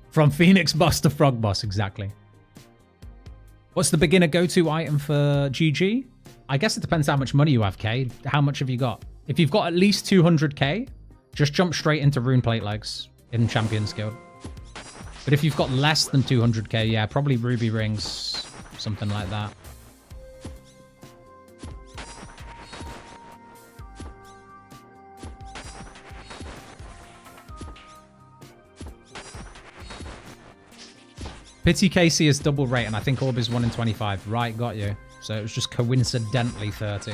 From Phoenix boss to Frog boss, exactly. What's the beginner go-to item for GG? I guess it depends how much money you have, K. How much have you got? If you've got at least 200k, just jump straight into Rune Plate Legs in Champions Guild. But if you've got less than 200k, yeah, probably Ruby Rings, something like that. Pity KC is double rate, and I think Orb is 1 in 25. Right, got you. So it was just coincidentally 30.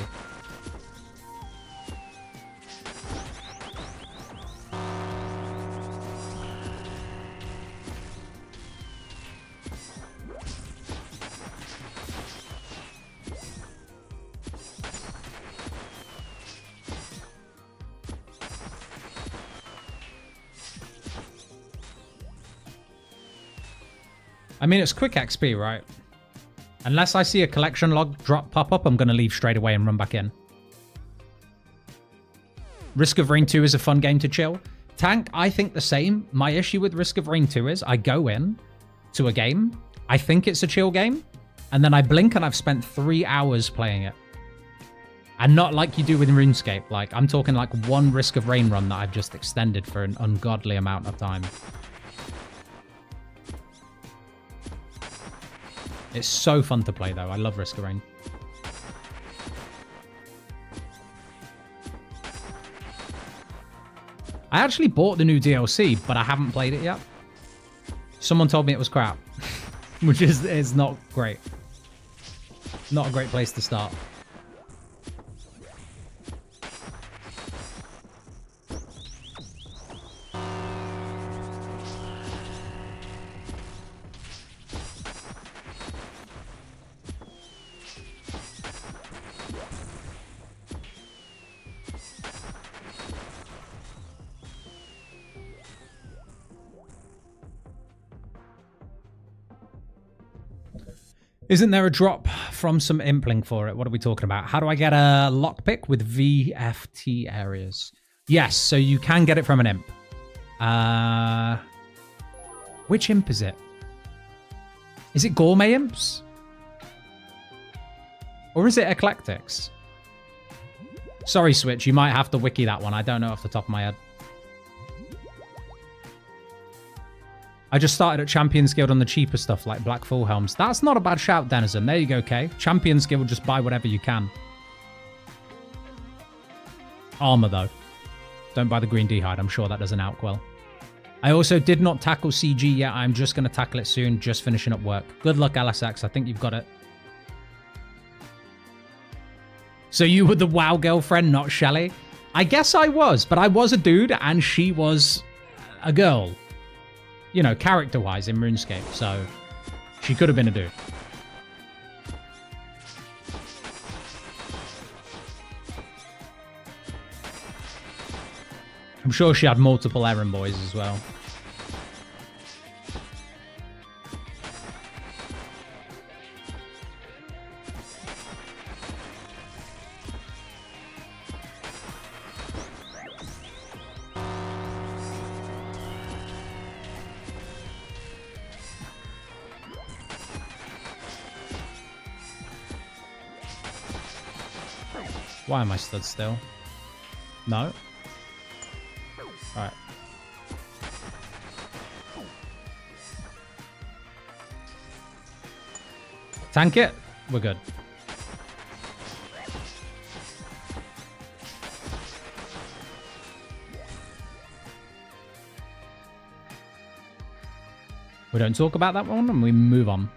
I mean, it's quick XP, right? Unless I see a collection log drop pop up, I'm going to leave straight away and run back in. Risk of Rain 2 is a fun game to chill. Tank, I think the same. My issue with Risk of Rain 2 is I go in to a game, I think it's a chill game, and then I blink and I've spent 3 hours playing it. And not like you do with RuneScape. Like, I'm talking like one Risk of Rain run that I've just extended for an ungodly amount of time. It's so fun to play, though. I love Risk of Rain. I actually bought the new DLC, but I haven't played it yet. Someone told me it was crap, which is not great. Not a great place to start. Isn't there a drop from some impling for it? What are we talking about? How do I get a lockpick with VFT areas? Yes, so you can get it from an imp. Which imp is it? Is it Gourmet Imps? Or is it Eclectics? Sorry, Switch, you might have to wiki that one. I don't know off the top of my head. I just started at Champions Guild on the cheaper stuff like Black Full Helms. That's not a bad shout, Denizen. There you go, Kay. Champions Guild, just buy whatever you can. Armor, though. Don't buy the green D'hide. I'm sure that doesn't outquill. I also did not tackle CG yet. I'm just going to tackle it soon. Just finishing up work. Good luck, LSX. I think you've got it. So you were the WoW girlfriend, not Shelly? I guess I was, but I was a dude and she was a girl. You know, character-wise in RuneScape, so she could have been a dude. I'm sure she had multiple errand boys as well. Why am I stood still? No. Alright. Tank it. We're good. We don't talk about that one and we move on.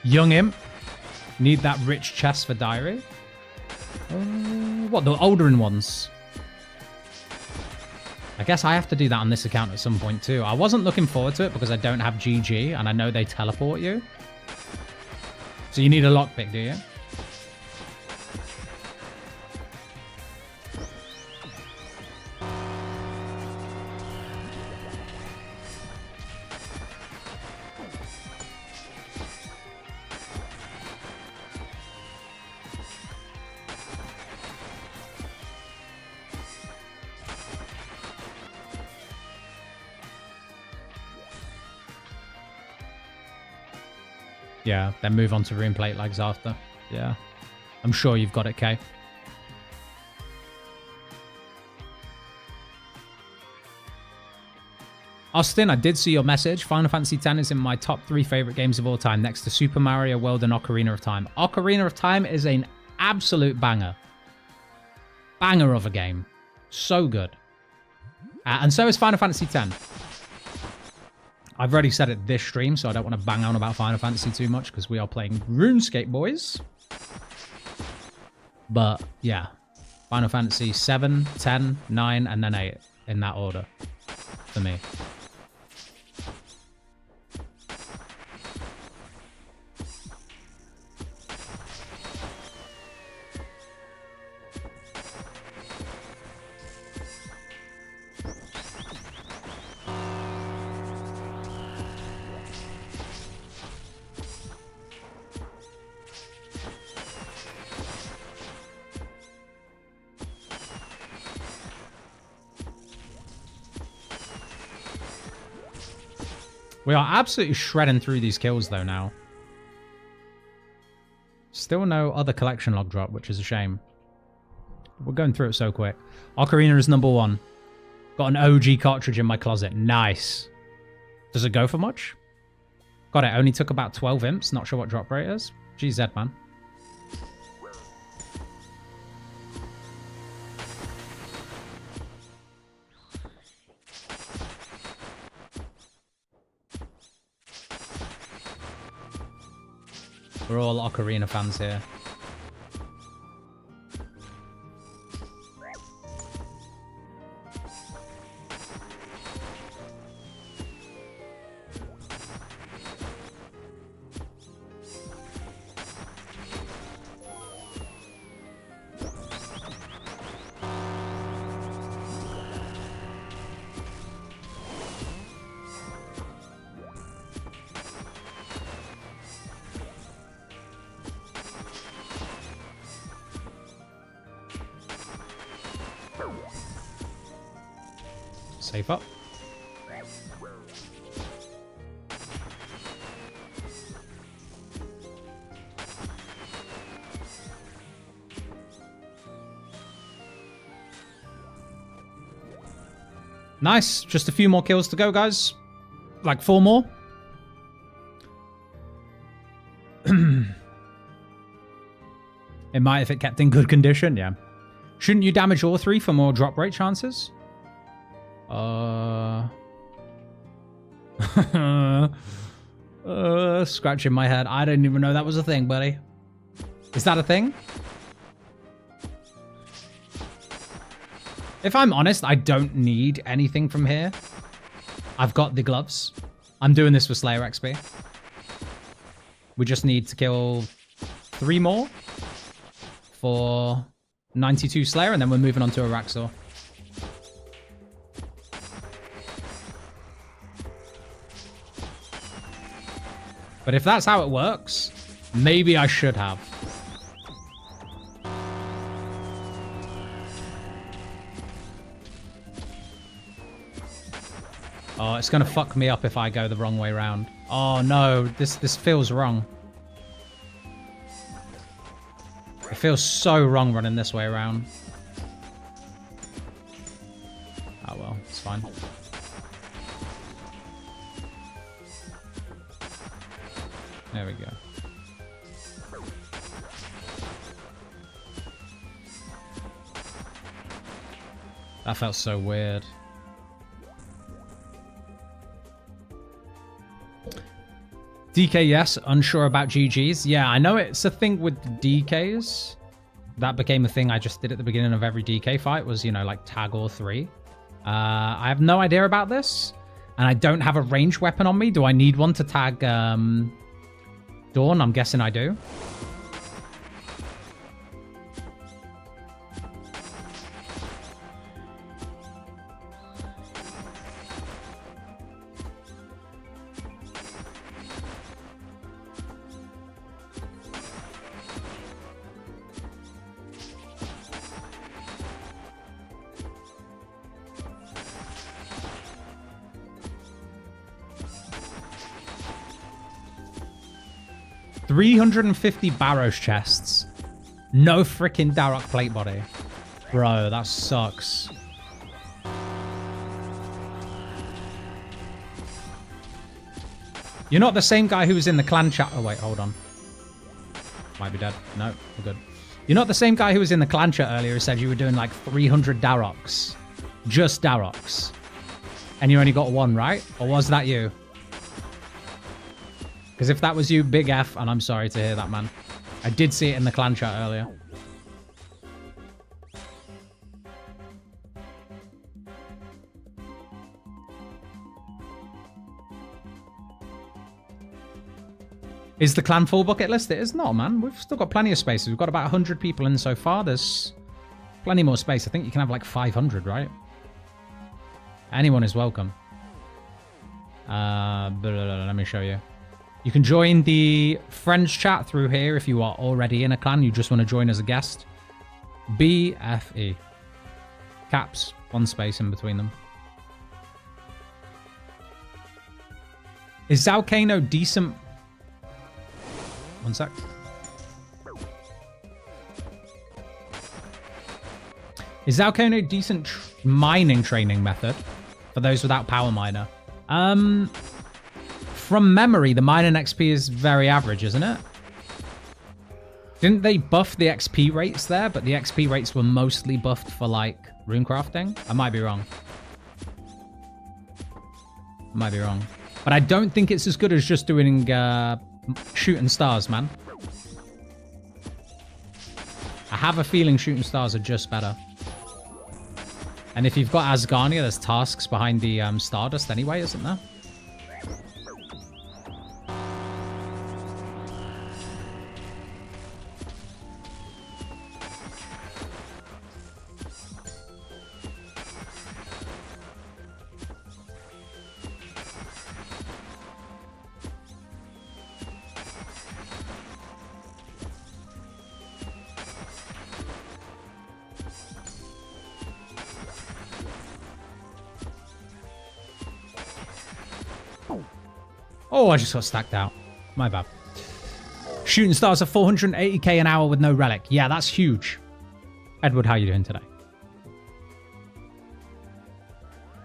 Young Imp. Need that rich chest for diary. What, the Aldrin ones? I guess I have to do that on this account at some point too. I wasn't looking forward to it because I don't have GG and I know they teleport you. So you need a lockpick, do you? Yeah, then move on to rune plate legs after. Yeah. I'm sure you've got it, Kay. Austin, I did see your message. Final Fantasy X is in my top 3 favorite games of all time, next to Super Mario World and Ocarina of Time. Ocarina of Time is an absolute banger. Banger of a game. So good. And so is Final Fantasy X. I've already said it this stream, so I don't want to bang on about Final Fantasy too much because we are playing RuneScape, boys. But, yeah. Final Fantasy 7, 10, 9, and then 8 in that order for me. We are absolutely shredding through these kills, though, now. Still no other collection log drop, which is a shame. We're going through it so quick. Ocarina is number 1. Got an OG cartridge in my closet. Nice. Does it go for much? Got it. Only took about 12 imps. Not sure what drop rate is. GZ, man. We're all Ocarina fans here. Safe up. Nice. Just a few more kills to go, guys. Like 4 more. It might if it kept in good condition, yeah. Shouldn't you damage all 3 for more drop rate chances? Scratching my head. I didn't even know that was a thing, buddy. Is that a thing? If I'm honest, I don't need anything from here. I've got the gloves. I'm doing this for Slayer XP. We just need to kill 3 more for 92 Slayer, and then we're moving on to a Raxor. But if that's how it works, maybe I should have. Oh, it's gonna fuck me up if I go the wrong way around. Oh no, this feels wrong. It feels so wrong running this way around. Oh well, it's fine. There we go. That felt so weird. DK, yes. Unsure about GGs. Yeah, I know it's a thing with DKs. That became a thing I just did at the beginning of every DK fight was, you know, like tag or 3. I have no idea about this. And I don't have a ranged weapon on me. Do I need one to tag Dawn? I'm guessing I do. 350 Barrows chests. No freaking Darok plate body. Bro, that sucks. You're not the same guy who was in the clan chat. Oh, wait, hold on. Might be dead. No, we're good. You're not the same guy who was in the clan chat earlier who said you were doing like 300 Daroks. Just Daroks. And you only got one, right? Or was that you? Because if that was you, big F, and I'm sorry to hear that, man. I did see it in the clan chat earlier. Is the clan full bucket list? It is not, man. We've still got plenty of spaces. We've got about 100 people in so far. There's plenty more space. I think you can have like 500, right? Anyone is welcome. Let me show you. You can join the friends chat through here if you are already in a clan. You just want to join as a guest. BFE. Caps. One space in between them. Is Zalcano decent? One sec. Is Zalcano a decent mining training method for those without power miner? From memory, the mining XP is very average, isn't it? Didn't they buff the XP rates there? But the XP rates were mostly buffed for, like, rune crafting? I might be wrong. I might be wrong. But I don't think it's as good as just doing shooting stars, man. I have a feeling shooting stars are just better. And if you've got Asgarnia, there's tasks behind the Stardust anyway, isn't there? Oh, I just got stacked out. My bad. Shooting stars are 480k an hour with no relic. Yeah, that's huge. Edward, how you doing today?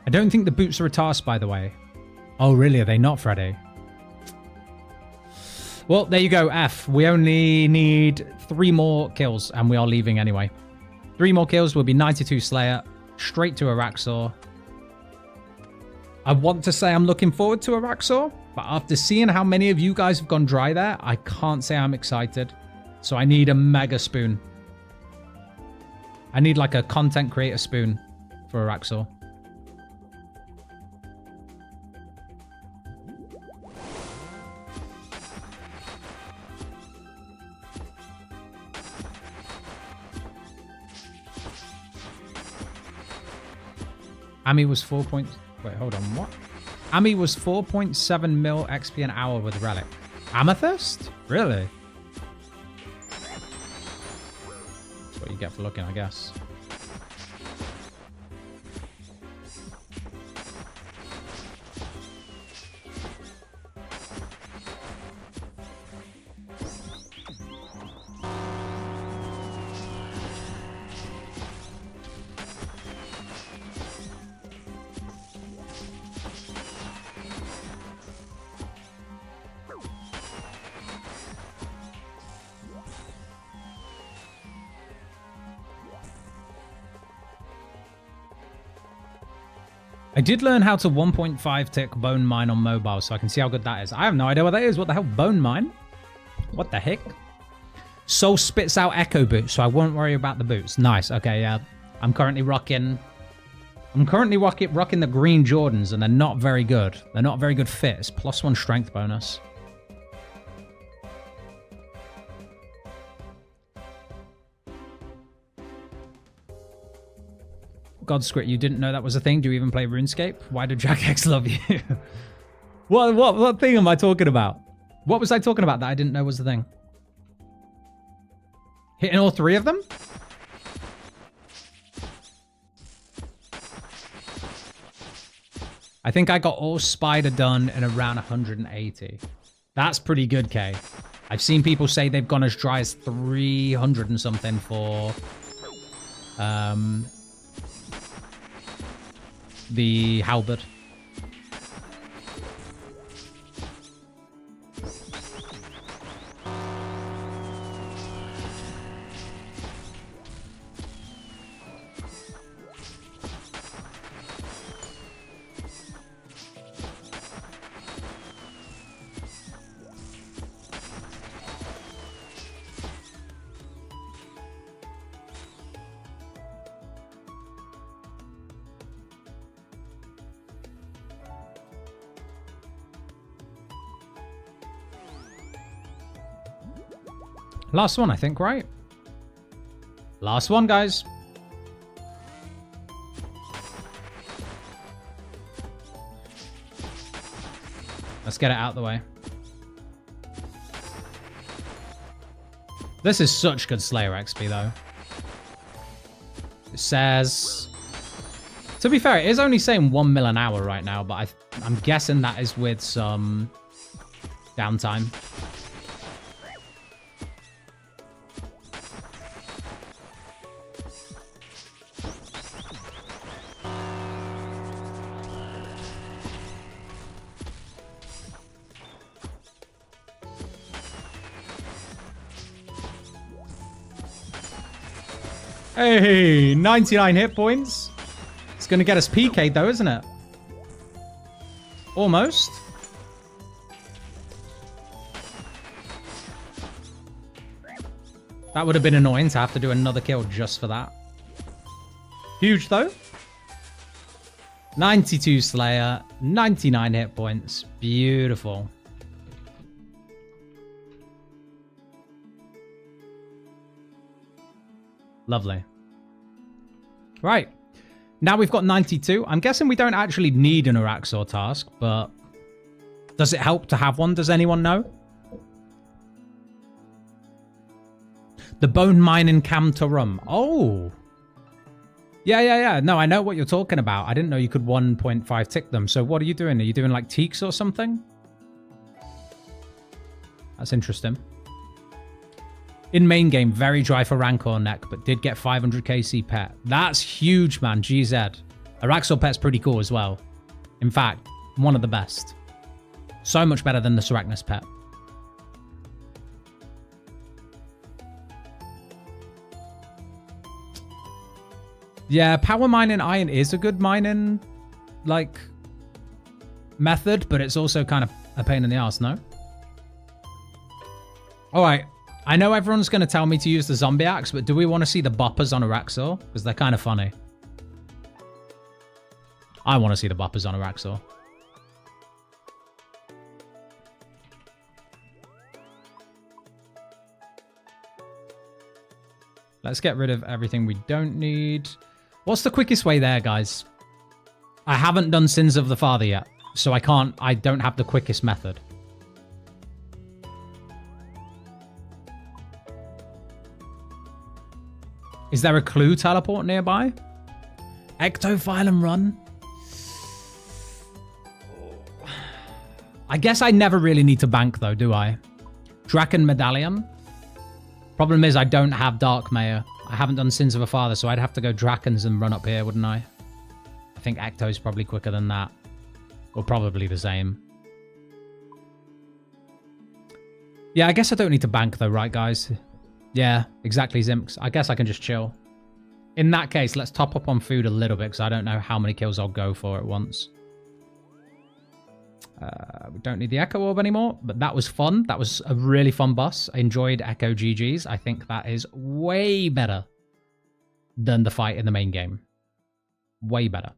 I don't think the boots are a task, by the way. Oh, really? Are they not, Freddy? Well, there you go, F. We only need 3 more kills, and we are leaving anyway. 3 more kills will be 92 Slayer, straight to Araxor. I want to say I'm looking forward to Araxor, but after seeing how many of you guys have gone dry there, I can't say I'm excited. So I need a mega spoon. I need like a content creator spoon for Araxor. Ami was 4 points. Wait, hold on. What? Ami was 4.7 mil XP an hour with Relic. Amethyst? Really? That's what you get for looking, I guess. I did learn how to 1.5 tick bone mine on mobile, so I can see how good that is. I have no idea what that is. What the hell? Bone mine? What the heck? Soul spits out echo boots, so I won't worry about the boots. Nice. Okay, yeah. I'm currently rocking the green Jordans, and they're not very good. They're not very good fits. +1 strength bonus. God, Scritic, you didn't know that was a thing? Do you even play RuneScape? Why did Jack X love you? What thing am I talking about? What was I talking about that I didn't know was the thing? Hitting all 3 of them? I think I got all Spider done in around 180. That's pretty good, Kay. I've seen people say they've gone as dry as 300 and something for the halberd. Last one, I think, right? Last one, guys. Let's get it out of the way. This is such good Slayer XP, though. It says... To be fair, it is only saying 1 mil an hour right now, but I'm guessing that is with some downtime. Hey, 99 hit points. It's going to get us PK'd though, isn't it? Almost. That would have been annoying to have to do another kill just for that. Huge though. 92 Slayer, 99 hit points. Beautiful. Lovely. Right. Now we've got 92. I'm guessing we don't actually need an Araxor task, but does it help to have one? Does anyone know? The bone mine in Camtorum. Oh. Yeah. No, I know what you're talking about. I didn't know you could 1.5 tick them. So what are you doing? Are you doing like teaks or something? That's interesting. In main game, very dry for Rancor neck, but did get 500 KC pet. That's huge, man. GZ. Araxor pet's pretty cool as well. In fact, one of the best. So much better than the Sarachnis pet. Yeah, power mining iron is a good mining, like, method, but it's also kind of a pain in the ass, no? Alright. I know everyone's going to tell me to use the zombie axe, but do we want to see the boppers on Araxor? Because they're kind of funny. I want to see the boppers on Araxor. Let's get rid of everything we don't need. What's the quickest way there, guys? I haven't done Sins of the Father yet, so I don't have the quickest method. Is there a clue teleport nearby? Ectophilum run? I guess I never really need to bank though, do I? Draken Medallion? Problem is I don't have Dark Mayor. I haven't done Sins of a Father, so I'd have to go Drakens and run up here, wouldn't I? I think Ecto's probably quicker than that. Or probably the same. Yeah, I guess I don't need to bank though, right guys? Yeah, exactly, Zimks. I guess I can just chill. In that case, let's top up on food a little bit because I don't know how many kills I'll go for at once. We don't need the Echo Orb anymore, but that was fun. That was a really fun boss. I enjoyed Echo GG's. I think that is way better than the fight in the main game. Way better.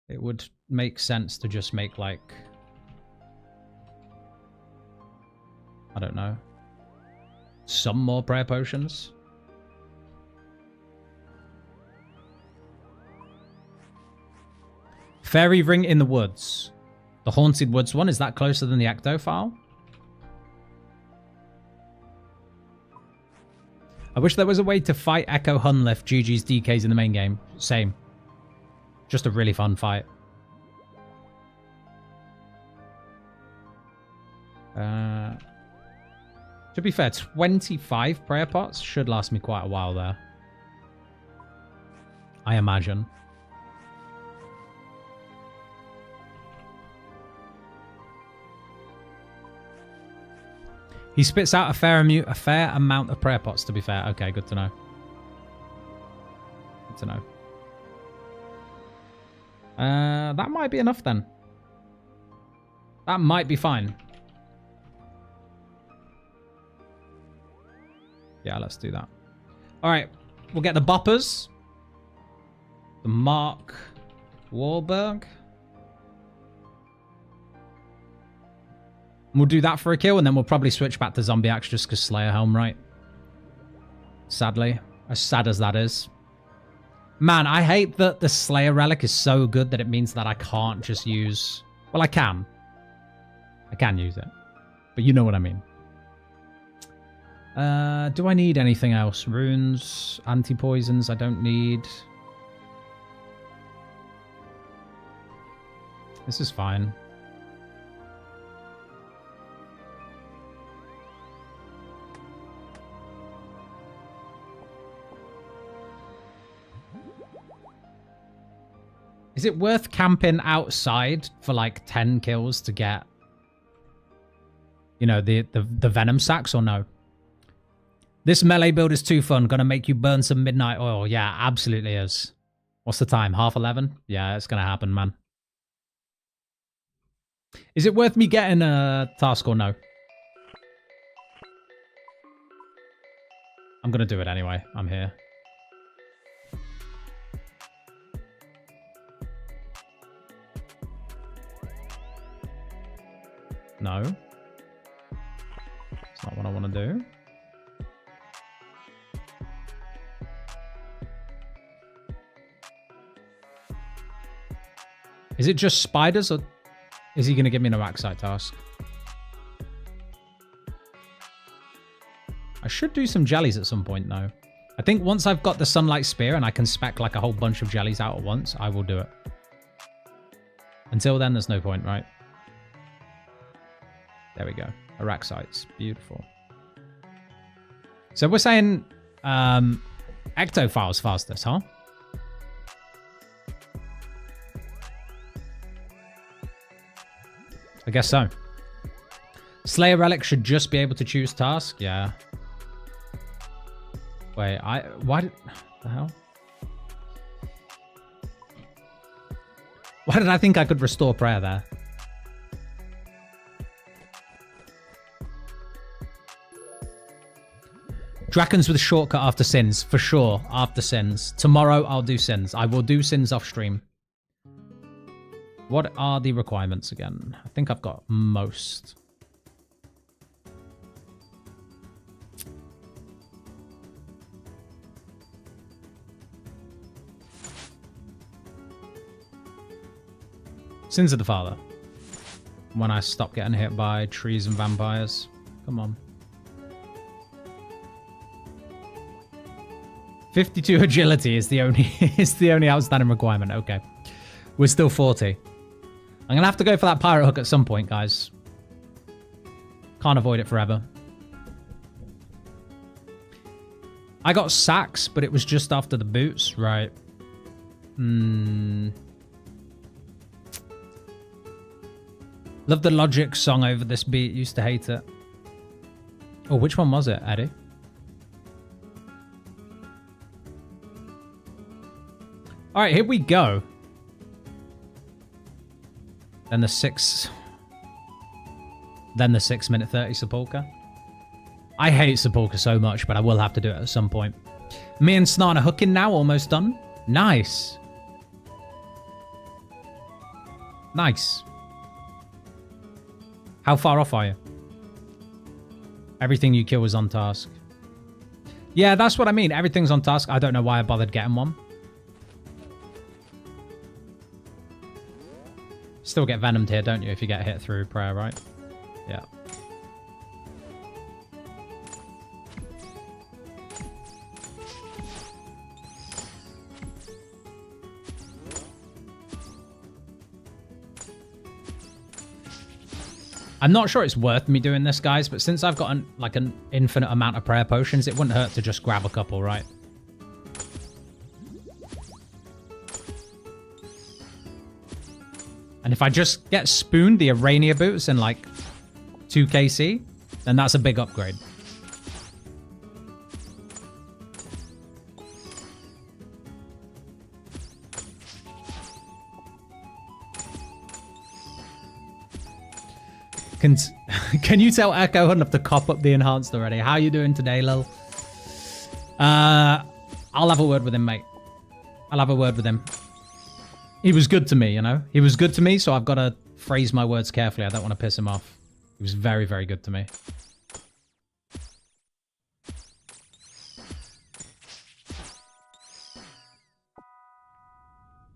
It would make sense to just make, like, I don't know, some more prayer potions. Fairy Ring in the Woods. The Haunted Woods one, is that closer than the Ectophile? I wish there was a way to fight Echo Hunlift, GG's DKs in the main game. Same. Just a really fun fight. To be fair, 25 prayer pots should last me quite a while there. I imagine. He spits out a fair amount of prayer pots, to be fair. Okay, good to know. Good to know. That might be enough then. That might be fine. Yeah, let's do that. All right, we'll get the boppers. The Mark Wahlberg. We'll do that for a kill, and then we'll probably switch back to Zombie Axe just because Slayer Helm, right? Sadly. As sad as that is. Man, I hate that the Slayer Relic is so good that it means that I can't just use... Well, I can. I can use it. But you know what I mean. Do I need anything else? Runes, anti-poisons, I don't need. This is fine. Is it worth camping outside for like 10 kills to get, you know, the venom sacks or no? This melee build is too fun. Gonna make you burn some midnight oil. Yeah, absolutely is. What's the time? 11:30? Yeah, it's gonna happen, man. Is it worth me getting a task or no? I'm gonna do it anyway. I'm here. No. It's not what I want to do. Is it just spiders, or is he going to give me an Araxite task? I should do some jellies at some point, though. I think once I've got the Sunlight Spear and I can spec like a whole bunch of jellies out at once, I will do it. Until then, there's no point, right? There we go. Araxites. Beautiful. So we're saying Ectophile's fastest, huh? I guess so. Slayer Relic should just be able to choose task. Yeah. Wait, why did... the hell? Why did I think I could restore prayer there? Drakons with a shortcut after sins, for sure. After sins. Tomorrow I'll do sins. I will do sins off stream. What are the requirements again? I think I've got most. Sins of the Father. When I stop getting hit by trees and vampires. Come on. 52 agility is the only outstanding requirement. Okay. We're still 40. I'm going to have to go for that pirate hook at some point, guys. Can't avoid it forever. I got sacks, but it was just after the boots. Right. Love the Logic song over this beat. Used to hate it. Oh, which one was it, Eddie? All right, here we go. Then the 6 minute 30 Sepulka. I hate Sepulka so much, but I will have to do it at some point. Me and Snarn are hooking now, almost done. Nice. Nice. How far off are you? Everything you kill is on task. Yeah, that's what I mean. Everything's on task. I don't know why I bothered getting one. Still get venomed here, don't you, if you get hit through prayer, right? Yeah. I'm not sure it's worth me doing this, guys, but since I've got an infinite amount of prayer potions, it wouldn't hurt to just grab a couple, right? And if I just get spooned the Arania boots in like 2 KC, then that's a big upgrade. Can you tell Echo Hunt to cop up the enhanced already? How you doing today, Lil? I'll have a word with him, mate. I'll have a word with him. He was good to me, you know? He was good to me, so I've got to phrase my words carefully. I don't want to piss him off. He was very, very good to me.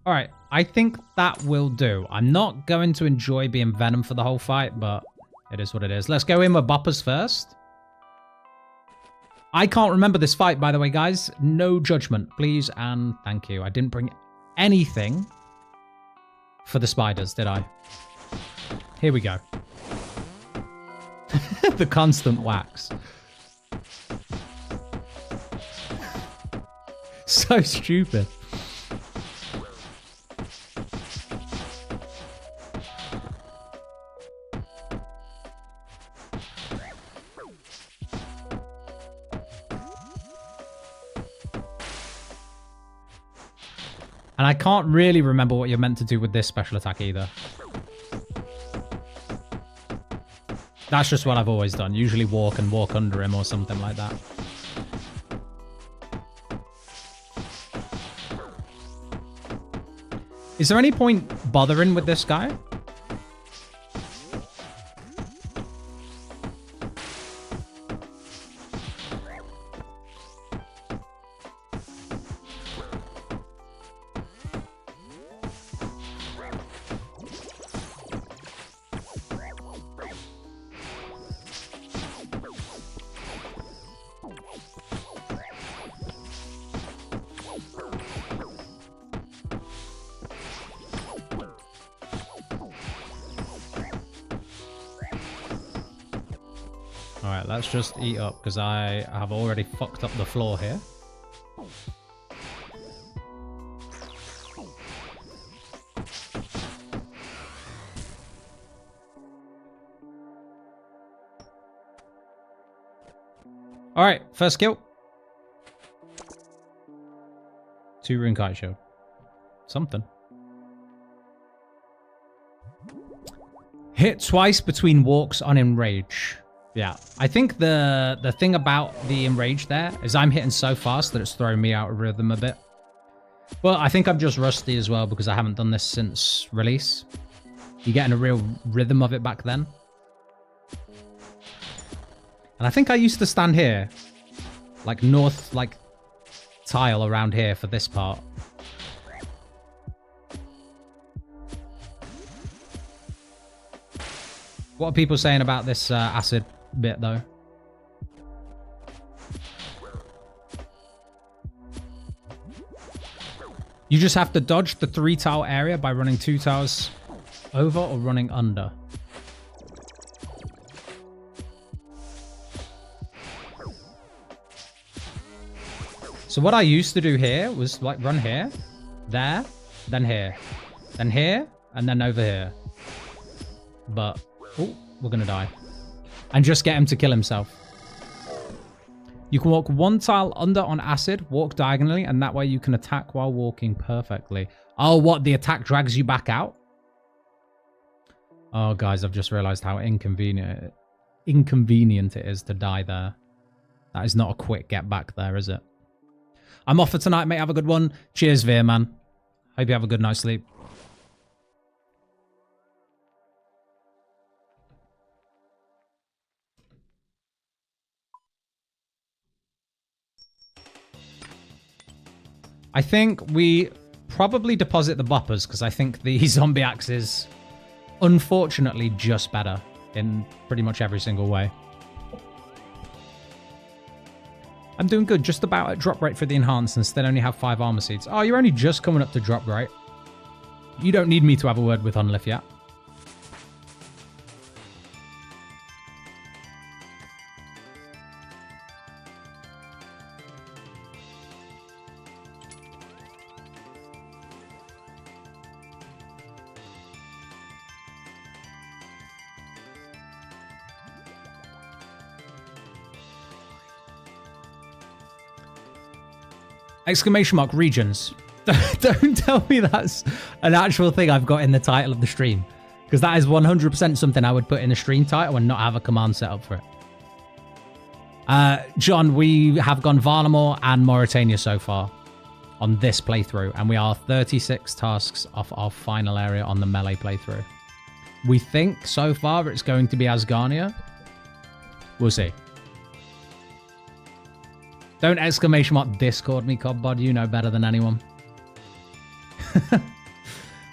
Alright, I think that will do. I'm not going to enjoy being Venom for the whole fight, but it is what it is. Let's go in with Boppers first. I can't remember this fight, by the way, guys. No judgment, please, and thank you. I didn't bring anything for the spiders, did I? Here we go. The constant wax. So stupid. And I can't really remember what you're meant to do with this special attack either. That's just what I've always done. Usually walk and walk under him or something like that. Is there any point bothering with this guy? Alright, let's just eat up, because I have already fucked up the floor here. Alright, first kill. 2 rune kite shield. Something. Hit twice between walks on enrage. Yeah, I think the thing about the enrage there is I'm hitting so fast that it's throwing me out of rhythm a bit. Well, I think I'm just rusty as well because I haven't done this since release. You're getting a real rhythm of it back then. And I think I used to stand here, like north, like tile around here for this part. What are people saying about this acid bit, though? You just have to dodge the 3 tile area by running 2 tiles over or running under. So what I used to do here was like run here, there, then here, and then over here. But, oh, we're gonna die. And just get him to kill himself. You can walk one tile under on acid, walk diagonally, and that way you can attack while walking perfectly. Oh, what? The attack drags you back out? Oh, guys, I've just realized how inconvenient it is to die there. That is not a quick get back there, is it? I'm off for tonight, mate. Have a good one. Cheers, Veer, man. Hope you have a good night's sleep. I think we probably deposit the boppers because I think the zombie axe is unfortunately just better in pretty much every single way. I'm doing good, just about at drop rate for the enhance and still only have 5 armor seeds. Oh, you're only just coming up to drop rate. You don't need me to have a word with Unlif yet. Exclamation mark regions. Don't tell me that's an actual thing I've got in the title of the stream. Because that is 100% something I would put in the stream title and not have a command set up for it. John, we have gone Varlamore and Mauritania so far on this playthrough. And we are 36 tasks off our final area on the melee playthrough. We think so far it's going to be Asgarnia. We'll see. Don't exclamation mark Discord me, Cobbod. You know better than anyone.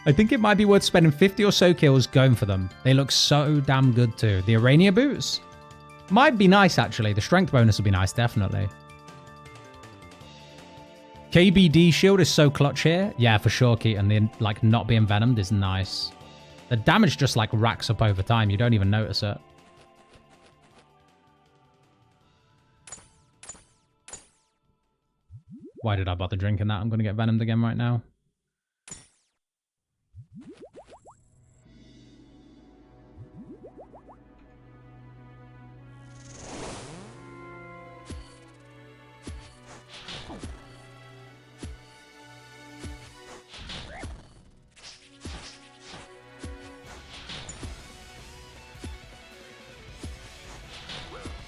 I think it might be worth spending 50 or so kills going for them. They look so damn good too. The Arania boots might be nice, actually. The strength bonus would be nice, definitely. KBD shield is so clutch here. Yeah, for sure, Keaton. The, like, not being venomed is nice. The damage just, like, racks up over time. You don't even notice it. Why did I bother drinking that? I'm going to get venomed again right now.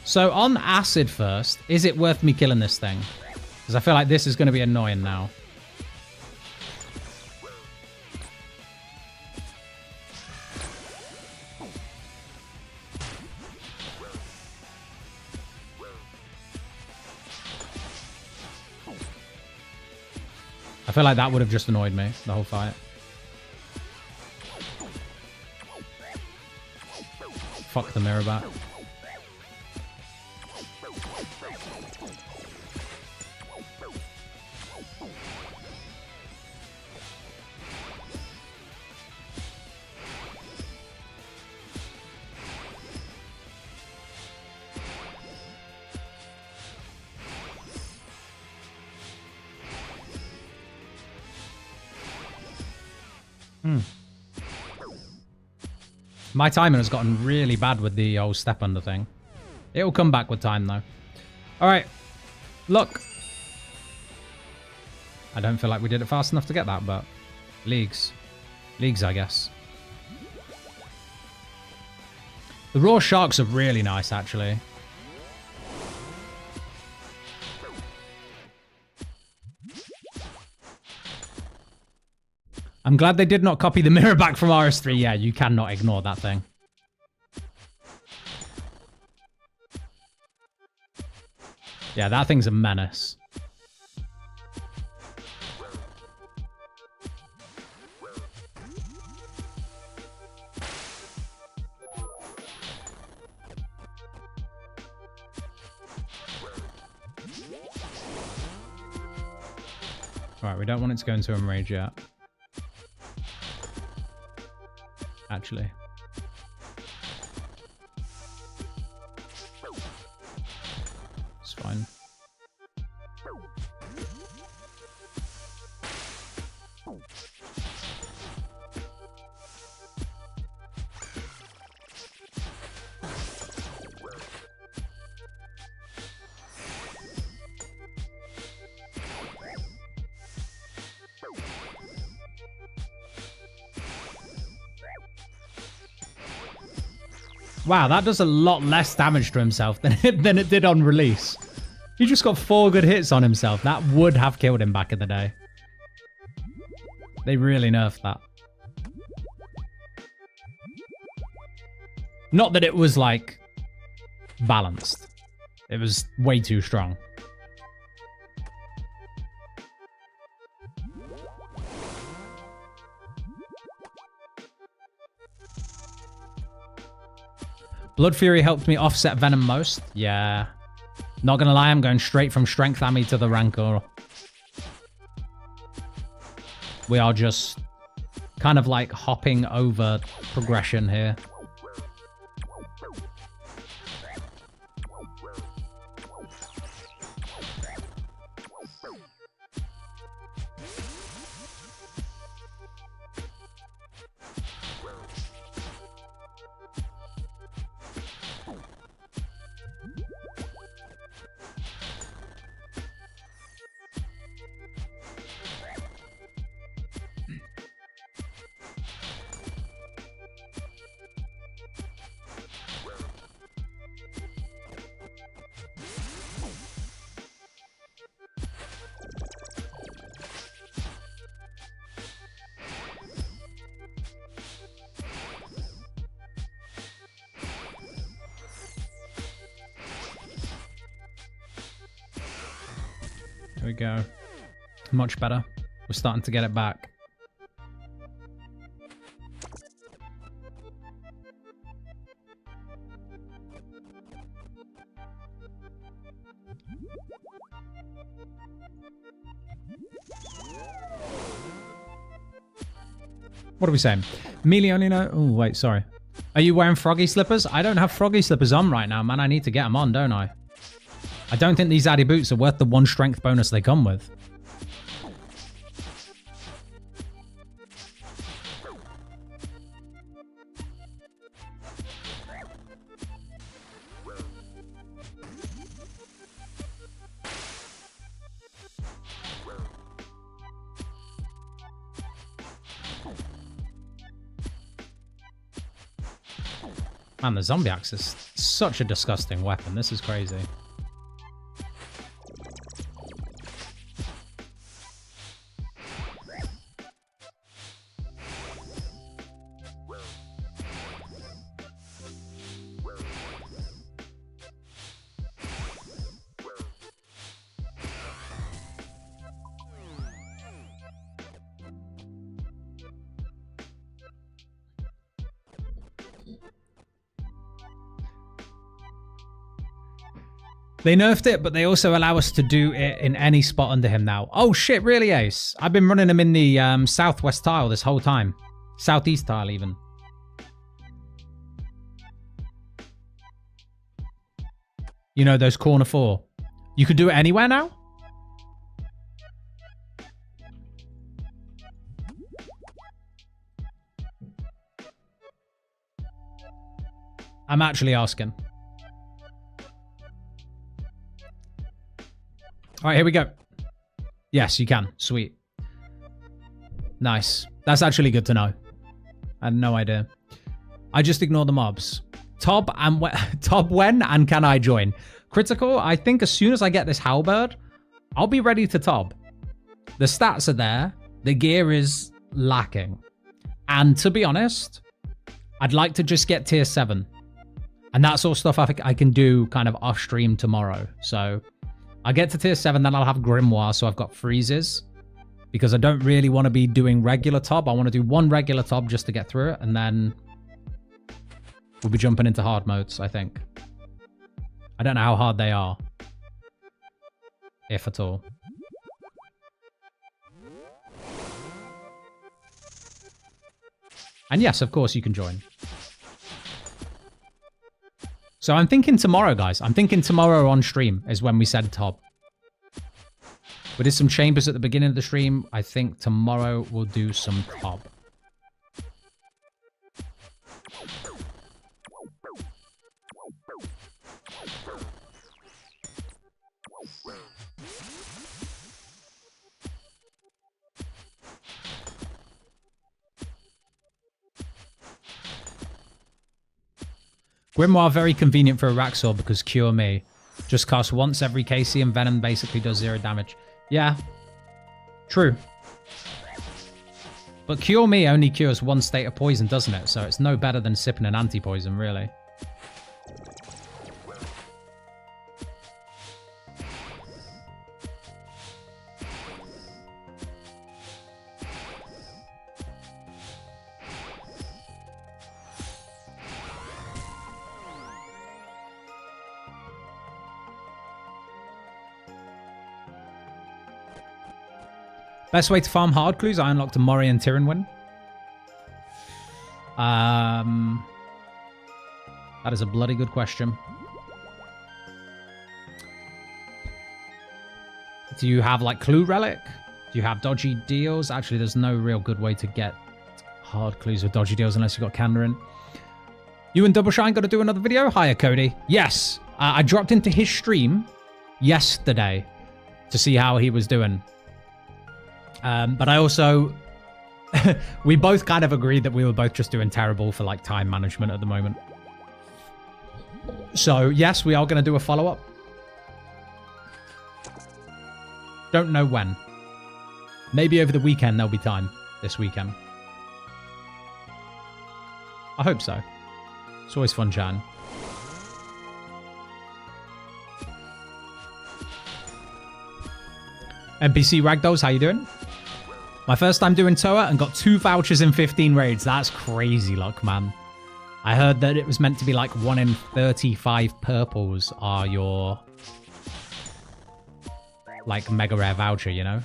So on acid first, is it worth me killing this thing? Because I feel like this is going to be annoying now. I feel like that would have just annoyed me, the whole fight. Fuck the mirror back. My timing has gotten really bad with the old step under thing. It'll come back with time, though. All right. Look. I don't feel like we did it fast enough to get that, but... Leagues. Leagues, I guess. The raw sharks are really nice, actually. I'm glad they did not copy the mirror back from RS3. Yeah, you cannot ignore that thing. Yeah, that thing's a menace. Alright, we don't want it to go into Enrage yet. Actually. It's fine. Wow, that does a lot less damage to himself than it did on release. He just got 4 good hits on himself. That would have killed him back in the day. They really nerfed that. Not that it was, like, balanced. It was way too strong. Blood Fury helped me offset Venom most. Yeah. Not gonna lie, I'm going straight from Strength Ami to the Rancor. We are just kind of like hopping over progression here. There we go. Much better. We're starting to get it back. What are we saying? Milianino? Oh, wait, sorry. Are you wearing froggy slippers? I don't have froggy slippers on right now, man. I need to get them on, don't I? I don't think these Addy boots are worth the 1 strength bonus they come with. Man, the zombie axe is such a disgusting weapon. This is crazy. They nerfed it, but they also allow us to do it in any spot under him now. Oh shit, really, Ace? I've been running him in the southwest tile this whole time. Southeast tile, even. You know, those corner 4. You could do it anywhere now? I'm actually asking. All right, here we go. Yes, you can. Sweet. Nice. That's actually good to know. I had no idea. I just ignore the mobs. Tob when and can I join? Critical, I think as soon as I get this halberd, I'll be ready to Tob. The stats are there. The gear is lacking. And to be honest, I'd like to just get tier 7. And that's all stuff I can do kind of off stream tomorrow. So I'll get to tier 7, then I'll have Grimoire, so I've got freezes. Because I don't really want to be doing regular Tob. I want to do 1 regular Tob just to get through it, and then we'll be jumping into hard modes, I think. I don't know how hard they are. If at all. And yes, of course, you can join. So I'm thinking tomorrow, guys. I'm thinking tomorrow on stream is when we said Tob. We did some chambers at the beginning of the stream. I think tomorrow we'll do some Tob. Grimoire very convenient for a Raxor because Cure Me just costs once every KC and Venom basically does 0 damage. Yeah, true. But Cure Me only cures one state of poison, doesn't it? So it's no better than sipping an anti-poison, really. Best way to farm hard clues? I unlocked a Mori and Tyrion win. That is a bloody good question. Do you have like Clue Relic? Do you have dodgy deals? Actually, there's no real good way to get hard clues with dodgy deals unless you've got Kandarin. You and Double Shine got to do another video? Hiya, Cody. Yes. I dropped into his stream yesterday to see how he was doing. But I also, we both kind of agreed that we were both just doing terrible for like time management at the moment. So yes, we are going to do a follow-up. Don't know when. Maybe over the weekend there'll be time this weekend. I hope so. It's always fun chatting. NPC Ragdolls, how you doing? My first time doing Toa and got 2 vouchers in 15 raids. That's crazy luck, man. I heard that it was meant to be like 1 in 35 purples are your like mega rare voucher, you know?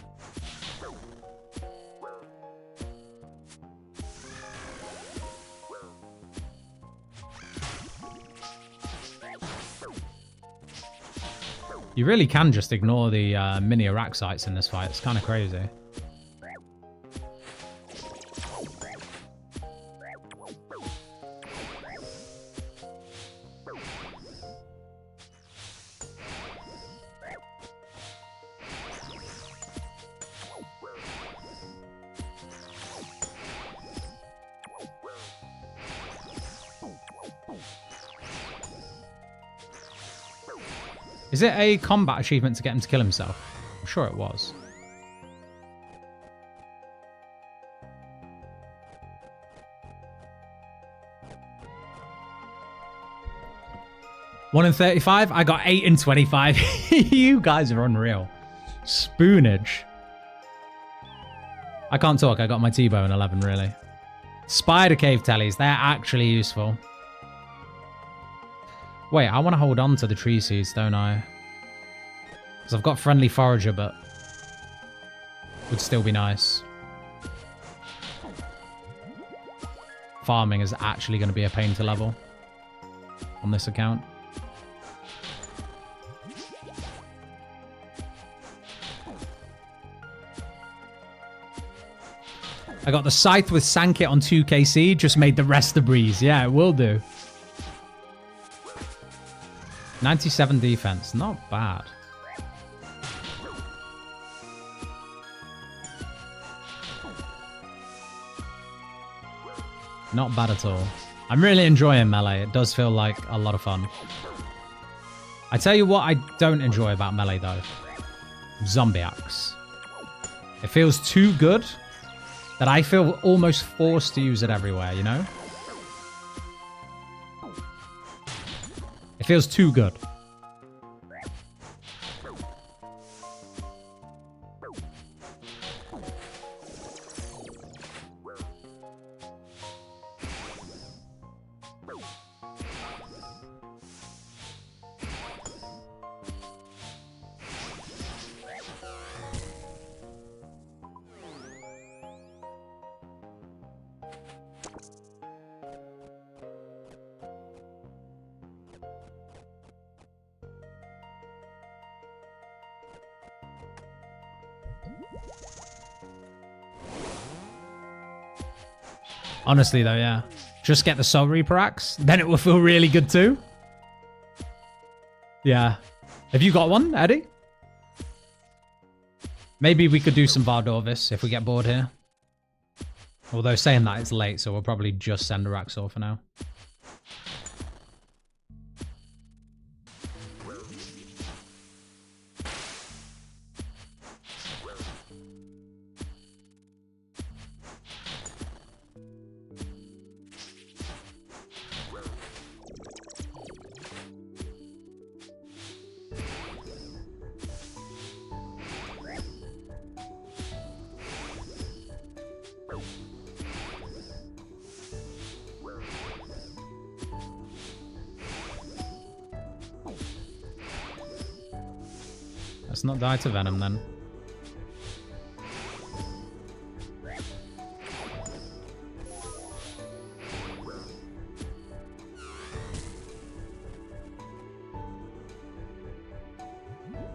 You really can just ignore the mini Araxites in this fight. It's kind of crazy. Is it a combat achievement to get him to kill himself? I'm sure it was. One in 35? I got 8 in 25. You guys are unreal. Spoonage. I can't talk. I got my T-bow in 11, really. Spider cave tellies. They're actually useful. Wait, I want to hold on to the tree seeds, don't I? Because I've got friendly forager, but would still be nice. Farming is actually going to be a pain to level on this account. I got the Scythe with Sankit on 2KC, just made the rest a breeze. Yeah, it will do. 97 defense, not bad. Not bad at all. I'm really enjoying Melee. It does feel like a lot of fun. I tell you what I don't enjoy about Melee though. Zombie Axe. It feels too good that I feel almost forced to use it everywhere, you know? It feels too good. Honestly, though, yeah. Just get the Soul Reaper Axe, then it will feel really good too. Yeah. Have you got one, Eddie? Maybe we could do some Vardorvis if we get bored here. Although saying that, it's late, so we'll probably just send a Raxor for now. Let's not die to Venom then.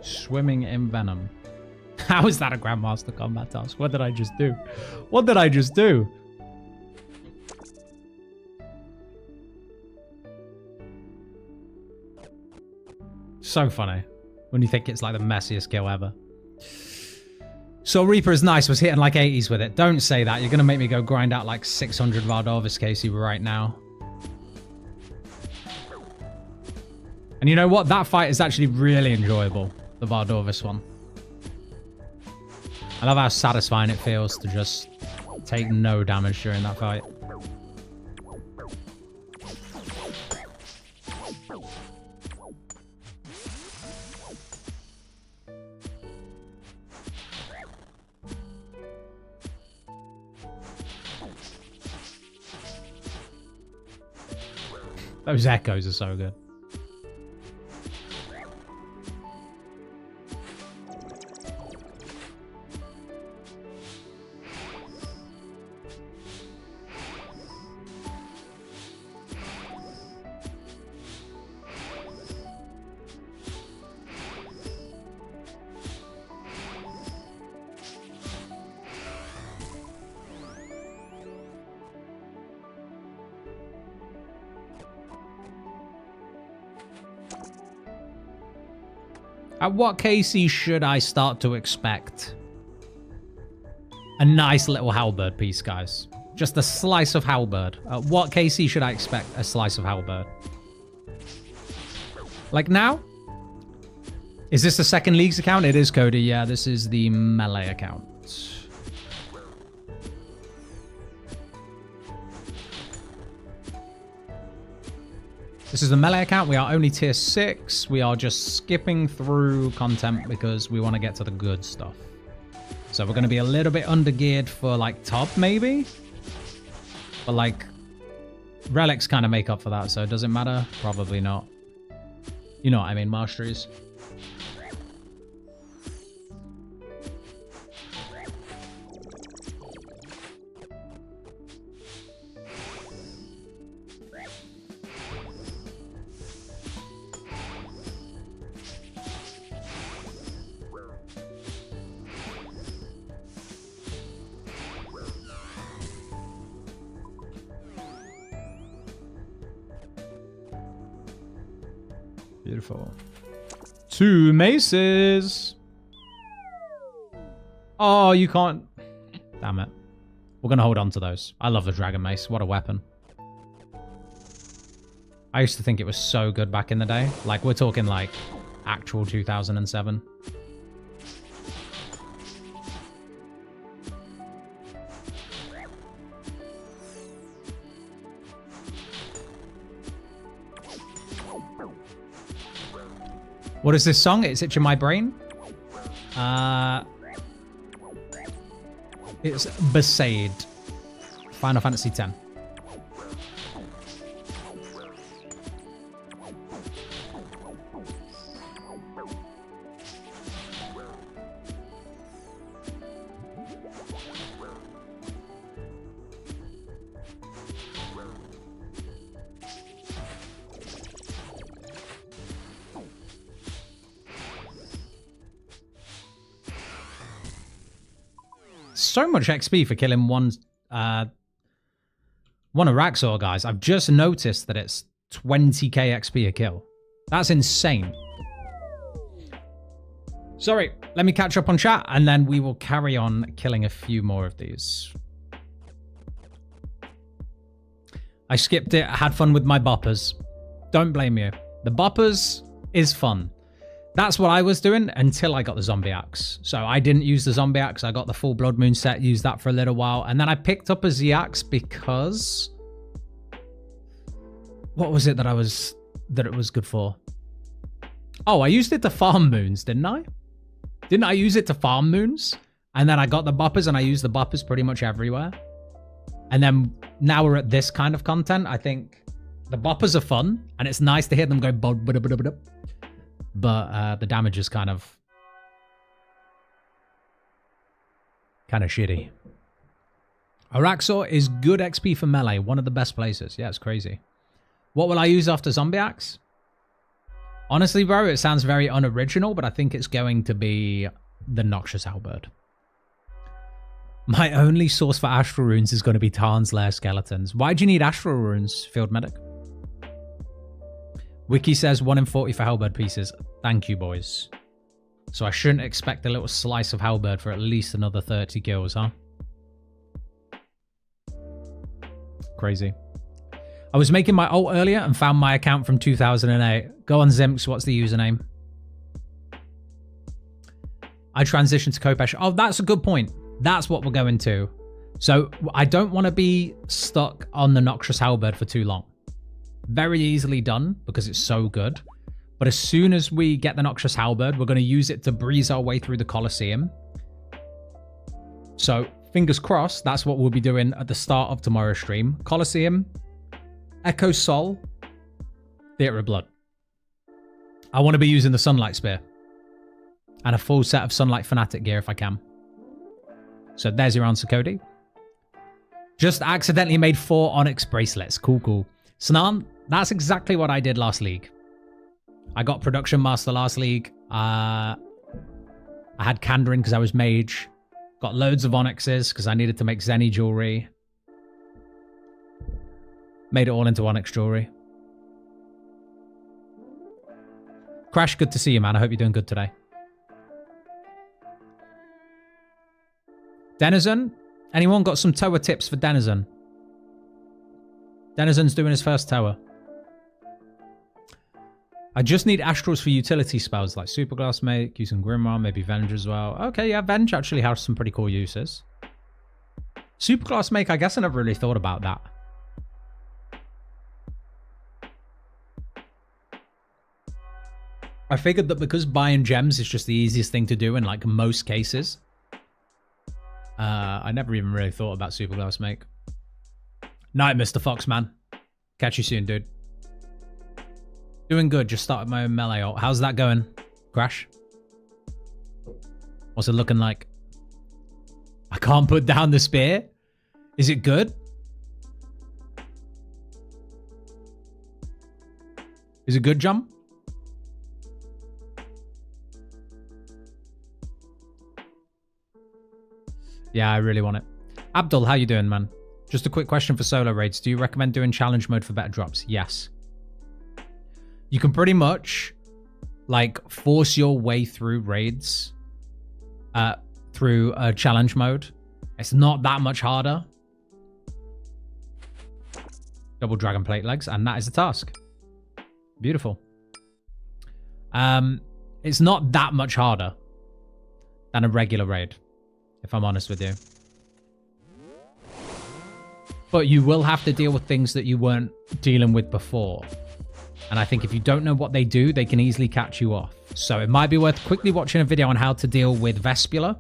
Swimming in Venom. How is that a Grandmaster combat task? What did I just do? What did I just do? So funny when you think it's like the messiest kill ever. So Reaper is nice, was hitting like 80s with it. Don't say that. You're going to make me go grind out like 600 Valdorvis, Casey, right now. And you know what? That fight is actually really enjoyable. The Valdorvis one. I love how satisfying it feels to just take no damage during that fight. Those echoes are so good. At what KC should I start to expect a nice little halberd piece, guys? Just a slice of halberd. At what KC should I expect a slice of halberd? Like now? Is this the second Leagues account? It is, Cody. Yeah, this is the Melee account. This is the Melee account. We are only tier 6. We are just skipping through content because we want to get to the good stuff. So we're going to be a little bit undergeared for like top maybe. But like relics kind of make up for that. So does it matter? Probably not. You know what I mean, Masteries. Beautiful. 2 maces. Oh, you can't. Damn it. We're going to hold on to those. I love the Dragon Mace. What a weapon. I used to think it was so good back in the day. Like, we're talking like actual 2007. What is this song? It's Itching My Brain. It's Besaid. Final Fantasy X. So much XP for killing one Araxor, guys. I've just noticed that it's 20k XP a kill. That's insane. Sorry, let me catch up on chat and then we will carry on killing a few more of these. I skipped it, had fun with my boppers. Don't blame you. The boppers is fun. That's what I was doing until I got the zombie axe. So I didn't use the zombie axe. I got the full Blood Moon set, used that for a little while. And then I picked up a Z axe because... What was it that it was good for? Oh, I used it to farm moons, didn't I? Didn't I use it to farm moons? And then I got the boppers and I used the boppers pretty much everywhere. And then now we're at this kind of content. I think the boppers are fun and it's nice to hear them go... But the damage is kind of Kind of shitty. Araxor is good XP for melee. One of the best places. Yeah, it's crazy. What will I use after Zombie Axe? Honestly, bro, it sounds very unoriginal, but I think it's going to be the Noxious Halberd. My only source for Astral Runes is going to be Tarn's Lair Skeletons. Why do you need Astral Runes, Field Medic? Wiki says 1 in 40 for Halberd pieces. Thank you, boys. So I shouldn't expect a little slice of Halberd for at least another 30 kills, huh? Crazy. I was making my ult earlier and found my account from 2008. Go on, Zimks. What's the username? I transitioned to Kopesh. Oh, that's a good point. That's what we're going to. So I don't want to be stuck on the Noxious Halberd for too long. Very easily done because it's so good. But as soon as we get the Noxious Halberd, we're going to use it to breeze our way through the Colosseum. So fingers crossed, that's what we'll be doing at the start of tomorrow's stream. Colosseum, Echo Sol, Theatre of Blood. I want to be using the Sunlight Spear. And a full set of Sunlight Fanatic gear if I can. So there's your answer, Cody. Just accidentally made 4 Onyx bracelets. Cool, cool. Snan, that's exactly what I did last league. I got Production Master last league. I had Kandarin because I was mage. Got loads of Onyxes because I needed to make Zenny jewelry. Made it all into Onyx jewelry. Crash, good to see you, man. I hope you're doing good today. Denizen? Anyone got some tower tips for Denizen? Denizen's doing his first tower. I just need Astrals for utility spells like Superglass Make, using Grimoire, maybe Venge as well. Okay, yeah, Venge actually has some pretty cool uses. Superglass Make, I guess I never really thought about that. I figured that because buying gems is just the easiest thing to do in like most cases. I never even really thought about Superglass Make. Night, Mr. Fox, man. Catch you soon, dude. Doing good. Just started my own melee ult. How's that going, Crash? What's it looking like? I can't put down the spear. Is it good? Is it good, Jump? Yeah, I really want it. Abdul, how you doing, man? Just a quick question for solo raids. Do you recommend doing challenge mode for better drops? Yes. You can pretty much like force your way through raids through a challenge mode. It's not that much harder. Double dragon plate legs, and that is the task. Beautiful. It's not that much harder than a regular raid, if I'm honest with you. But you will have to deal with things that you weren't dealing with before. And I think if you don't know what they do, they can easily catch you off. So it might be worth quickly watching a video on how to deal with Vespula.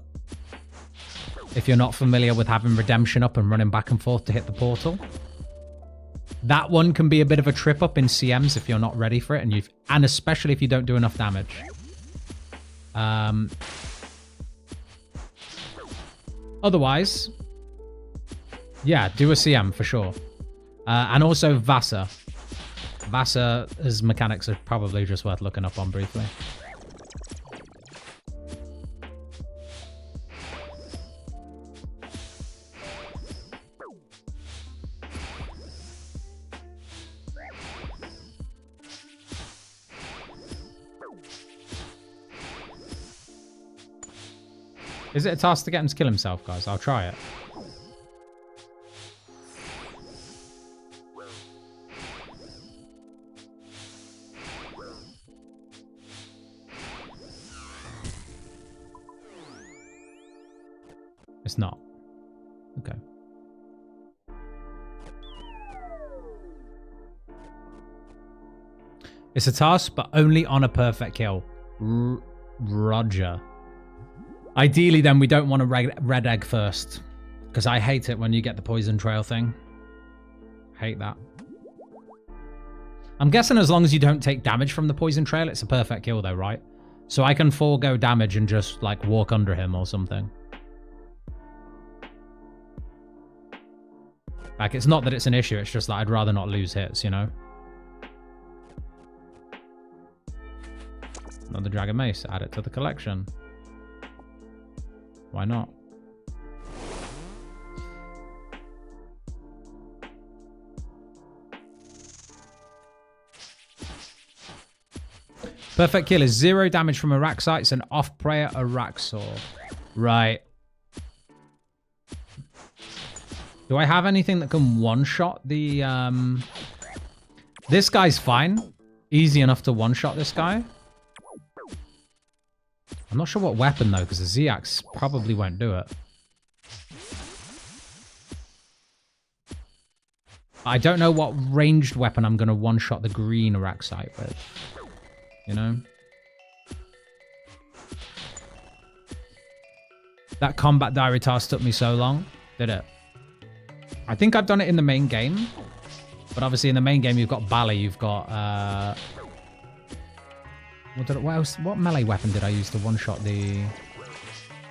If you're not familiar with having Redemption up and running back and forth to hit the portal. That one can be a bit of a trip up in CMs if you're not ready for it. And especially if you don't do enough damage. Otherwise, yeah, do a CM for sure. And also Vasa. Vasa's mechanics are probably just worth looking up on briefly. Is it a task to get him to kill himself, guys? I'll try it. It's not. Okay. It's a task, but only on a perfect kill. Roger. Ideally, then, we don't want a red egg first. Because I hate it when you get the poison trail thing. Hate that. I'm guessing as long as you don't take damage from the poison trail, it's a perfect kill though, right? So I can forego damage and just, like, walk under him or something. Like, it's not that it's an issue, it's just that I'd rather not lose hits, you know? Another Dragon Mace. Add it to the collection. Why not? Perfect kill is 0 damage from Araxites and off-prayer Araxor. Right. Do I have anything that can one-shot the... This guy's fine. Easy enough to one-shot this guy. I'm not sure what weapon, though, because the Z-Axe probably won't do it. I don't know what ranged weapon I'm going to one-shot the green Araxite with. You know? That combat diary task took me so long. Did it? I think I've done it in the main game. But obviously in the main game you've got Bally, you've got... What melee weapon did I use to one-shot the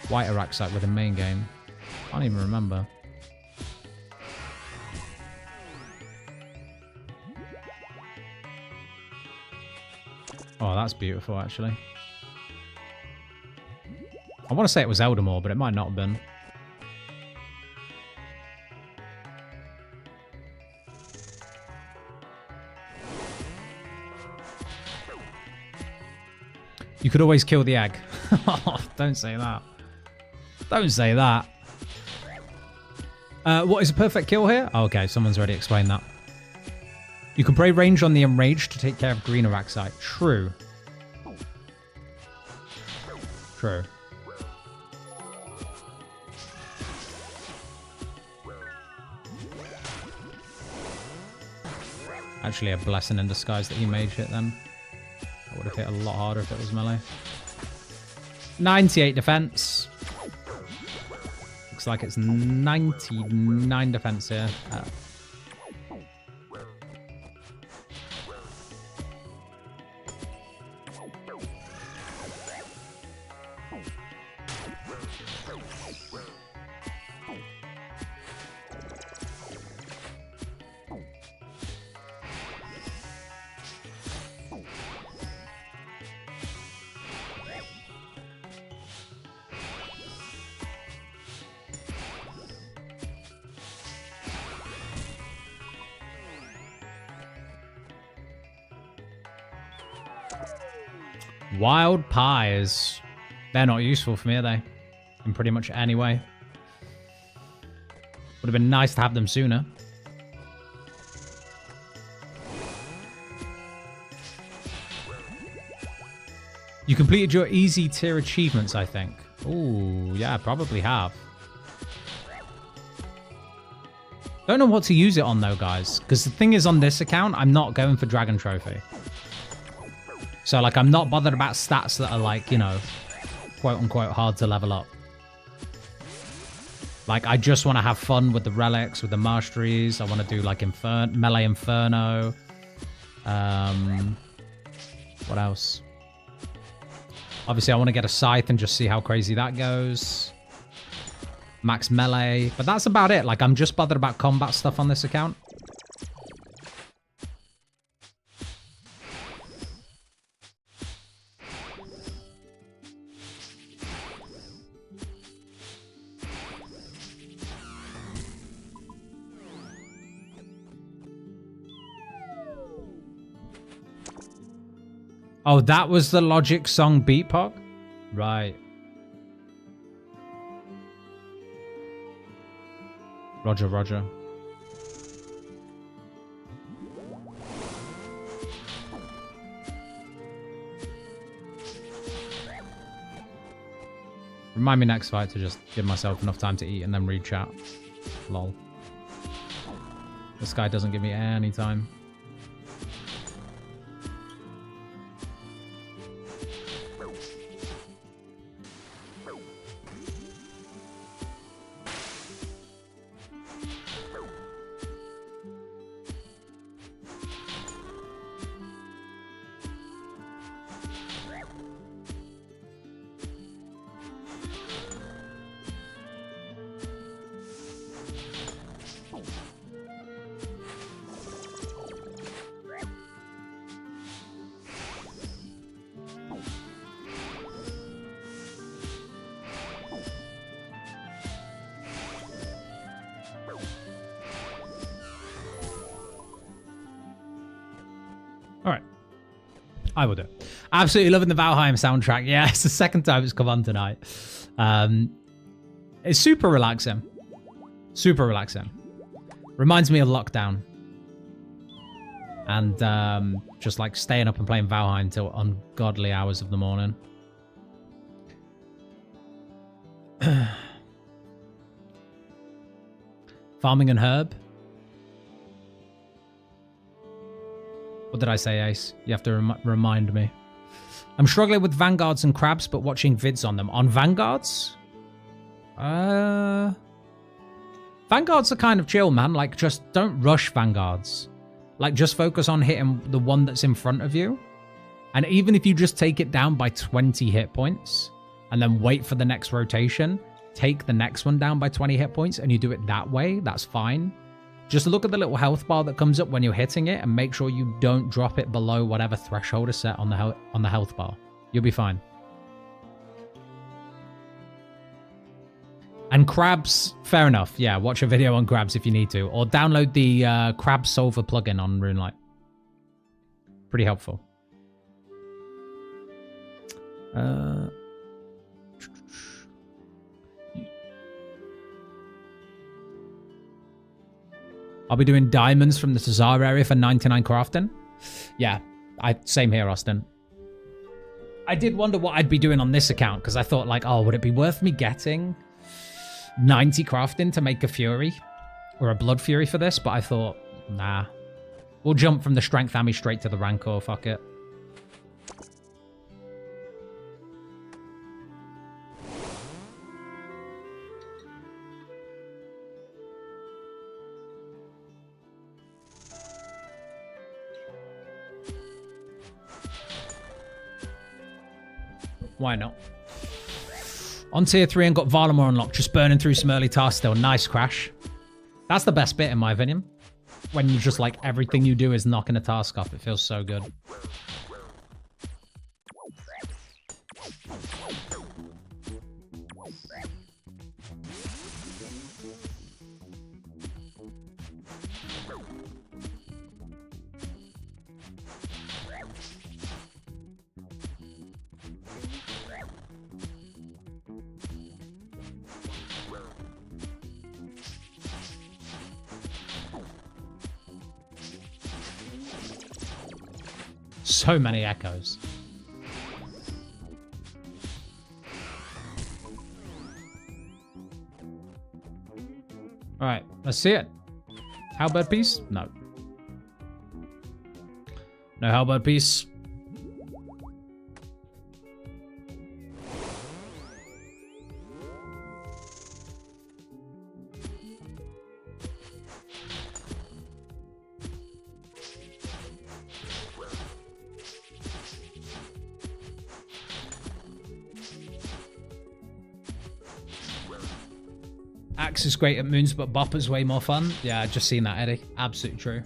white Araxite with the main game? I can't even remember. Oh, that's beautiful, actually. I want to say it was Eldamore, but it might not have been. You could always kill the egg. Don't say that. Don't say that. What is a perfect kill here? Oh, okay, someone's already explained that. You can pray range on the Enraged to take care of green Araxite. True. True. Actually, a blessing in disguise that he mage hit then. That would have hit a lot harder if it was melee. 98 defense. Looks like it's 99 defense here. Wild pies. They're not useful for me, are they? In pretty much any way. Would have been nice to have them sooner. You completed your easy tier achievements, I think. Ooh, yeah, probably have. Don't know what to use it on, though, guys. Because the thing is, on this account, I'm not going for Dragon Trophy. So, like, I'm not bothered about stats that are, like, you know, quote-unquote hard to level up. Like, I just want to have fun with the relics, with the masteries. I want to do, like, Melee Inferno. What else? Obviously, I want to get a Scythe and just see how crazy that goes. Max Melee. But that's about it. Like, I'm just bothered about combat stuff on this account. Oh, that was the Logic song Beat Pog? Right. Roger, roger. Remind me next fight to just give myself enough time to eat and then read chat. Lol. This guy doesn't give me any time. I will do. Absolutely loving the Valheim soundtrack. Yeah, it's the second time it's come on tonight. It's super relaxing. Super relaxing. Reminds me of lockdown. And just like staying up and playing Valheim till ungodly hours of the morning. Farming and Herb. What did I say, Ace? You have to remind me. I'm struggling with Vanguards and Crabs, but watching vids on them. On Vanguards? Vanguards are kind of chill, man. Like, just don't rush Vanguards. Like, just focus on hitting the one that's in front of you. And even if you just take it down by 20 hit points and then wait for the next rotation, take the next one down by 20 hit points and you do it that way, that's fine. Just look at the little health bar that comes up when you're hitting it and make sure you don't drop it below whatever threshold is set on the health bar. You'll be fine. And Crabs, fair enough. Yeah, watch a video on Crabs if you need to. Or download the Crab Solver plugin on RuneLite. Pretty helpful. I'll be doing diamonds from the Tazar area for 99 crafting. Yeah, same here, Austin. I did wonder what I'd be doing on this account because I thought like, oh, would it be worth me getting 90 crafting to make a Fury or a Blood Fury for this? But I thought, nah. We'll jump from the Strength Army straight to the Rancor, fuck it. Why not? On tier 3 and got Varlamore unlocked, just burning through some early tasks still. Nice, Crash. That's the best bit in my opinion. When you just like everything you do is knocking a task off. It feels so good. So many echoes. All right, let's see it. Halberd piece? No. No halberd piece. Axe is great at moons, but Bopper's way more fun. Yeah, I've just seen that, Eddie. Absolutely true.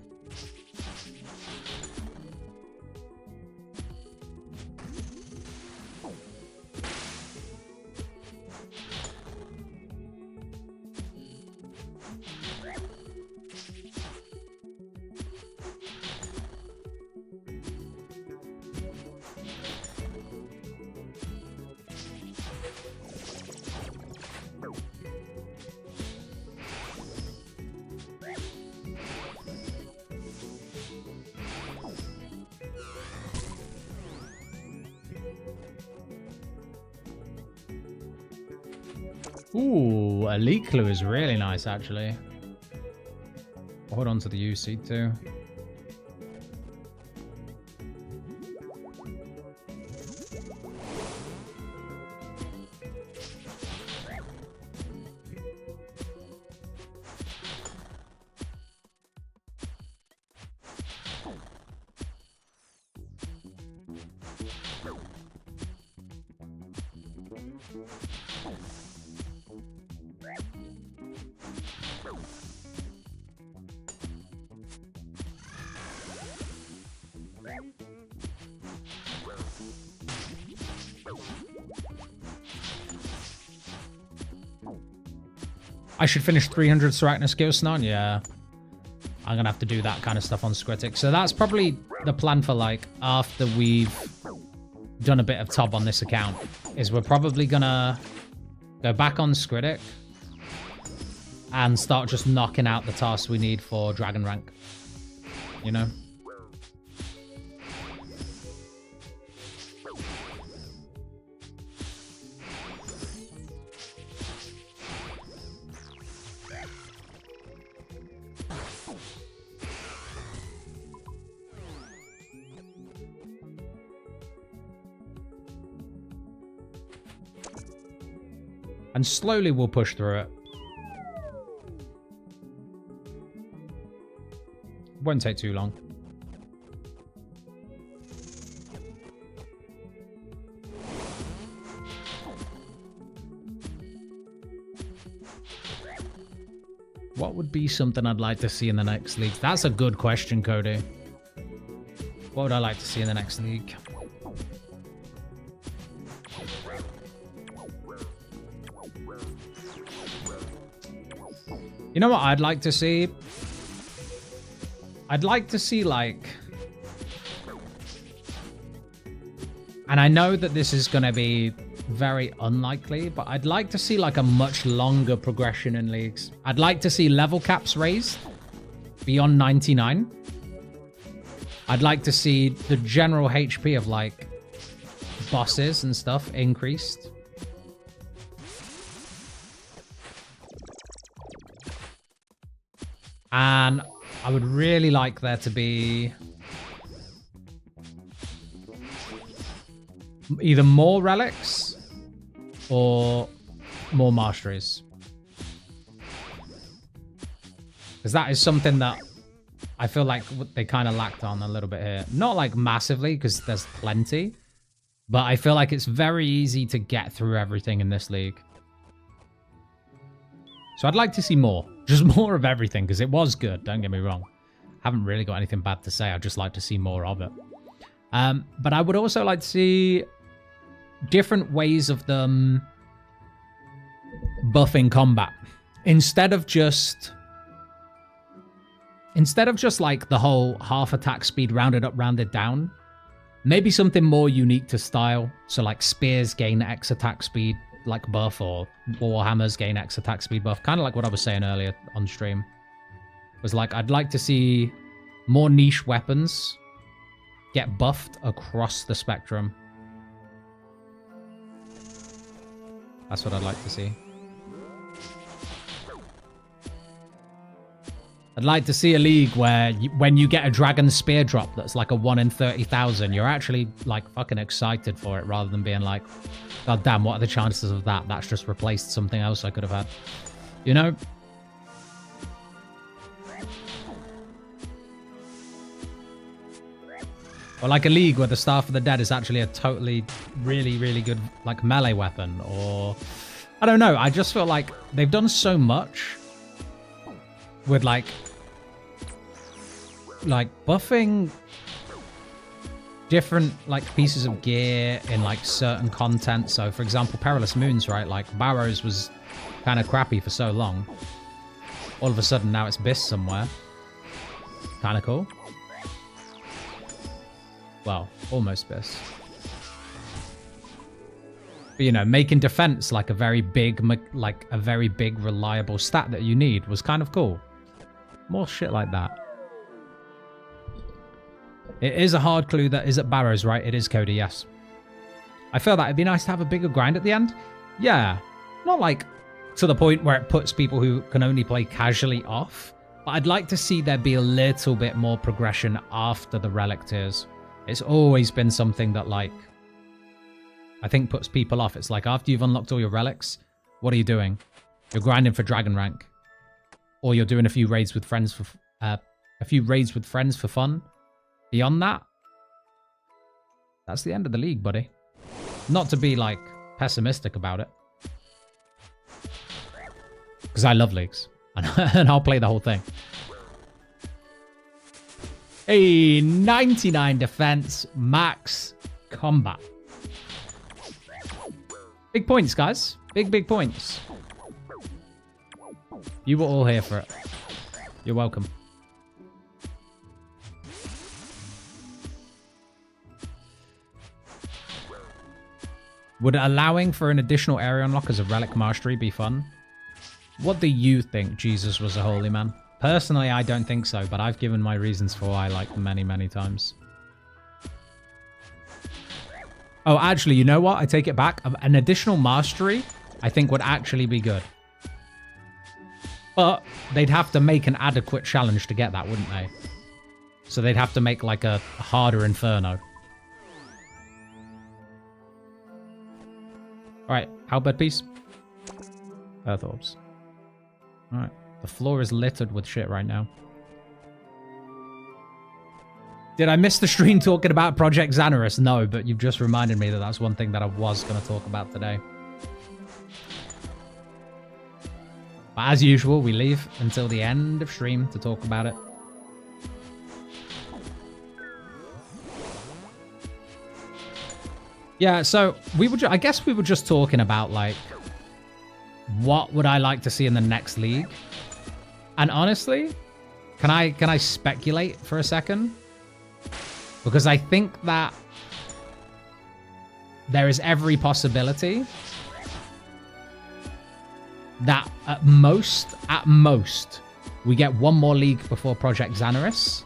Ooh, Elite Clue is really nice, actually. Hold on to the UC too. I should finish 300 Sarachna skills, Snan? Yeah. I'm going to have to do that kind of stuff on Scritic. So that's probably the plan for, like, after we've done a bit of Tob on this account, is we're probably going to go back on Scritic and start just knocking out the tasks we need for Dragon Rank. You know? And slowly we'll push through it. Won't take too long. What would be something I'd like to see in the next league? That's a good question, Cody. What would I like to see in the next league? You know what I'd like to see? I'd like to see, like... And I know that this is going to be very unlikely, but I'd like to see, like, a much longer progression in leagues. I'd like to see level caps raised beyond 99. I'd like to see the general HP of, like, bosses and stuff increased. And I would really like there to be either more relics or more masteries. Because that is something that I feel like they kind of lacked on a little bit here. Not like massively, because there's plenty. But I feel like it's very easy to get through everything in this league. So I'd like to see more. Just more of everything, because it was good, don't get me wrong. Haven't really got anything bad to say. I'd just like to see more of it. But I would also like to see different ways of them buffing combat. Instead of just like the whole half attack speed rounded up, rounded down, maybe something more unique to style. So like spears gain X attack speed like buff, or warhammers gain X attack speed buff. Kind of like what I was saying earlier on stream. Was like, I'd like to see more niche weapons get buffed across the spectrum. That's what I'd like to see. I'd like to see a league where when you get a dragon spear drop that's like a 1 in 30,000, you're actually like fucking excited for it, rather than being like, God damn, what are the chances of that? That's just replaced something else I could have had. You know? Or like a league where the Staff of the Dead is actually a totally, really, really good like melee weapon. Or, I don't know. I just feel like they've done so much with like buffing different like pieces of gear in like certain content. So for example, Perilous Moons, right? Like Barrows was kind of crappy for so long. All of a sudden now it's Biss somewhere. Kind of cool. Well, almost Biss. But, you know, making defense like a very big reliable stat that you need was kind of cool. More shit like that. It is a hard clue that is at Barrows, right? It is, Cody, yes. I feel that it'd be nice to have a bigger grind at the end. Yeah. Not like to the point where it puts people who can only play casually off. But I'd like to see there be a little bit more progression after the relic tiers. It's always been something that, like, I think puts people off. It's like, after you've unlocked all your relics, what are you doing? You're grinding for dragon rank. Or you're doing a few raids with friends for fun. Beyond that, that's the end of the league, buddy. Not to be, like, pessimistic about it. Because I love leagues. And I'll play the whole thing. Hey, 99 defense, max combat. Big points, guys. Big points. You were all here for it. You're welcome. Would allowing for an additional area unlock as a relic mastery be fun? What do you think Jesus was a holy man? Personally, I don't think so, but I've given my reasons for why, like, many, many times. Oh, actually, you know what? I take it back. An additional mastery, I think, would actually be good. But they'd have to make an adequate challenge to get that, wouldn't they? So they'd have to make, like, a harder Inferno. Alright, Halberd piece. Earth orbs. Alright. The floor is littered with shit right now. Did I miss the stream talking about Project Xanaris? No, but you've just reminded me that that's one thing that I was going to talk about today. But as usual, we leave until the end of stream to talk about it. Yeah, so I guess we were just talking about, like, what would I like to see in the next league? And honestly, can I speculate for a second? Because I think that there is every possibility that at most, we get one more league before Project Xanaris.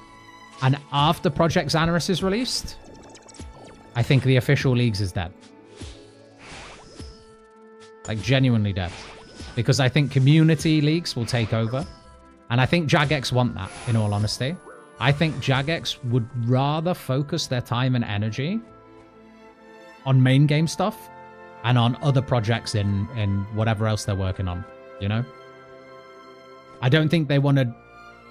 And after Project Xanaris is released, I think the official leagues is dead. Like, genuinely dead. Because I think community leagues will take over. And I think Jagex want that, in all honesty. I think Jagex would rather focus their time and energy on main game stuff and on other projects in whatever else they're working on, you know? I don't think they want to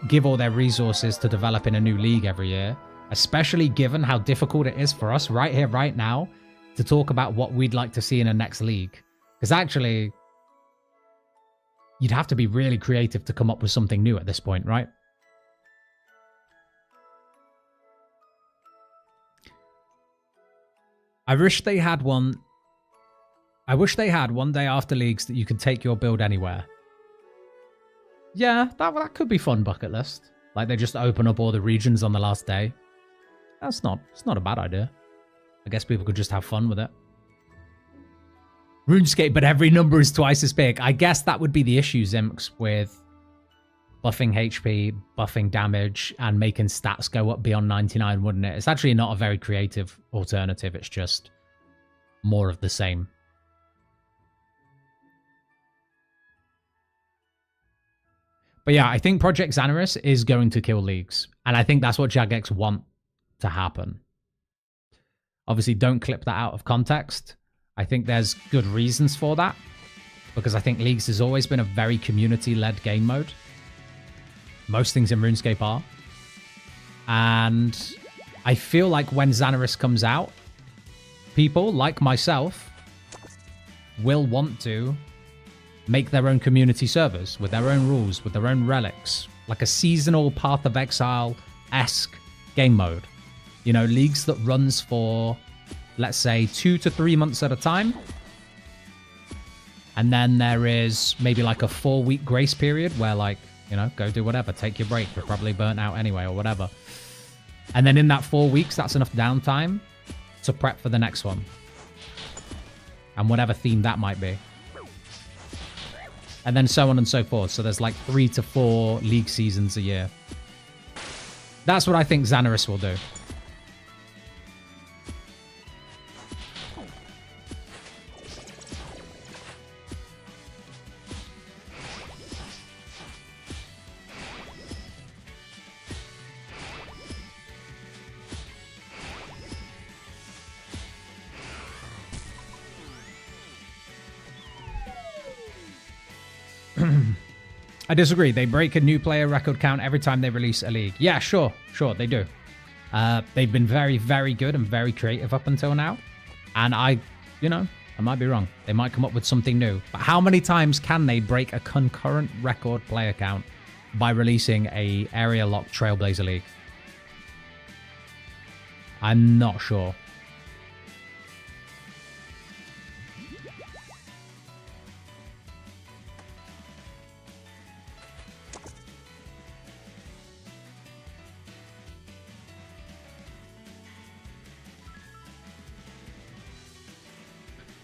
give all their resources to developing a new league every year, especially given how difficult it is for us right here, right now, to talk about what we'd like to see in a next league. Because actually, you'd have to be really creative to come up with something new at this point, right? I wish they had one. I wish they had one day after leagues that you could take your build anywhere. Yeah, that could be fun bucket list. Like, they just open up all the regions on the last day. It's not a bad idea. I guess people could just have fun with it. RuneScape, but every number is twice as big. I guess that would be the issue, Zimx, with buffing HP, buffing damage, and making stats go up beyond 99, wouldn't it? It's actually not a very creative alternative. It's just more of the same. But yeah, I think Project Xanaris is going to kill leagues. And I think that's what Jagex want to happen. Obviously, don't clip that out of context. I think there's good reasons for that. Because I think Leagues has always been a very community-led game mode. Most things in RuneScape are. And I feel like when Xanaris comes out, people like myself will want to make their own community servers with their own rules, with their own relics, like a seasonal Path of Exile-esque game mode. You know, leagues that runs for, let's say, 2 to 3 months at a time. And then there is maybe like a 4-week grace period where, like, you know, go do whatever, take your break. You're probably burnt out anyway or whatever. And then in that 4 weeks, that's enough downtime to prep for the next one. And whatever theme that might be. And then so on and so forth. So there's like 3 to 4 league seasons a year. That's what I think Xanaris will do. I disagree. They break a new player record count every time they release a league. Yeah, sure, they do. They've been very, very good and very creative up until now. And I might be wrong. They might come up with something new. But how many times can they break a concurrent record player count by releasing a area locked Trailblazer League? I'm not sure.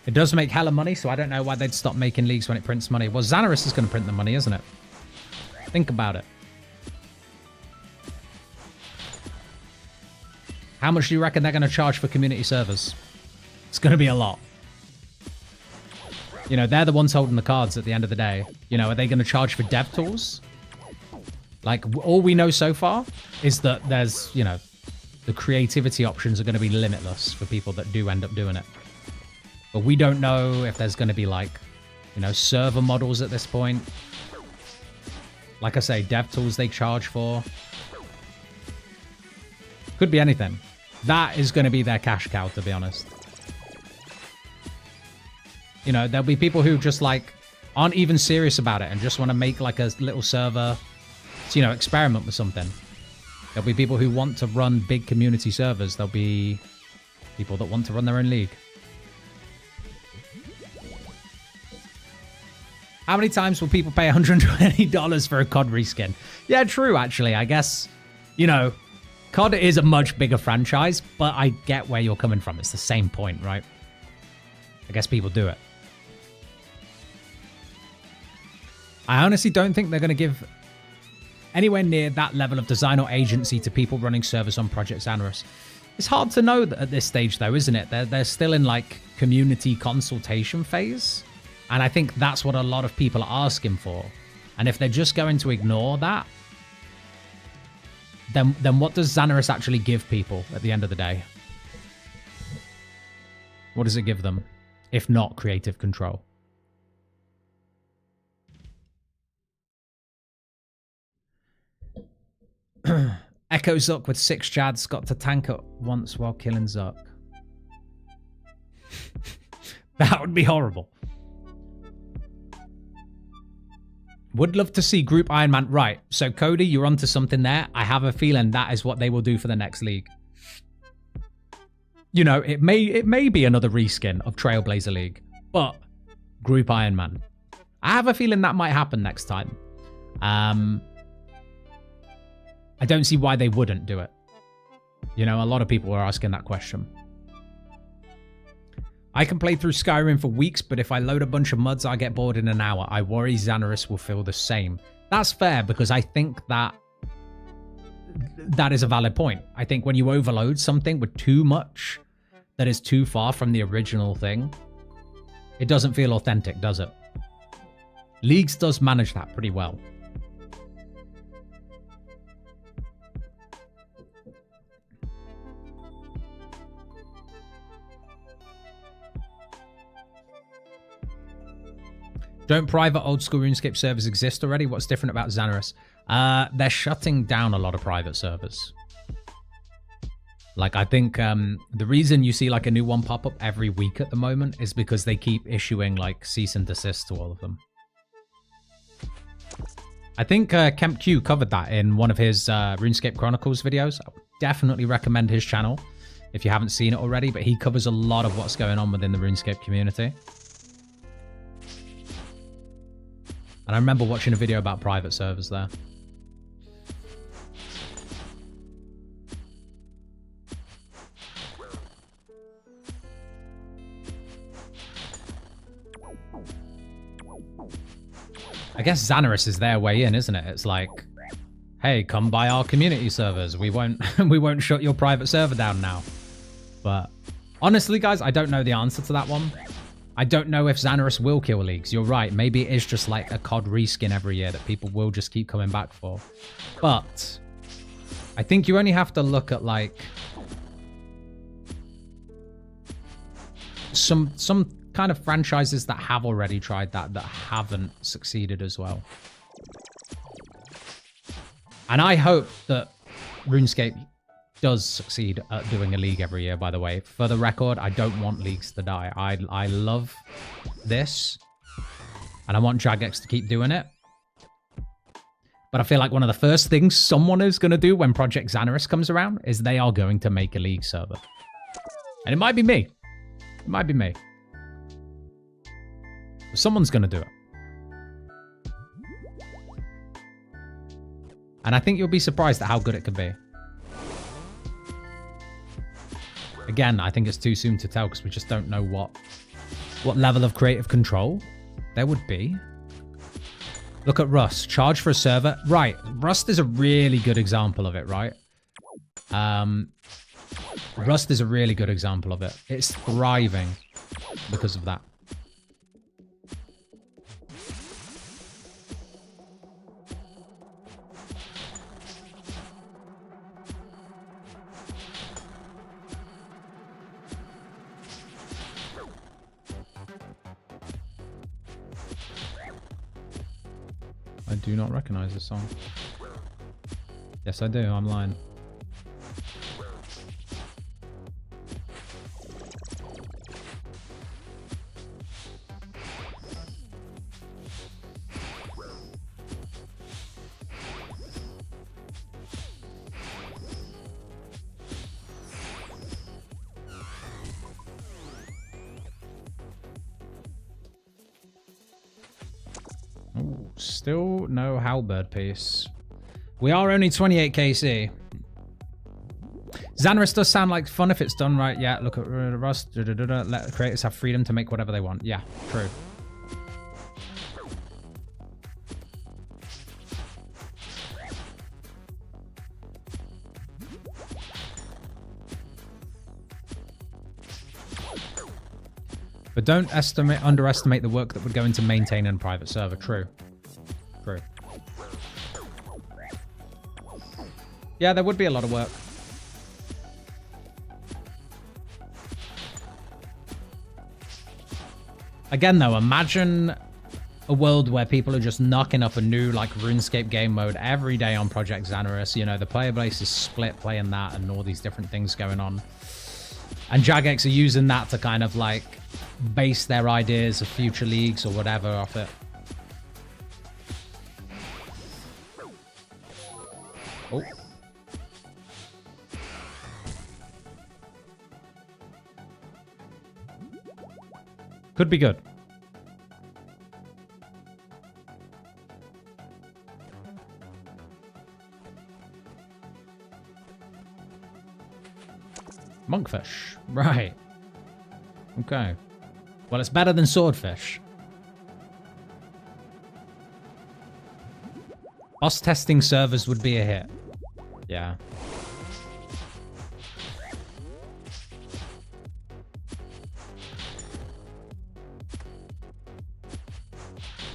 It does make hella money, so I don't know why they'd stop making leagues when it prints money. Well, Xanaris is going to print the money, isn't it? Think about it. How much do you reckon they're going to charge for community servers? It's going to be a lot. You know, they're the ones holding the cards at the end of the day. You know, are they going to charge for dev tools? Like, all we know so far is that there's, you know, the creativity options are going to be limitless for people that do end up doing it. But we don't know if there's going to be, like, you know, server models at this point. Like I say, dev tools they charge for. Could be anything. That is going to be their cash cow, to be honest. You know, there'll be people who just, like, aren't even serious about it and just want to make, like, a little server to, you know, experiment with something. There'll be people who want to run big community servers. There'll be people that want to run their own league. How many times will people pay $120 for a COD reskin? Yeah, true, actually. I guess, you know, COD is a much bigger franchise, but I get where you're coming from. It's the same point, right? I guess people do it. I honestly don't think they're going to give anywhere near that level of design or agency to people running servers on Project Xanaris. It's hard to know at this stage, though, isn't it? They're still in, like, community consultation phase. And I think that's what a lot of people are asking for. And if they're just going to ignore that, then what does Xanaris actually give people at the end of the day? What does it give them, if not creative control? Echo Zuck with 6 Jads got to tank it once while killing Zuck. That would be horrible. Would love to see Group Iron Man. Right, so Cody, you're onto something there. I have a feeling that is what they will do for the next league. You know, it may be another reskin of Trailblazer League, but Group Iron Man. I have a feeling that might happen next time. I don't see why they wouldn't do it. You know, a lot of people are asking that question. I can play through Skyrim for weeks, but if I load a bunch of mods, I get bored in an hour. I worry Xanaris will feel the same. That's fair, because I think that is a valid point. I think when you overload something with too much that is too far from the original thing, it doesn't feel authentic, does it? Leagues does manage that pretty well. Don't private old school RuneScape servers exist already? What's different about Xanaris? They're shutting down a lot of private servers. Like, I think the reason you see like a new one pop up every week at the moment is because they keep issuing like cease and desist to all of them. I think Kemp Q covered that in one of his RuneScape Chronicles videos. I would definitely recommend his channel if you haven't seen it already, but he covers a lot of what's going on within the RuneScape community. And I remember watching a video about private servers there. I guess Xanaris is their way in, isn't it? It's like, hey, come by our community servers. We won't we won't shut your private server down now. But honestly, guys, I don't know the answer to that one. I don't know if Xanaris will kill leagues. You're right. Maybe it is just like a COD reskin every year that people will just keep coming back for. But I think you only have to look at like some kind of franchises that have already tried that haven't succeeded as well. And I hope that RuneScape does succeed at doing a league every year, by the way. For the record, I don't want leagues to die. I love this, and I want Jagex to keep doing it. But I feel like one of the first things someone is going to do when Project Xanaris comes around is they are going to make a league server. And it might be me. It might be me. But someone's going to do it. And I think you'll be surprised at how good it could be. Again, I think it's too soon to tell because we just don't know what What level of creative control there would be? Look at Rust. Charge for a server. Right. Rust is a really good example of it, right? Rust is a really good example of it. It's thriving because of that. I do not recognize this song. Yes, I do. I'm lying. Ooh, still no halberd piece. We are only 28 KC. Xanaris does sound like fun if it's done right. Yeah, look at Rust. Let creators have freedom to make whatever they want. Yeah, true. But don't underestimate the work that would go into maintaining a private server. True. True. Yeah, there would be a lot of work. Again, though, imagine a world where people are just knocking up a new, like, RuneScape game mode every day on Project Xanaris. You know, the player base is split playing that and all these different things going on. And Jagex are using that to kind of, like, base their ideas of future leagues or whatever off it. Oh. Could be good. Monkfish. Right. Okay. Well, it's better than swordfish. Boss testing servers would be a hit. Yeah.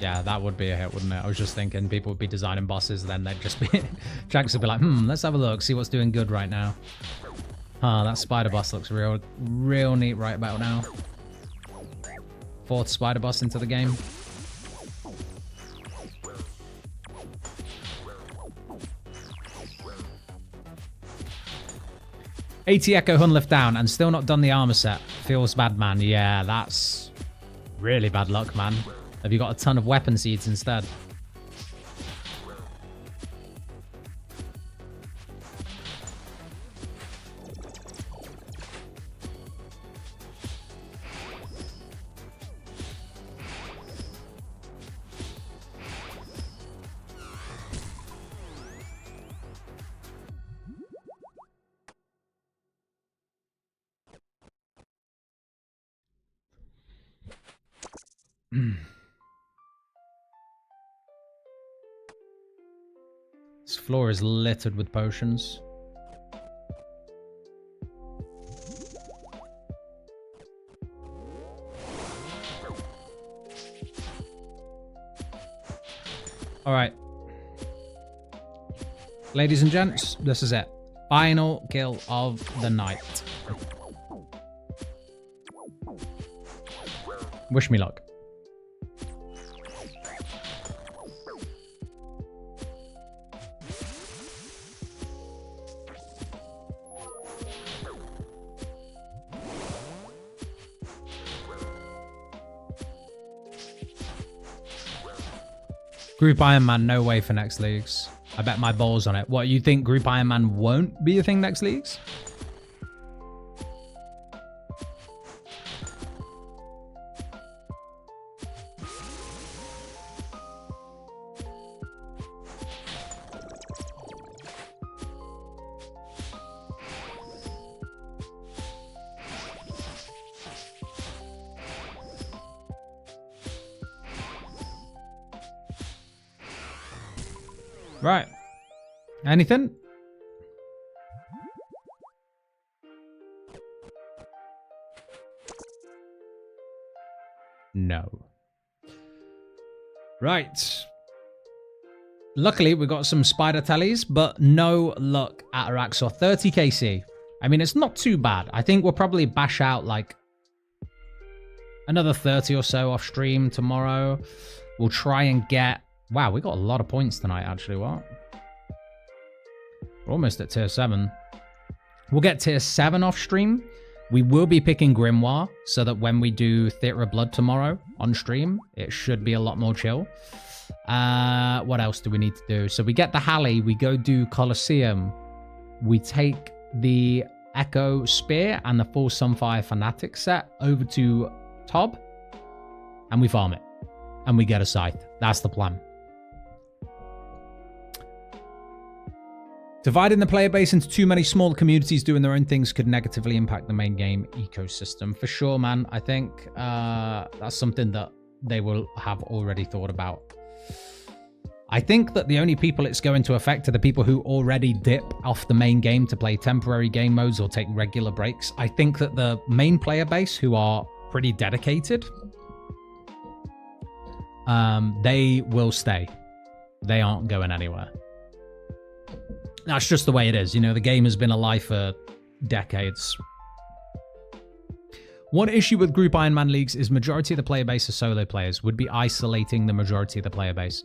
Yeah, that would be a hit, wouldn't it? I was just thinking people would be designing bosses, then they'd just be... Jax would be like, let's have a look, see what's doing good right now. That spider boss looks real neat right about now. 4th spider boss into the game. AT Echo Hunlift down and still not done the armor set. Feels bad, man. Yeah, that's really bad luck, man. Have you got a ton of weapon seeds instead? This floor is littered with potions. All right. Ladies and gents, this is it. Final kill of the night. Wish me luck. Group Iron Man, no way for next leagues. I bet my balls on it. What, you think Group Iron Man won't be a thing next leagues? Right. Anything? No. Right. Luckily, we got some spider tallies, but no luck at Araxor. 30 KC. I mean, it's not too bad. I think we'll probably bash out like another 30 or so off stream tomorrow. We'll try and get... Wow, we got a lot of points tonight, actually. What? We're almost at tier 7. We'll get tier 7 off stream. We will be picking Grimoire so that when we do Theatre of Blood tomorrow on stream, it should be a lot more chill. What else do we need to do? So we get the Halley, we go do Colosseum, we take the Echo Spear and the full Sunfire Fanatic set over to Tob, and we farm it, and we get a Scythe. That's the plan. Dividing the player base into too many smaller communities doing their own things could negatively impact the main game ecosystem. For sure, man. I think that's something that they will have already thought about. I think that the only people it's going to affect are the people who already dip off the main game to play temporary game modes or take regular breaks. I think that the main player base, who are pretty dedicated, they will stay. They aren't going anywhere. That's just the way it is. You know, the game has been alive for decades. One issue with group Iron Man leagues is majority of the player base are solo players. Would be isolating the majority of the player base.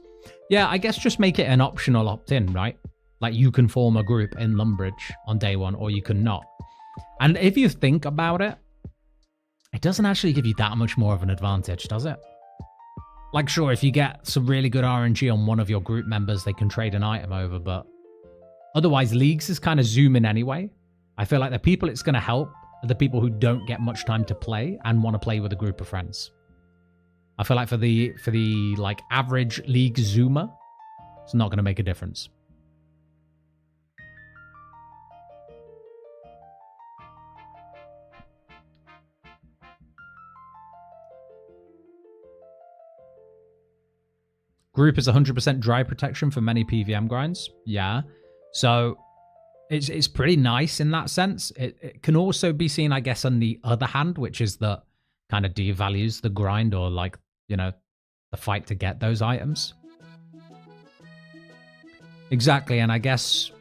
Yeah, I guess just make it an optional opt-in, right? Like you can form a group in Lumbridge on day one, or you can not. And if you think about it, it doesn't actually give you that much more of an advantage, does it? Like, sure, if you get some really good RNG on one of your group members, they can trade an item over, but otherwise, leagues is kind of zooming anyway. I feel like the people it's going to help are the people who don't get much time to play and want to play with a group of friends. I feel like for the like average league zoomer, it's not going to make a difference. Group is 100% dry protection for many PVM grinds. Yeah. So it's pretty nice in that sense. It can also be seen, I guess, on the other hand, which is that kind of devalues the grind or like, you know, the fight to get those items. Exactly. And I guess,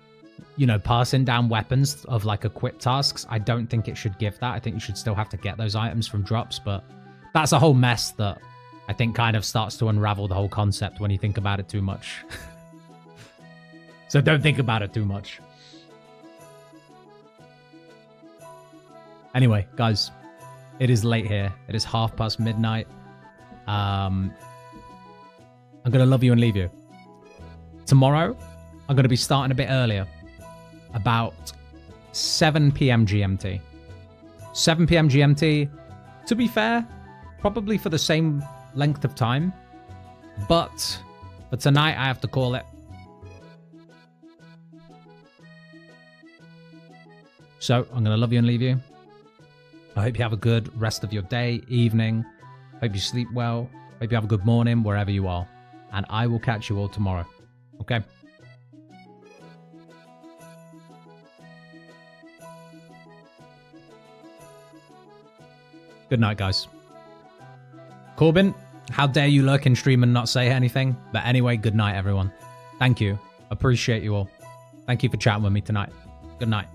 you know, passing down weapons of like equip tasks, I don't think it should give that. I think you should still have to get those items from drops, but that's a whole mess that I think kind of starts to unravel the whole concept when you think about it too much. So don't think about it too much. Anyway, guys, it is late here. It is midnight. I'm going to love you and leave you. Tomorrow, I'm going to be starting a bit earlier. About 7 p.m. GMT. 7 p.m. GMT, to be fair, probably for the same length of time. But for tonight, I have to call it. So I'm going to love you and leave you. I hope you have a good rest of your day, evening. Hope you sleep well. Hope you have a good morning wherever you are. And I will catch you all tomorrow. Okay? Good night, guys. Corbin, how dare you lurk in stream and not say anything? But anyway, good night, everyone. Thank you. Appreciate you all. Thank you for chatting with me tonight. Good night.